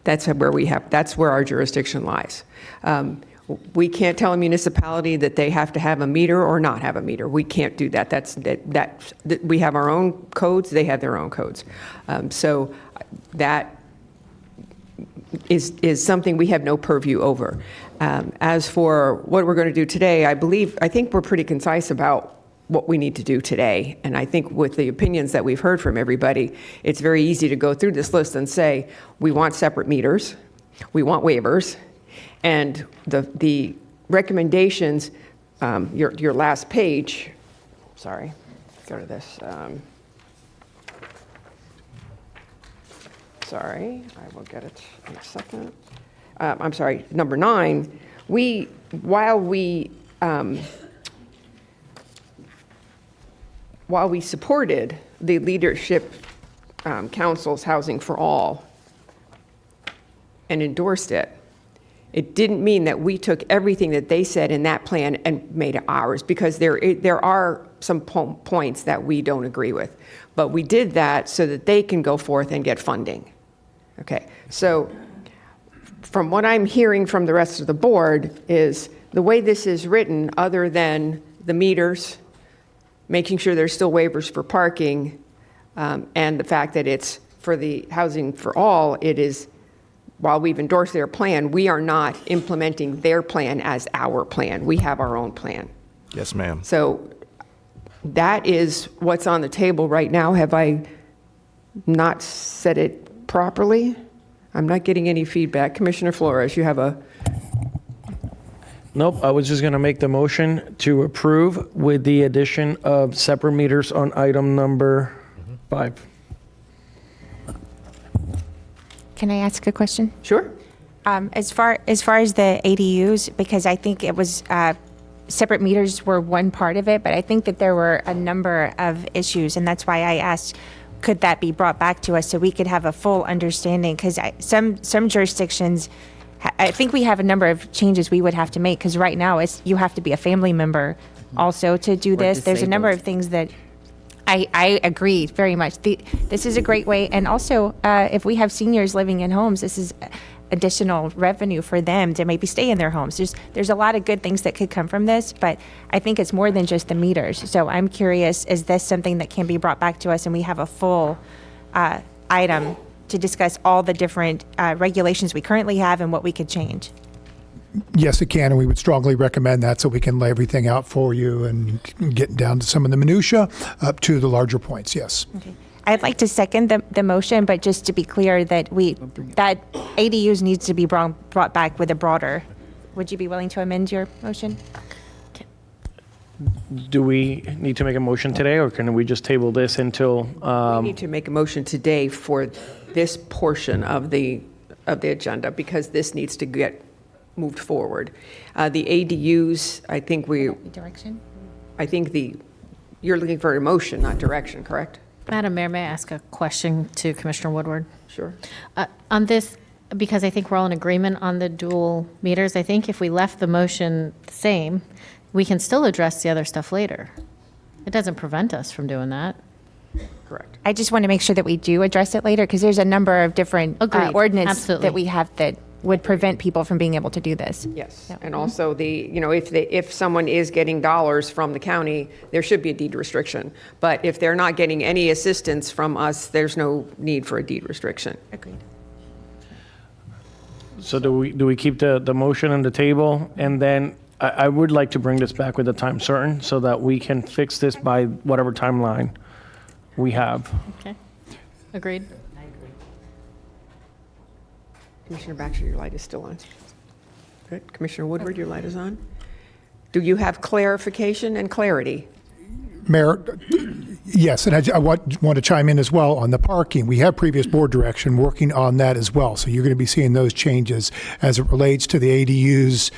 That's where our jurisdiction lies. We can't tell a municipality that they have to have a meter or not have a meter. We can't do that. We have our own codes. They have their own codes. So that is something we have no purview over. As for what we're going to do today, I think we're pretty concise about what we need to do today. And I think with the opinions that we've heard from everybody, it's very easy to go through this list and say, we want separate meters, we want waivers, and the recommendations your last page, sorry, go to this. Sorry, I will get it in a second. I'm sorry, number 9, while we supported the Leadership Council's Housing for All and endorsed it, it didn't mean that we took everything that they said in that plan and made it ours, because there are some points that we don't agree with. But we did that so that they can go forth and get funding. Okay, so from what I'm hearing from the rest of the board is the way this is written, other than the meters, making sure there's still waivers for parking, and the fact that it's for the Housing for All, it is, while we've endorsed their plan, we are not implementing their plan as our plan. We have our own plan. Yes, ma'am. So that is what's on the table right now. Have I not said it properly? I'm not getting any feedback. Commissioner Flores, you have a... Nope, I was just going to make the motion to approve with the addition of separate meters on item number 5. Can I ask a question? Sure. As far as the ADUs, because I think it was separate meters were one part of it, but I think that there were a number of issues, and that's why I asked, could that be brought back to us so we could have a full understanding? Because some jurisdictions, I think we have a number of changes we would have to make, because right now you have to be a family member also to do this. There's a number of things that I agree very much. This is a great way. And also, if we have seniors living in homes, this is additional revenue for them to maybe stay in their homes. There's a lot of good things that could come from this, but I think it's more than just the meters. So I'm curious, is this something that can be brought back to us and we have a full item to discuss all the different regulations we currently have and what we could change? Yes, it can, and we would strongly recommend that so we can lay everything out for you and get down to some of the minutia up to the larger points, yes. Okay. I'd like to second the motion, but just to be clear that that ADUs needs to be brought back with a broader. Would you be willing to amend your motion? Do we need to make a motion today, or can we just table this until? We need to make a motion today for this portion of the agenda, because this needs to get moved forward. The ADUs, I think Direction? You're looking for a motion, not direction, correct? Madam Mayor, may I ask a question to Commissioner Woodward? Sure. On this, because I think we're all in agreement on the dual meters, I think if we left the motion the same, we can still address the other stuff later. It doesn't prevent us from doing that. Correct. I just want to make sure that we do address it later, because there's a number of different Agreed. ordinances Absolutely. that we have that would prevent people from being able to do this. Yes, and also if someone is getting dollars from the county, there should be a deed restriction. But if they're not getting any assistance from us, there's no need for a deed restriction. Agreed. So do we keep the motion on the table? And then I would like to bring this back with a time certain so that we can fix this by whatever timeline we have. Okay. Agreed. Commissioner Baxter, your light is still on. Good. Commissioner Woodward, your light is on. Do you have clarification and clarity? Mayor, yes, and I want to chime in as well on the parking. We have previous board direction working on that as well, so you're going to be seeing those changes as it relates to the ADUs.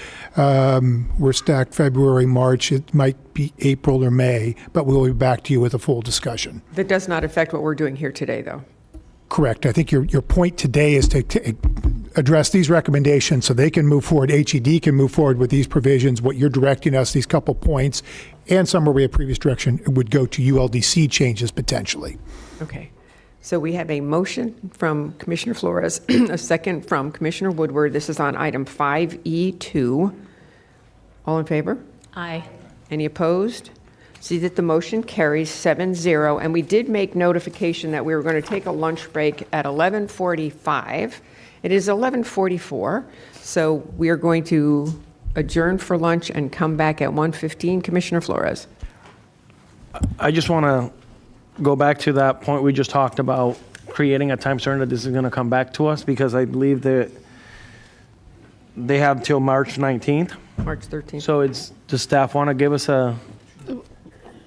We're stacked February, March. It might be April or May, but we'll be back to you with a full discussion. That does not affect what we're doing here today, though. Correct. I think your point today is to address these recommendations so they can move forward, HED can move forward with these provisions, what you're directing us, these couple points, and somewhere we have previous direction would go to ULDC changes potentially. Okay. So we have a motion from Commissioner Flores, a second from Commissioner Woodward. This is on item 5E2. All in favor? Aye. Any opposed? See that the motion carries 7-0, and we did make notification that we were going to take a lunch break at 11:45. It is 11:44, so we are going to adjourn for lunch and come back at 1:15. Commissioner Flores. I just want to go back to that point we just talked about, creating a time certain that this is going to come back to us, because I believe that they have till March 19th March 13th. So does staff want to give us a,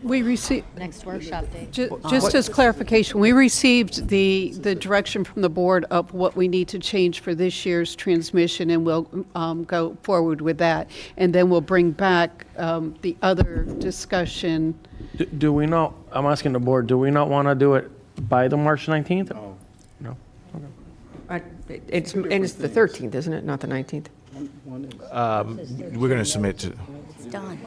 We received, Next workshop date. just as clarification, we received the direction from the board of what we need to change for this year's transmission, and we'll go forward with that. And then we'll bring back the other discussion. do we not, I'm asking the board, do we not want to do it by the March 19th? No? It's the 13th, isn't it? Not the 19th? We're going to submit to, It's done.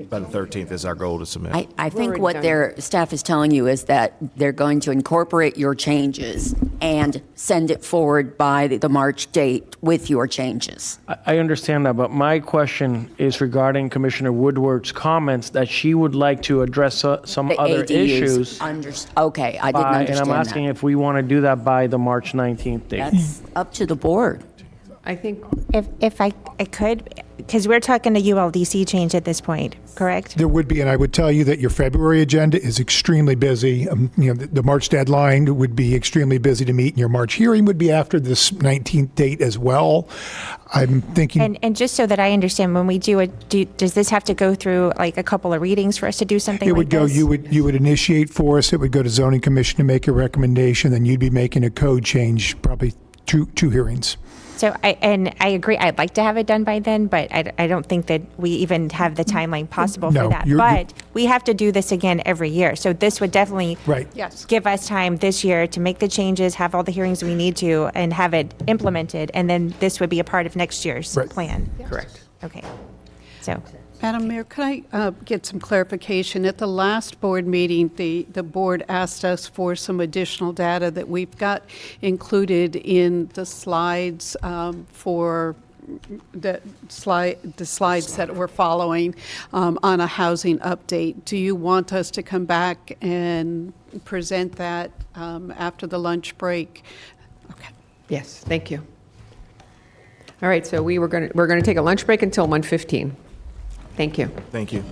by the 13th is our goal to submit. I think already what done. their staff is telling you is that they're going to incorporate your changes and send it forward by the March date with your changes. I understand that, but my question is regarding Commissioner Woodward's comments that she would like to address some The other ADUs. issues. Okay, I didn't understand And I'm asking that. if we want to do that by the March 19th date. That's up to the board. I think If I could, because we're talking a ULDC change at this point, correct? There would be, and I would tell you that your February agenda is extremely busy. The March deadline would be extremely busy to meet, and your March hearing would be after this 19th date as well. I'm thinking. And just so that I understand, when we does this have to go through like a couple of readings for us to do something It like would go, this? you would initiate for us, it would go to zoning commission to make a recommendation, then you'd be making a code change, probably two hearings. So I agree, I'd like to have it done by then, but I don't think that we even have the timeline possible for No, that. you're- But we have to do this again every year. So this would definitely Right. Yes. give us time this year to make the changes, have all the hearings we need to, and have it implemented. And then this would be a part of next year's Right. plan. correct. Okay. So, Madam Mayor, could I get some clarification? At the last board meeting, the board asked us for some additional data that we've got included in the slides for the slides that we're following on a housing update. Do you want us to come back and present that after the lunch break? Okay. Yes, thank you. All right, so we're going to take a lunch break until 1:15. Thank you. Thank you.